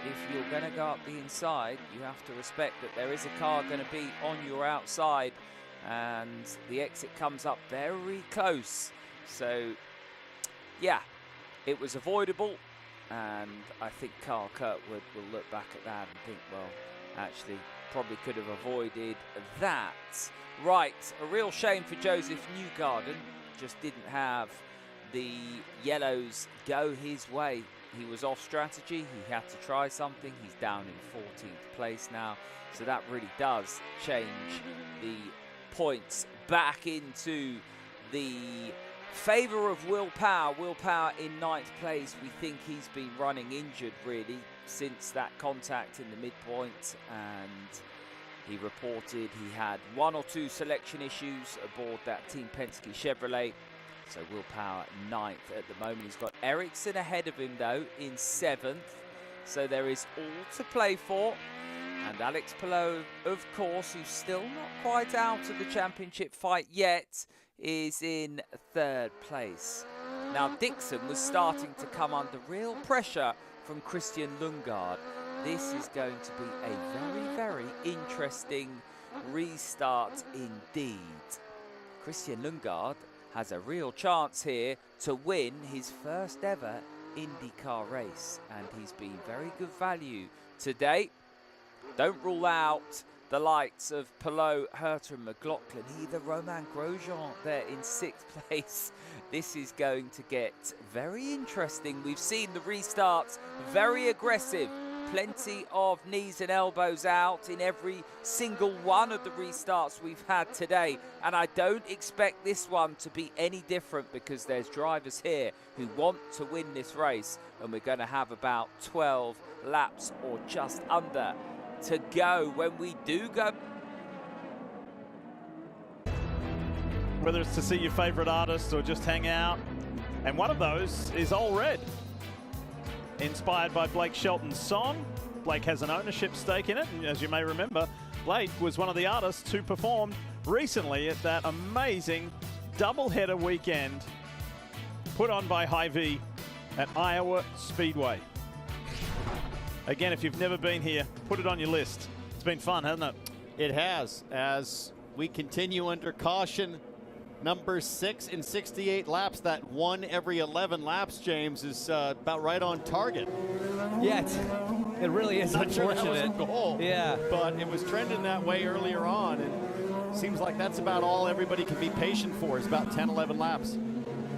if you're going to go up the inside, you have to respect that there is a car going to be on your outside, and the exit comes up very close. So yeah, it was avoidable, and I think Kyle Kirkwood will look back at that and think, well, actually probably could have avoided that. Right, a real shame for Joseph Newgarden. Just didn't have the yellows go his way. He was off strategy. He had to try something. He's down in 14th place now, so that really does change the points back into the favour of Will Power. Will Power in 9th place. We think he's been running injured really since that contact in the midpoint, and he reported he had 1 or 2 selection issues aboard that Team Penske Chevrolet. So Will Power 9th at the moment. He's got Ericsson ahead of him though in 7th. So there is all to play for. And Alex Palou, of course, who's still not quite out of the championship fight yet, is in 3rd place. Now Dixon was starting to come under real pressure from Christian Lundgaard. This is going to be a very, very interesting restart indeed. Christian Lundgaard has a real chance here to win his first ever IndyCar race, and he's been very good value today. Don't rule out the likes of Palou, Herta and McLaughlin, either Romain Grosjean there in 6th place. This is going to get very interesting. We've seen the restarts very aggressive. Plenty of knees and elbows out in every single one of the restarts we've had today. And I don't expect this one to be any different, because there's drivers here who want to win this race. And we're going to have about 12 laps or just under to go when we do go. Whether it's to see your favorite artist or just hang out. And one of those is All Red. Inspired by Blake Shelton's song. Blake has an ownership stake in it. And as you may remember, Blake was one of the artists who performed recently at that amazing doubleheader weekend put on by Hy-Vee at Iowa Speedway. Again, if you've never been here, put it on your list. It's been fun, hasn't it? It has. As we continue under caution, number 6 in 68 laps. That 1 every 11 laps, James, is about right on target. Yeah, it really is Not unfortunate. sure that was a goal, yeah, but it was trending that way earlier on, and seems like that's about all everybody can be patient for, is about 10, 11 laps.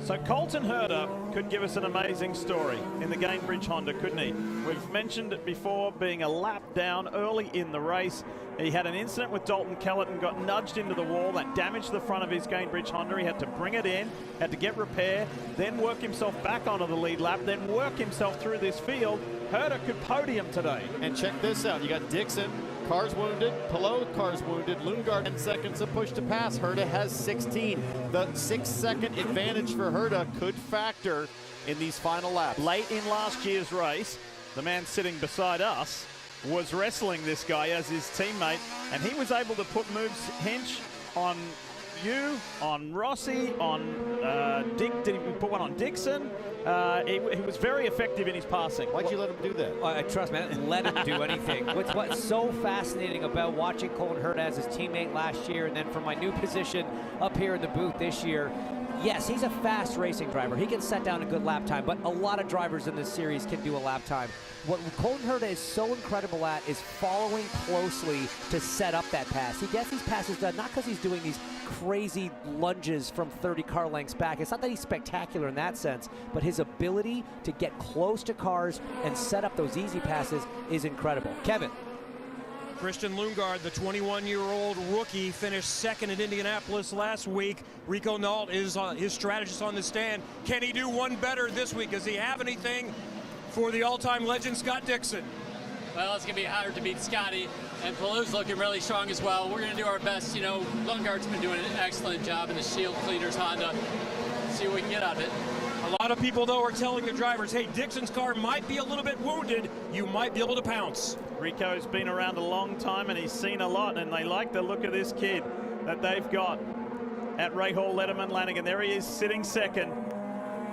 So Colton Herta could give us an amazing story in the Gainbridge Honda, couldn't he? We've mentioned it before, being a lap down early in the race. He had an incident with Dalton Kellett and got nudged into the wall. That damaged the front of his Gainbridge Honda. He had to bring it in, had to get repair, then work himself back onto the lead lap, then work himself through this field. Herta could podium today. And check this out. You got Dixon, car's wounded. Palou, car's wounded. Lundgaard 10 seconds of push to pass. Herta has 16. The 6-second advantage for Herta could factor in these final laps. Late in last year's race, the man sitting beside us was wrestling this guy as his teammate, and he was able to put moves, Hinch, on you, on Rossi, on Dick. Did he put one on Dixon? He was very effective in his passing. Why'd you let him do that? I trust, man, let him do anything. What's so fascinating about watching Colton Herta as his teammate last year, and then from my new position up here in the booth this year, yes, he's a fast racing driver. He can set down a good lap time, but a lot of drivers in this series can do a lap time. What Colton Herta is so incredible at is following closely to set up that pass. He gets these passes done not because he's doing these crazy lunges from 30 car lengths back. It's not that he's spectacular in that sense, but his ability to get close to cars and set up those easy passes is incredible. Kevin. Christian Lundgaard, the 21-year-old rookie, finished second at Indianapolis last week. Rico Nault is his strategist on the stand. Can he do one better this week? Does he have anything for the all-time legend Scott Dixon? Well, it's going to be hard to beat Scotty, and Palou's looking really strong as well. We're going to do our best. You know, Lundgaard's been doing an excellent job in the Shield Cleaners Honda. See what we can get out of it. A lot of people, though, are telling the drivers, hey, Dixon's car might be a little bit wounded. You might be able to pounce. Rico's been around a long time, and he's seen a lot, and they like the look of this kid that they've got at Rahal, Letterman, Lanigan. There he is, sitting second.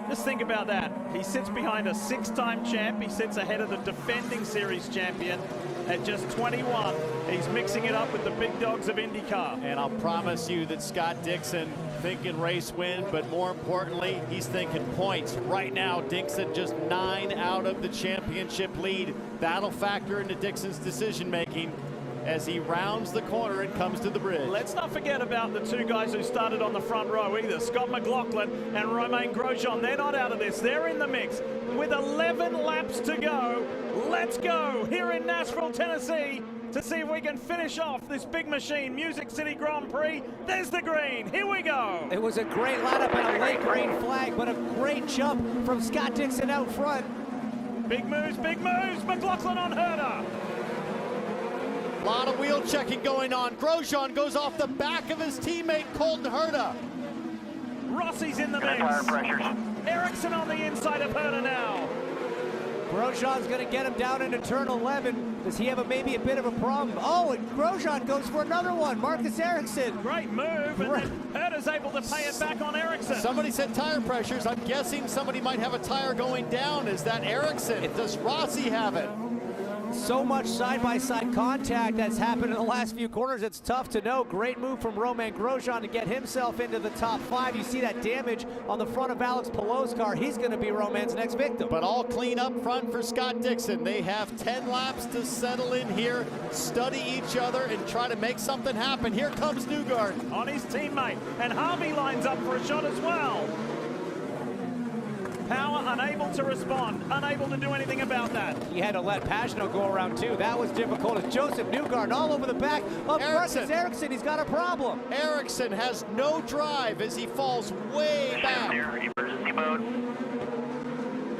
Just think about that. He sits behind a 6-time champ. He sits ahead of the defending series champion at just 21. He's mixing it up with the big dogs of IndyCar. And I'll promise you that Scott Dixon thinking race win, but more importantly, he's thinking points. Right now, Dixon just 9 out of the championship lead. That'll factor into Dixon's decision-making as he rounds the corner and comes to the bridge. Let's not forget about the 2 guys who started on the front row either, Scott McLaughlin and Romain Grosjean. They're not out of this. They're in the mix. With 11 laps to go, let's go here in Nashville, Tennessee, to see if we can finish off this big machine Music City Grand Prix. There's the green. Here we go. It was a great lineup and a late green flag, but a great jump from Scott Dixon out front. Big moves, McLaughlin on Herta. A lot of wheel checking going on. Grosjean goes off the back of his teammate Colton Herta. Rossi's in the mix. Tire pressures. Ericsson on the inside of Herta now. Grosjean's going to get him down into turn 11. Does he have maybe a bit of a problem? Oh, and Grosjean goes for another one. Marcus Ericsson. Great move, and then Herta's able to pay it back on Ericsson. Somebody said tire pressures. I'm guessing somebody might have a tire going down. Is that Ericsson? Does Rossi have it? so much side-by-side contact that's happened in the last few corners, it's tough to know. Great move from Romain Grosjean to get himself into the top 5. You see that damage on the front of Alex Palou's car. He's going to be Romain's next victim. But all clean up front for Scott Dixon. They have 10 laps to settle in here, study each other, and try to make something happen. Here comes Newgarden. On his teammate, and Harvey lines up for a shot as well. Power unable to respond, unable to do anything about that. He had to let Pagenaud go around too. That was difficult as Joseph Newgarden all over the back of Marcus Ericsson. He's got a problem. Ericsson has no drive as he falls way back. Emergency mode.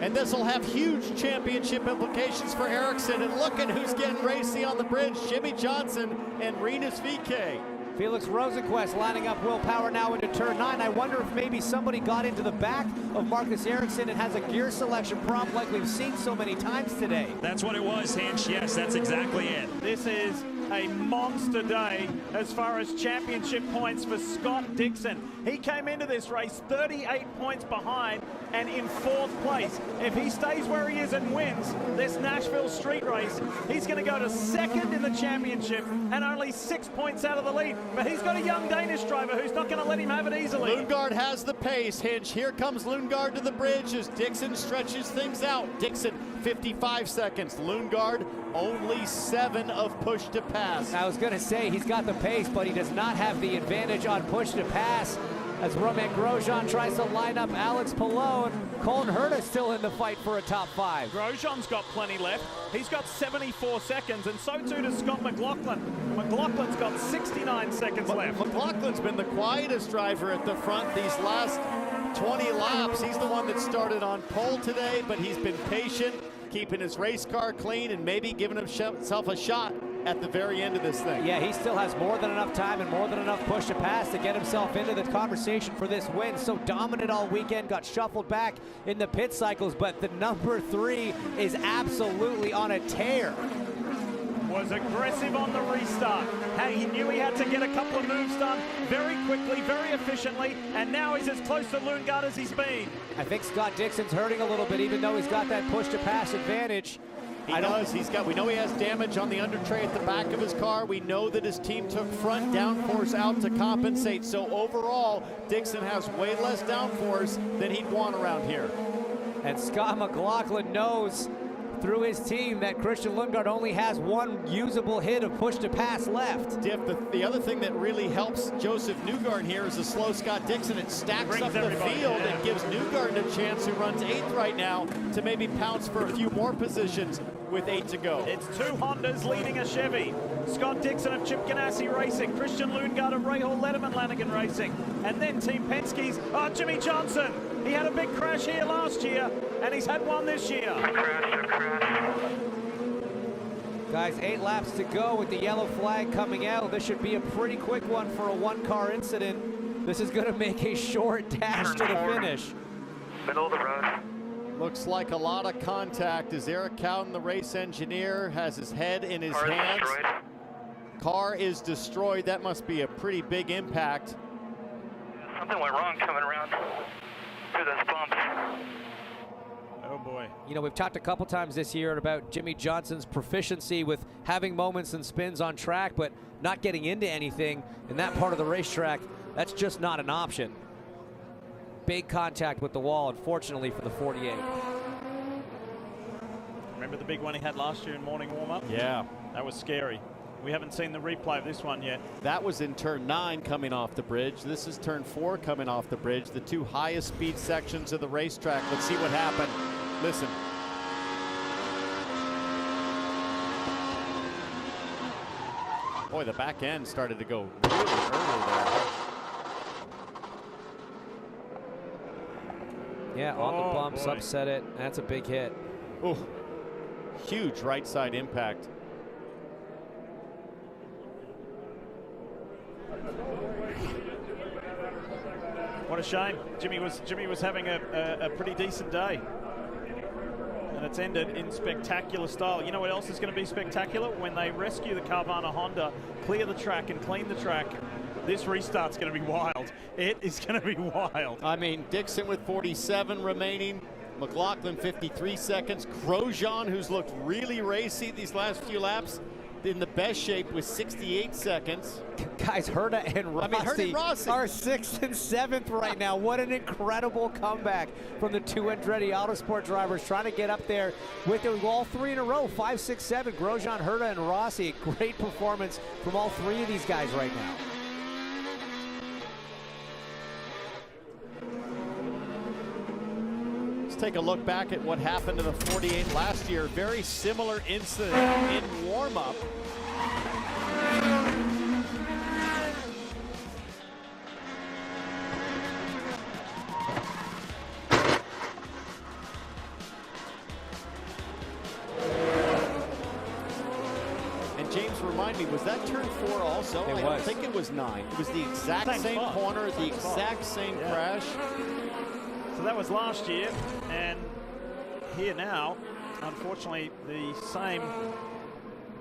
And this will have huge championship implications for Ericsson. And look at who's getting racy on the bridge. Jimmy Johnson and Rinus VeeKay. Felix Rosenqvist lining up Will Power now into turn 9. I wonder if maybe somebody got into the back of Marcus Ericsson and has a gear selection problem like we've seen so many times today. That's what it was, Hinch. Yes, that's exactly it. This is a monster day as far as championship points for Scott Dixon. He came into this race 38 points behind and in 4th place. If he stays where he is and wins this Nashville street race, he's going to go to 2nd in the championship and only 6 points out of the lead. But he's got a young Danish driver who's not going to let him have it easily. Lundgaard has the pace, Hinch. Here comes Lundgaard to the bridge as Dixon stretches things out. Dixon 55 seconds. Lundgaard only 7 of push to pass. I was going to say he's got the pace, but he does not have the advantage on push to pass as Romain Grosjean tries to line up Alex Palou, and Colton Herta still in the fight for a top 5. Grosjean's got plenty left. He's got 74 seconds, and so too does Scott McLaughlin. McLaughlin's got 69 seconds left. McLaughlin's been the quietest driver at the front these last 20 laps. He's the one that started on pole today, but he's been patient, keeping his race car clean and maybe giving himself a shot at the very end of this thing. Yeah, he still has more than enough time and more than enough push to pass to get himself into the conversation for this win. So dominant all weekend, got shuffled back in the pit cycles, but the number 3 is absolutely on a tear. Was aggressive on the restart. He knew he had to get a couple of moves done very quickly, very efficiently, and now he's as close to Lundgaard as he's been. I think Scott Dixon's hurting a little bit, even though he's got that push to pass advantage. He does. We know he has damage on the under tray at the back of his car. We know that his team took front downforce out to compensate. So overall, Dixon has way less downforce than he'd want around here. And Scott McLaughlin knows through his team that Christian Lundgaard only has 1 usable hit of push to pass left. Diff, the other thing that really helps Joseph Newgarden here is the slow Scott Dixon. It stacks up the field and gives Newgarden a chance, who runs 8th right now, to maybe pounce for a few more positions with 8 to go. It's 2 Hondas leading a Chevy. Scott Dixon of Chip Ganassi Racing, Christian Lundgaard of Rahal Letterman Lanigan Racing, and then Team Penske's Jimmy Johnson. He had a big crash here last year, and he's had one this year. Guys, 8 laps to go with the yellow flag coming out. This should be a pretty quick one for a 1-car incident. This is going to make a short dash to the finish. Middle of the road. Looks like a lot of contact as Eric Cowden, the race engineer, has his head in his hands. Car is destroyed. That must be a pretty big impact. Something went wrong coming around through those bumps. Oh boy. You know, we've talked a couple times this year about Jimmy Johnson's proficiency with having moments and spins on track, but not getting into anything in that part of the racetrack. That's just not an option. Big contact with the wall, unfortunately, for the 48. Remember the big one he had last year in morning warm-up? Yeah. That was scary. We haven't seen the replay of this one yet. That was in turn 9 coming off the bridge. This is turn 4 coming off the bridge, the 2 highest speed sections of the racetrack. Let's see what happened. Listen. Boy, the back end started to go really early there. Yeah, on the bumps, upset it. That's a big hit. Oh, huge right side impact. What a shame. Jimmy was having a pretty decent day. And it's ended in spectacular style. You know what else is going to be spectacular? When they rescue the Carvana Honda, clear the track and clean the track. This restart's going to be wild. It is going to be wild. I mean, Dixon with 47 remaining. McLaughlin 53 seconds. Grosjean, who's looked really racy these last few laps, in the best shape with 68 seconds. Guys, Herta and Rossi are 6th and 7th right now. What an incredible comeback from the two Andretti Autosport drivers, trying to get up there with all three in a row, 5, 6, 7. Grosjean, Herta, and Rossi. Great performance from all three of these guys right now. Let's take a look back at what happened to the 48 last year. Very similar incident in warm-up. And James, remind me, was that turn 4 also? I don't think it was 9. It was the exact same corner, the exact same crash. So that was last year, and here now, unfortunately, the same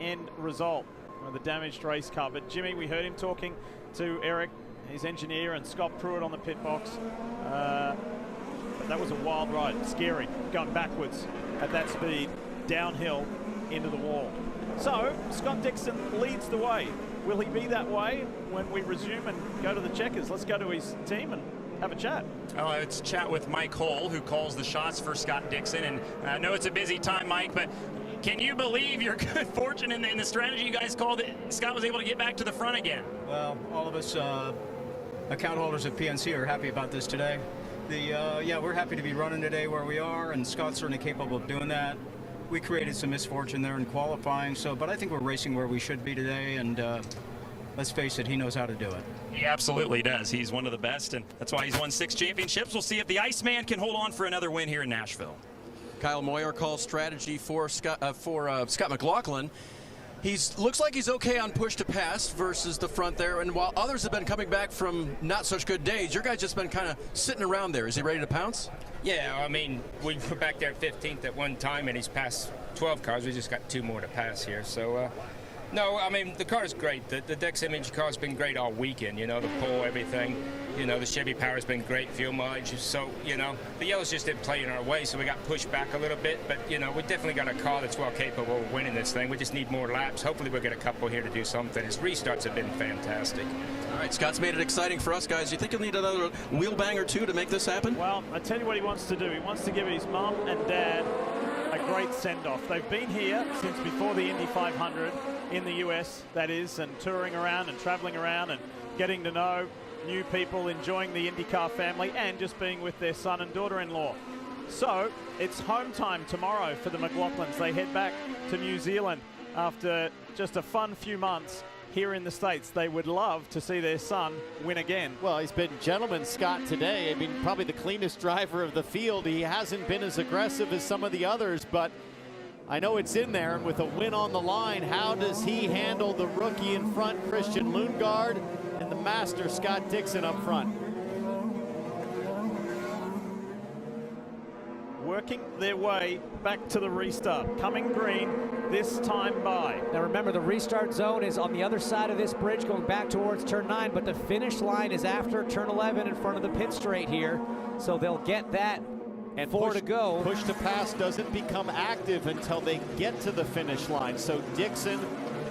end result of the damaged race car. But Jimmy, we heard him talking to Eric, his engineer, and Scott Pruitt on the pit box. But that was a wild ride, scary, going backwards at that speed, downhill into the wall. So Scott Dixon leads the way. Will he be that way when we resume and go to the checkers? Let's go to his team and have a chat. It's chat with Mike Hull, who calls the shots for Scott Dixon. And I know it's a busy time, Mike, but can you believe your good fortune in the strategy you guys called that Scott was able to get back to the front again? Well, all of us account holders at PNC are happy about this today. Yeah, we're happy to be running today where we are, and Scott's certainly capable of doing that. We created some misfortune there in qualifying, but I think we're racing where we should be today, and let's face it, he knows how to do it. He absolutely does. He's one of the best, and that's why he's won 6 championships. We'll see if the Iceman can hold on for another win here in Nashville. Kyle Moyer calls strategy for Scott McLaughlin. Looks like he's okay on push to pass versus the front there, and while others have been coming back from not such good days, your guy's just been kind of sitting around there. Is he ready to pounce? Yeah, I mean, we were back there 15th at one time, and he's passed 12 cars. We just got 2 more to pass here, so no, I mean, the car's great. The Dex Image car's been great all weekend, you know, the pull, everything. You know, the Chevy Power's been great, fuel mileage. So, you know, the yellows just didn't play in our way, so we got pushed back a little bit. But, you know, we definitely got a car that's well capable of winning this thing. We just need more laps. Hopefully we'll get a couple here to do something. His restarts have been fantastic. All right, Scott's made it exciting for us, guys. Do you think he'll need another wheel bang or two to make this happen? Well, I tell you what he wants to do. He wants to give his mum and dad a great send-off. They've been here since before the Indy 500 in the US, that is, and touring around and traveling around and getting to know new people, enjoying the IndyCar family, and just being with their son and daughter-in-law. So it's home time tomorrow for the McLaughlins. They head back to New Zealand after just a fun few months here in the States. They would love to see their son win again. Well, he's been gentleman Scott today. I mean, probably the cleanest driver of the field. He hasn't been as aggressive as some of the others, but I know it's in there. And with a win on the line, how does he handle the rookie in front, Christian Lundgaard, and the master, Scott Dixon, up front? Working their way back to the restart. Coming green this time by. Now remember, the restart zone is on the other side of this bridge going back towards turn 9, but the finish line is after turn 11 in front of the pit straight here. So they'll get that and 4 to go. Push to pass doesn't become active until they get to the finish line. So Dixon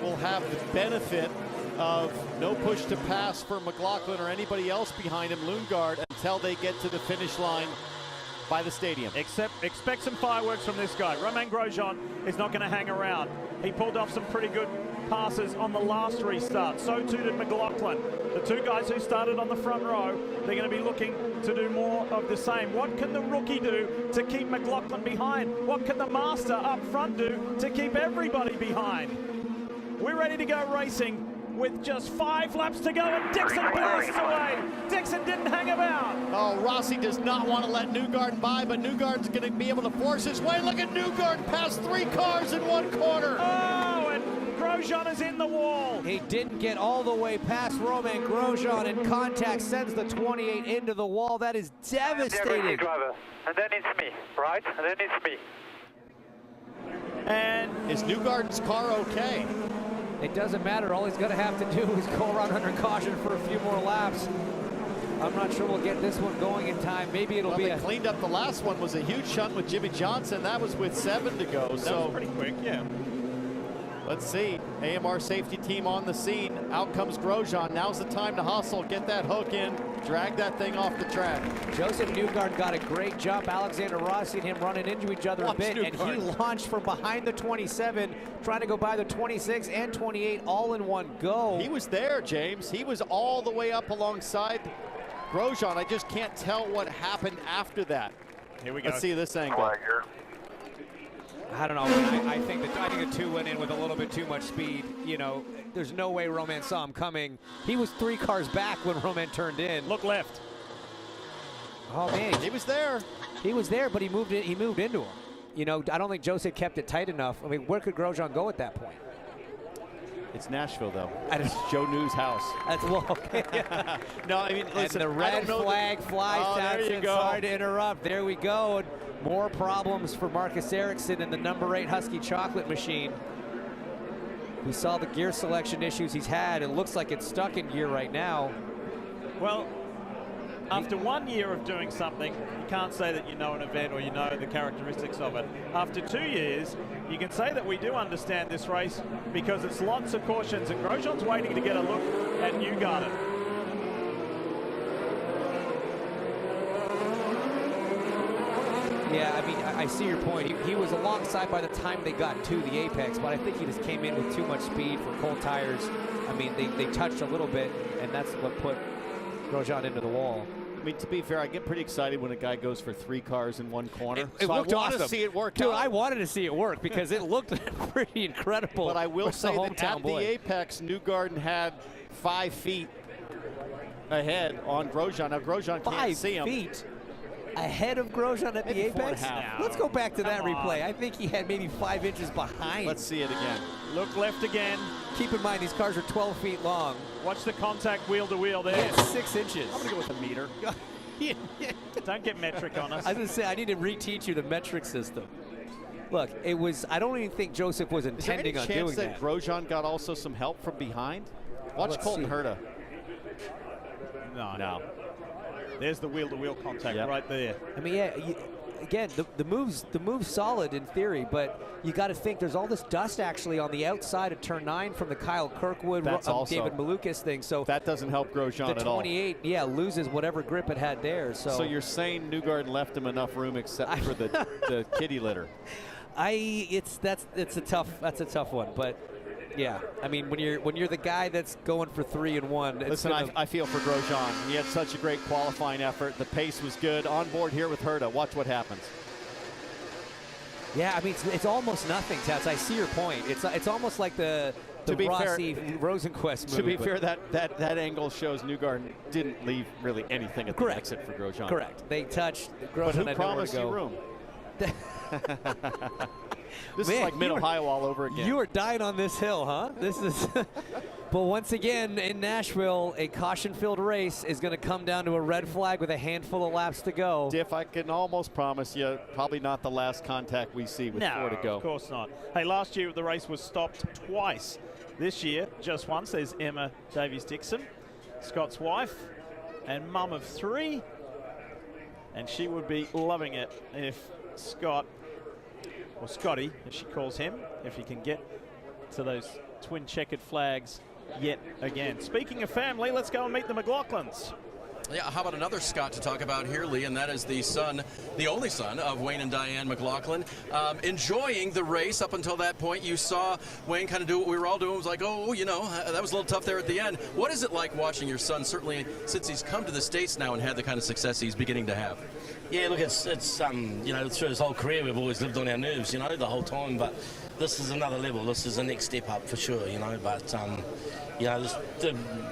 will have the benefit of no push to pass for McLaughlin or anybody else behind him, Lundgaard, until they get to the finish line by the stadium. Expect some fireworks from this guy. Romain Grosjean is not going to hang around. He pulled off some pretty good passes on the last restart. So too did McLaughlin. The two guys who started on the front row, they're going to be looking to do more of the same. What can the rookie do to keep McLaughlin behind? What can the master up front do to keep everybody behind? We're ready to go racing with just 5 laps to go, and Dixon blasts away. Dixon didn't hang about. Oh, Rossi does not want to let Newgarden by, but Newgarden's going to be able to force his way. Look at Newgarden pass 3 cars in 1 corner. Oh, and Grosjean is in the wall. He didn't get all the way past Romain Grosjean, and contact sends the 28 into the wall. That is devastating. Driver. And then it's me, right? And then it's me. And is Newgarden's car okay? It doesn't matter. All he's going to have to do is go around under caution for a few more laps. I'm not sure we'll get this one going in time. Maybe it'll be they cleaned up the last one. Was a huge shunt with Jimmy Johnson. That was with 7 to go. That was pretty quick, yeah. Let's see. AMR safety team on the scene. Out comes Grosjean. Now's the time to hustle. Get that hook in. Drag that thing off the track. Joseph Newgarden got a great jump. Alexander Rossi and him running into each other a bit, and he launched from behind the 27, trying to go by the 26 and 28 all in one go. He was there, James. He was all the way up alongside Grosjean. I just can't tell what happened after that. Here we go. Let's see this angle. I don't know. I think the 2 went in with a little bit too much speed. You know, there's no way Romain saw him coming. He was 3 cars back when Romain turned in. Look left. Oh man, he was there. He was there, but he moved into him. You know, I don't think Joseph kept it tight enough. I mean, where could Grosjean go at that point? It's Nashville, though. It's Joe New's house. That's well, okay. No, I mean, listen. And the red flag flies down. There you go. Sorry to interrupt. There we go. And more problems for Marcus Ericsson in the number 8 Husky Chocolate Machine. We saw the gear selection issues he's had. It looks like it's stuck in gear right now. Well, after 1 year of doing something, you can't say that you know an event or you know the characteristics of it. After 2 years, you can say that we do understand this race because it's lots of cautions, and Grosjean's waiting to get a look at Newgarden. Yeah, I mean, I see your point. He was alongside by the time they got to the apex, but I think he just came in with too much speed for cold tires. I mean, they touched a little bit, and that's what put Grosjean into the wall. I mean, to be fair, I get pretty excited when a guy goes for 3 cars in one corner. It looked I want awesome. to see it work Dude, out. I wanted to see it work because it looked pretty incredible. But I will say that at boy. the apex, Newgarden had 5 feet ahead on Grosjean. Now, Grosjean can't see him. 5 feet ahead of Grosjean at the apex? Let's go back to that replay. I think he had maybe 5 inches behind. Let's see it again. Look left again. Keep in mind, these cars are 12 feet long. Watch the contact wheel to wheel there. Yeah, 6 inches. I'm going to go with a meter. Don't get metric on us. I was going to say, I need to reteach you the metric system. Look, it was, I don't even think Joseph was intending on doing that. Is there any chance that Grosjean got also some help from behind? Watch Colton Herta. No. There's the wheel-to-wheel contact right there. I mean, yeah, again, the move's solid in theory, but you got to think there's all this dust actually on the outside of turn 9 from the Kyle Kirkwood, David Malukas thing. So that doesn't help Grosjean at all. The 28, yeah, loses whatever grip it had there. So you're saying Newgarden left him enough room except for the kitty litter? That's a tough one, but. Yeah, I mean, when you're the guy that's going for 3 and 1. Listen, I feel for Grosjean. He had such a great qualifying effort. The pace was good. On board here with Herta. Watch what happens. Yeah, I mean, it's almost nothing, Tats. I see your point. It's almost like the Rossi Rosenquist movie. To be fair, that angle shows Newgarden didn't leave really anything at the exit for Grosjean. Correct. They touched Grosjean. But who promised you room? This is like Mid-Ohio all over again. You are dying on this hill, huh? This is. But once again, in Nashville, a caution-filled race is going to come down to a red flag with a handful of laps to go. Diff, I can almost promise you, probably not the last contact we see with 4 to go. No, of course not. Hey, last year the race was stopped twice. This year, just once. There's Emma Davies-Dixon, Scott's wife, and mum of 3. And she would be loving it if Scott, or Scotty, as she calls him, if he can get to those twin checkered flags yet again. Speaking of family, let's go and meet the McLaughlins. Yeah, how about another Scott to talk about here, Lee, and that is the only son of Wayne and Diane McLaughlin. Enjoying the race up until that point. You saw Wayne kind of do what we were all doing. It was like, oh, you know, that was a little tough there at the end. What is it like watching your son, certainly since he's come to the States now and had the kind of success he's beginning to have? Yeah, look, it's you know, through his whole career we've always lived on our nerves, you know, the whole time, but this is another level. This is the next step up for sure, you know, but you know,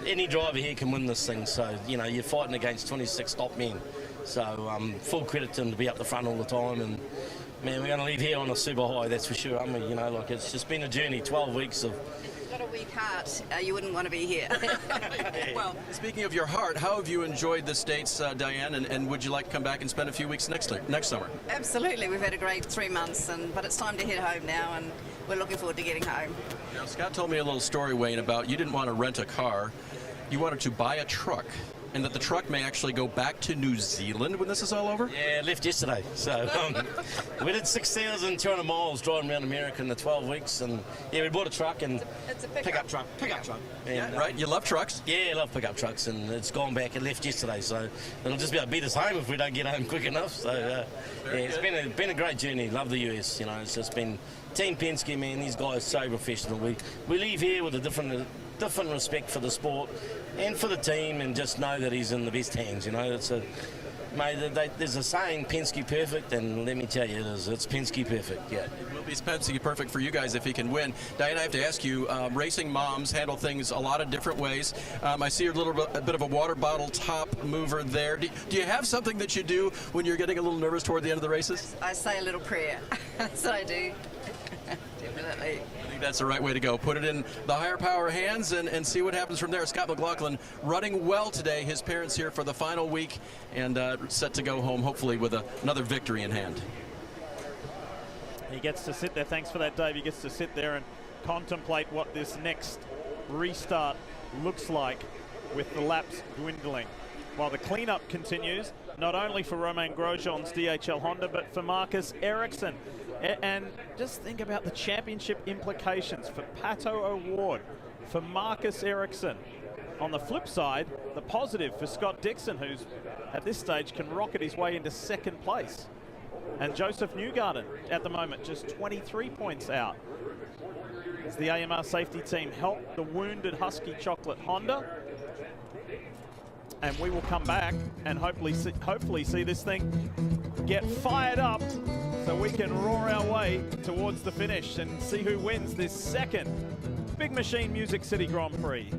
any driver here can win this thing, so, you know, you're fighting against 26 top men. So full credit to him to be up the front all the time, and, man, we're going to leave here on a super high, that's for sure, aren't we? You know, like, it's just been a journey, 12 weeks of... If you've got a weak heart, you wouldn't want to be here. Well, speaking of your heart, how have you enjoyed the States, Diane, and would you like to come back and spend a few weeks next summer? Absolutely. We've had a great 3 months, but it's time to head home now, and we're looking forward to getting home. Now, Scott told me a little story, Wayne, about you didn't want to rent a car. You wanted to buy a truck. and that the truck may actually go back to New Zealand when this is all over? Yeah, left yesterday. So we did 6,200 miles driving around America in the 12 weeks, and yeah, we bought a truck and It's a pickup truck. And, Yeah, right. You love trucks? Yeah, I love pickup trucks, and it's gone back. It left yesterday, so it'll just be the same if we don't get home quick enough. So yeah, it's been a great journey. Love the US. You know, it's just been Team Penske, man. These guys so professional. We leave here with a different respect for the sport and for the team, and just know that he's in the best hands. You know, there's a saying, Penske perfect, and let me tell you, it's Penske perfect. Yeah. It will be Penske perfect for you guys if he can win. Diane, I have to ask you, racing moms handle things a lot of different ways. I see a bit of a water bottle top mover there. Do you have something that you do when you're getting a little nervous toward the end of the races? I say a little prayer. That's what I do. Definitely. I think that's the right way to go. Put it in the higher power hands and see what happens from there. Scott McLaughlin running well today. His parents here for the final week and set to go home, hopefully with another victory in hand. He gets to sit there. Thanks for that, Dave. He gets to sit there and contemplate what this next restart looks like with the laps dwindling. While the cleanup continues, not only for Romain Grosjean's DHL Honda, but for Marcus Ericsson. And just think about the championship implications for Pato O'Ward, for Marcus Ericsson. On the flip side, the positive for Scott Dixon, who's at this stage can rocket his way into second place. And Joseph Newgarden at the moment just 23 points out, as the AMR safety team help the wounded Husky Chocolate Honda. And we will come back and hopefully see this thing get fired up so we can roar our way towards the finish and see who wins this second Big Machine Music City Grand Prix.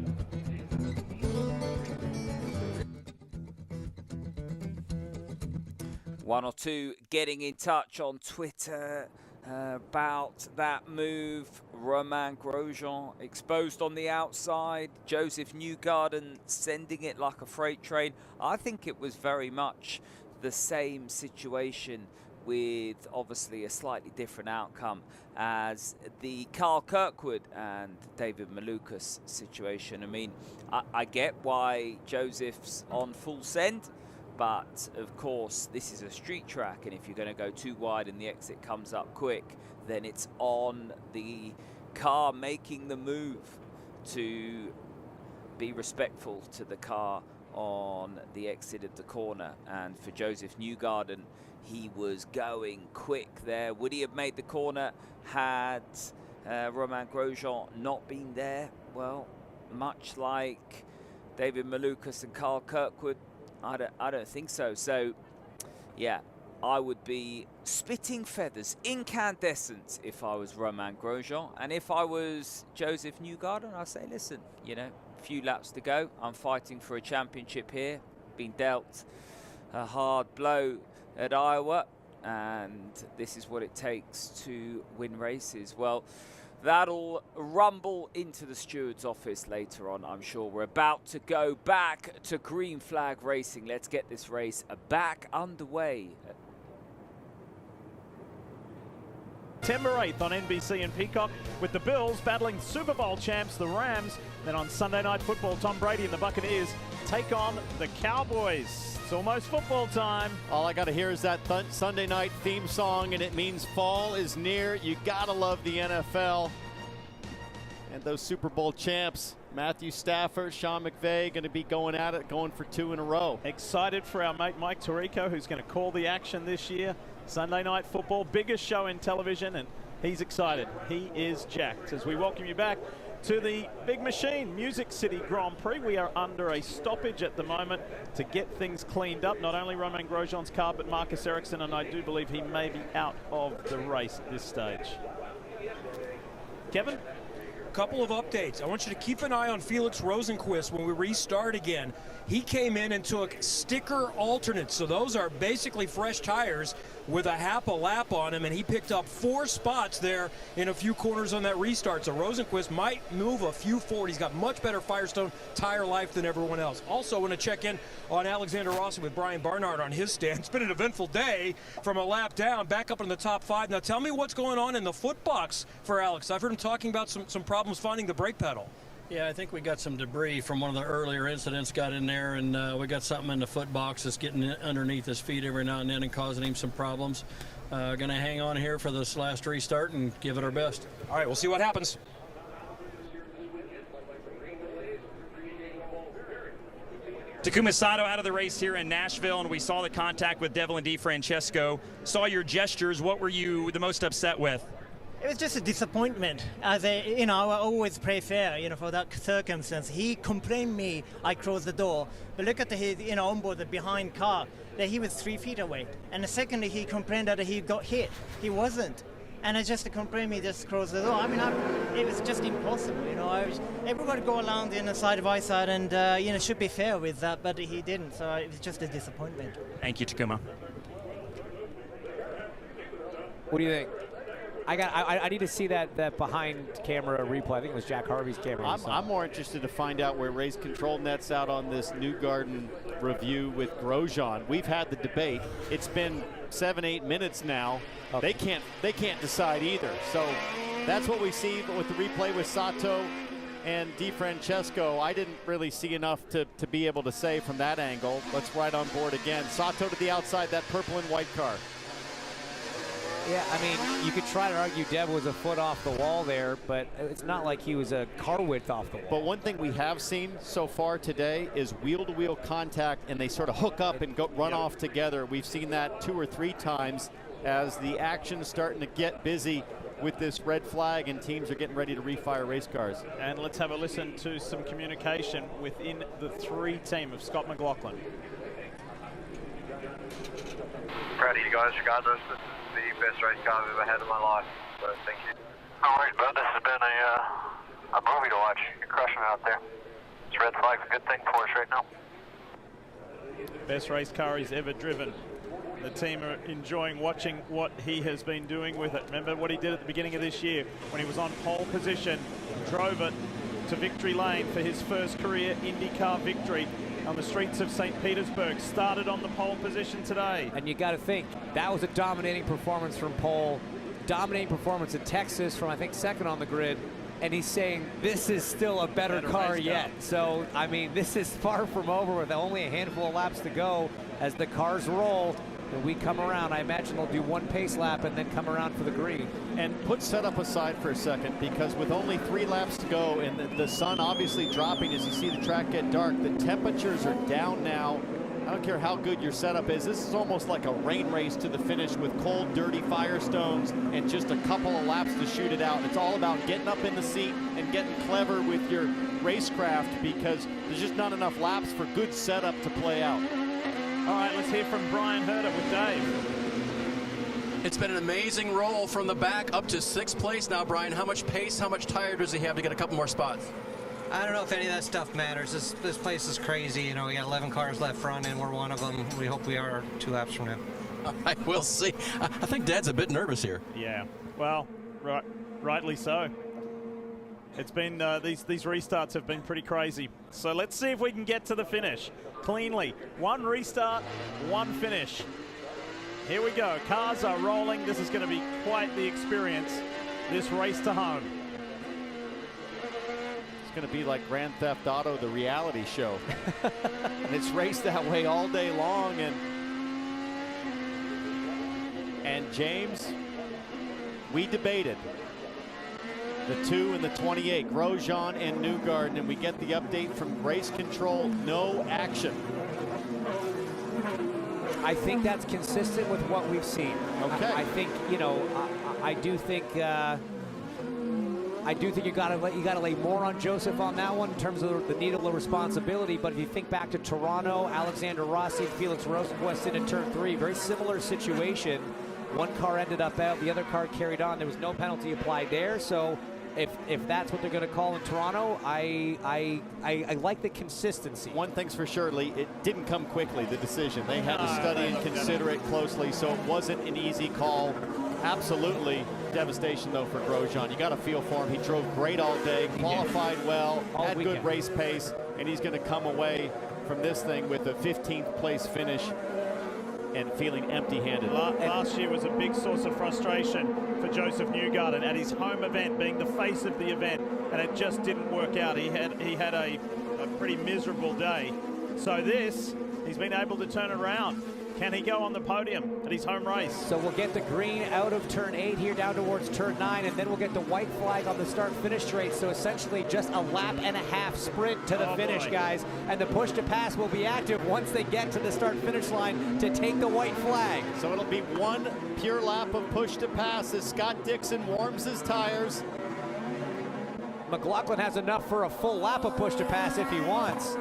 One or two getting in touch on Twitter about that move. Romain Grosjean exposed on the outside. Joseph Newgarden sending it like a freight train. I think it was very much the same situation, with obviously a slightly different outcome, as the Carl Kirkwood and David Malukas situation. I mean, I get why Joseph's on full send, but of course this is a street track, and if you're going to go too wide and the exit comes up quick, then it's on the car making the move to be respectful to the car on the exit of the corner. And for Joseph Newgarden, he was going quick there. Would he have made the corner had Romain Grosjean not been there? Well, much like David Malukas and Carl Kirkwood, I don't think so. So, yeah, I would be spitting feathers, incandescent, if I was Romain Grosjean. And if I was Joseph Newgarden, I'd say, listen, you know, a few laps to go. I'm fighting for a championship here. Been dealt a hard blow at Iowa, and this is what it takes to win races. Well, that'll rumble into the steward's office later on, I'm sure. We're about to go back to green flag racing. Let's get this race back underway. September 8th on NBC and Peacock, with the Bills battling Super Bowl champs, the Rams. Then on Sunday Night Football, Tom Brady and the Buccaneers take on the Cowboys. It's almost football time. All I got to hear is that Sunday night theme song, and it means fall is near. You got to love the NFL. And those Super Bowl champs, Matthew Stafford, Sean McVay, going to be going at it, going for 2 in a row. Excited for our mate Mike Tirico, who's going to call the action this year. Sunday Night Football, biggest show in television, and he's excited. He is jacked. As we welcome you back to the Big Machine Music City Grand Prix. We are under a stoppage at the moment to get things cleaned up. Not only Romain Grosjean's car, but Marcus Ericsson, and I do believe he may be out of the race at this stage. Kevin? Couple of updates. I want you to keep an eye on Felix Rosenqvist when we restart again. He came in and took sticker alternates, so those are basically fresh tires with a half a lap on him, and he picked up 4 spots there in a few corners on that restart. So Rosenqvist might move a few forward. He's got much better Firestone tire life than everyone else. Also want to check in on Alexander Rossi with Brian Barnhart on his stand. It's been an eventful day from a lap down, back up in the top 5. Now tell me what's going on in the foot box for Alex. I've heard him talking about some problems finding the brake pedal. Yeah, I think we got some debris from one of the earlier incidents got in there, and we got something in the foot box that's getting underneath his feet every now and then and causing him some problems. Going to hang on here for this last restart and give it our best. All right, we'll see what happens. Takuma Sato out of the race here in Nashville, and we saw the contact with Devlin DeFrancesco. Saw your gestures. What were you the most upset with? It was just a disappointment. As I always pray fair, for that circumstance. He complained me I closed the door, but look at his, onboard the behind car, that he was 3 feet away. And secondly, he complained that he got hit. He wasn't. And I just complained me just closed the door. I mean, it was just impossible, everybody go along in the side by side, and should be fair with that, but he didn't. So it was just a disappointment. Thank you, Takuma. What do you think? I need to see that behind camera replay. I think it was Jack Harvey's camera. I'm more interested to find out where race control nets out on this Newgarden review with Grosjean. We've had the debate. It's been 7-8 minutes now. Okay. They can't decide either. So that's what we see. But with the replay with Sato and DeFrancesco, I didn't really see enough to be able to say from that angle. Let's ride on board again. Sato to the outside, that purple and white car. Yeah, I mean, you could try to argue Dev was a foot off the wall there, but it's not like he was a car width off the wall. But one thing we have seen so far today is wheel-to-wheel contact, and they sort of hook up and run off together. We've seen that 2 or 3 times as the action's starting to get busy with this red flag, and teams are getting ready to refire race cars. And let's have a listen to some communication within the 3 team of Scott McLaughlin. Proud of you guys, regardless. This is the best race car I've ever had in my life, so thank you. No worries, bud. This has been a movie to watch. You're crushing it out there. This red flag's a good thing for us right now. Best race car he's ever driven. The team are enjoying watching what he has been doing with it. Remember what he did at the beginning of this year when he was on pole position, drove it to victory lane for his first career IndyCar victory on the streets of St. Petersburg. Started on the pole position today. And you got to think, that was a dominating performance from pole, dominating performance in Texas from, I think, second on the grid. And he's saying this is still a better car yet. So, I mean, this is far from over with only a handful of laps to go as the cars roll. And we come around, I imagine they'll do 1 pace lap and then come around for the green. And put setup aside for a second, because with only 3 laps to go and the sun obviously dropping as you see the track get dark, the temperatures are down now. I don't care how good your setup is. This is almost like a rain race to the finish with cold, dirty Firestones and just a couple of laps to shoot it out. It's all about getting up in the seat and getting clever with your racecraft, because there's just not enough laps for good setup to play out. All right, let's hear from Brian Herter with Dave. It's been an amazing roll from the back up to 6th place now, Brian. How much pace, how much tire does he have to get a couple more spots? I don't know if any of that stuff matters. This place is crazy. We got 11 cars left front, and we're one of them. We hope we are 2 laps from now. All right, we'll see. I think Dad's a bit nervous here. Yeah, well, rightly so. It's been, these restarts have been pretty crazy. So let's see if we can get to the finish cleanly. 1 restart, 1 finish. Here we go. Cars are rolling. This is going to be quite the experience, this race to home. It's going to be like Grand Theft Auto, the reality show. And it's raced that way all day long. And James, we debated the 2 and the 28, Grosjean and Newgarden, and we get the update from race control, no action. I think that's consistent with what we've seen. Okay. I think, I do think you gotta lay more on Joseph on that one in terms of the needle of responsibility. But if you think back to Toronto, Alexander Rossi and Felix Rosenqvist in turn 3, very similar situation. 1 car ended up out, the other car carried on. There was no penalty applied there. So if that's what they're going to call in Toronto, I like the consistency. One thing's for sure, Lee, it didn't come quickly, the decision. They had to study and consider it closely, so it wasn't an easy call. Absolutely devastation, though, for Grosjean. You got a feel for him. He drove great all day, qualified well, had good race pace, and he's going to come away from this thing with a 15th place finish and feeling empty-handed. Last year was a big source of frustration for Joseph Newgarden at his home event, being the face of the event. and it just didn't work out. He had a pretty miserable day. So this, he's been able to turn it around. Can he go on the podium at his home race? So we'll get the green out of turn 8 here down towards turn 9, and then we'll get the white flag on the start-finish straight. So essentially just a lap and a half sprint to the finish, guys. And the push to pass will be active once they get to the start-finish line to take the white flag. So it'll be one pure lap of push to pass as Scott Dixon warms his tires. McLaughlin has enough for a full lap of push to pass if he wants.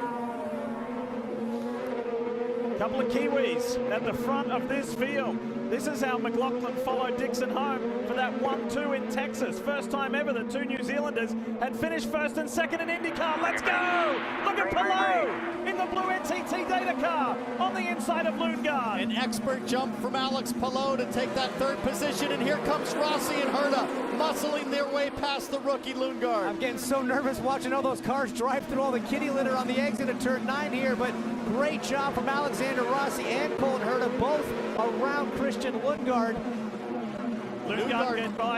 Couple of Kiwis at the front of this field. This is how McLaughlin followed Dixon home for that 1-2 in Texas. First time ever that two New Zealanders had finished first and second in IndyCar. Let's go! Look at Palou in the blue NTT data car on the inside of Lundgaard. An expert jump from Alex Palou to take that third position, and here comes Rossi and Herta muscling their way past the rookie Lundgaard. I'm getting so nervous watching all those cars drive through all the kitty litter on the exit of turn 9 here, but great job from Alexander Rossi and Colin Herta, both around Christian Lundgaard.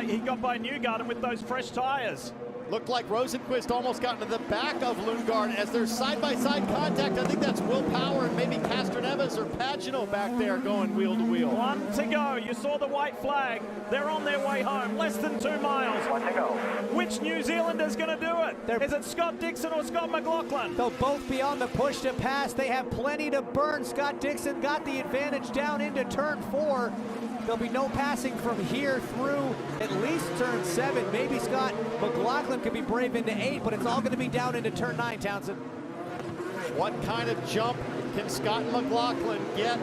He got by Newgarden with those fresh tires. Looked like Rosenqvist almost got into the back of Lundgaard as there's side-by-side contact. I think that's Will Power and maybe Castroneves or Pagano back there going wheel to wheel. 1 to go. You saw the white flag. They're on their way home. Less than 2 miles. 1 to go. Which New Zealander's going to do it? Is it Scott Dixon or Scott McLaughlin? They'll both be on the push to pass. They have plenty to burn. Scott Dixon got the advantage down into turn 4. There'll be no passing from here through at least turn 7. Maybe Scott McLaughlin could be brave into 8, but it's all going to be down into turn 9, Townsend. What kind of jump can Scott McLaughlin get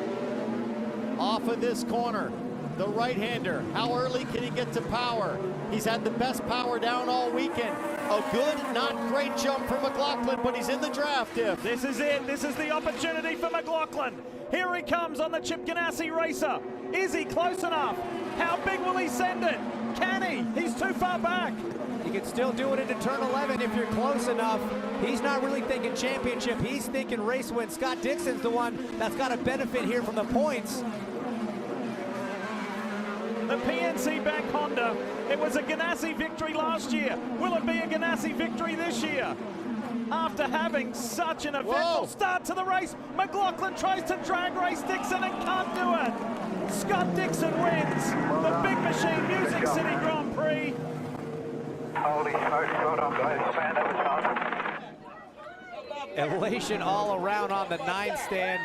off of this corner? The right-hander, how early can he get to power? He's had the best power down all weekend. A good, not great jump for McLaughlin, but he's in the draft, If. This is it. This is the opportunity for McLaughlin. Here he comes on the Chip Ganassi racer. Is he close enough? How big will he send it? Can he? He's too far back. You can still do it into turn 11 if you're close enough. He's not really thinking championship. He's thinking race win. Scott Dixon's the one that's got a benefit here from the points. The PNC Bank Honda, it was a Ganassi victory last year. Will it be a Ganassi victory this year? After having such an eventful start to the race, McLaughlin tries to drag race Dixon and can't do it. Scott Dixon wins the Big Machine Music City Grand Prix. Holy smokes, well done, guys. Man, that was fun. Elation all around on the 9 stand.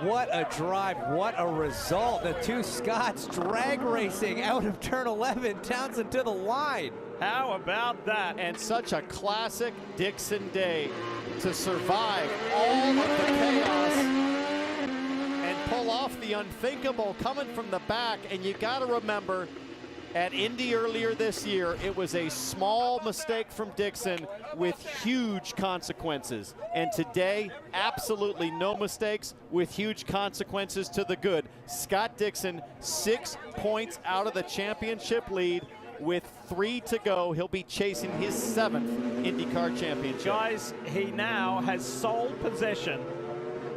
What a drive, what a result. The two Scots drag racing out of turn 11, Townsend to the line. How about that? And such a classic Dixon day to survive all of the chaos and pull off the unthinkable coming from the back. And you got to remember, at Indy earlier this year, it was a small mistake from Dixon with huge consequences. And today, absolutely no mistakes with huge consequences to the good. Scott Dixon, 6 points out of the championship lead with 3 to go. He'll be chasing his 7th IndyCar championship. Guys, he now has sole possession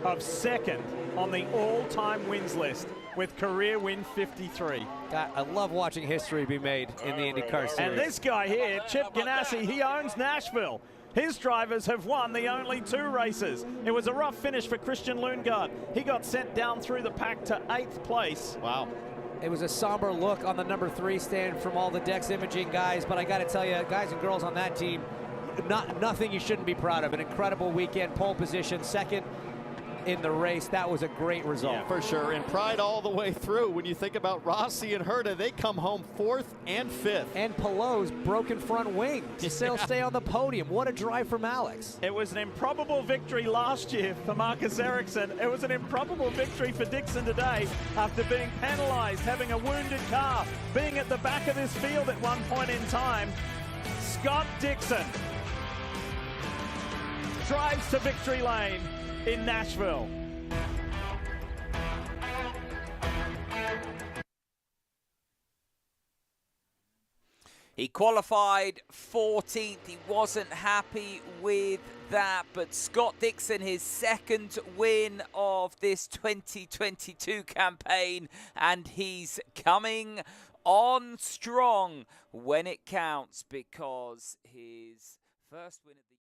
of 2nd on the all-time wins list with career win 53. God, I love watching history be made in the IndyCar series. And this guy here, Chip Ganassi, he owns Nashville. His drivers have won the only 2 races. It was a rough finish for Christian Lundgaard. He got sent down through the pack to 8th place. Wow. It was a somber look on the number 3 stand from all the Dex Imaging guys, but I got to tell you, guys and girls on that team, nothing you shouldn't be proud of. An incredible weekend, pole position, 2nd in the race. That was a great result. Yeah, for sure, and pride all the way through. When you think about Rossi and Herta, they come home 4th and 5th. And Palou's broken front wing to still stay on the podium. What a drive from Alex. It was an improbable victory last year for Marcus Ericsson. It was an improbable victory for Dixon today after being penalized, having a wounded car, being at the back of this field at one point in time. Scott Dixon drives to victory lane in Nashville. He qualified 14th. He wasn't happy with that, but Scott Dixon, his 2nd win of this 2022 campaign, and he's coming on strong when it counts, because his first win at the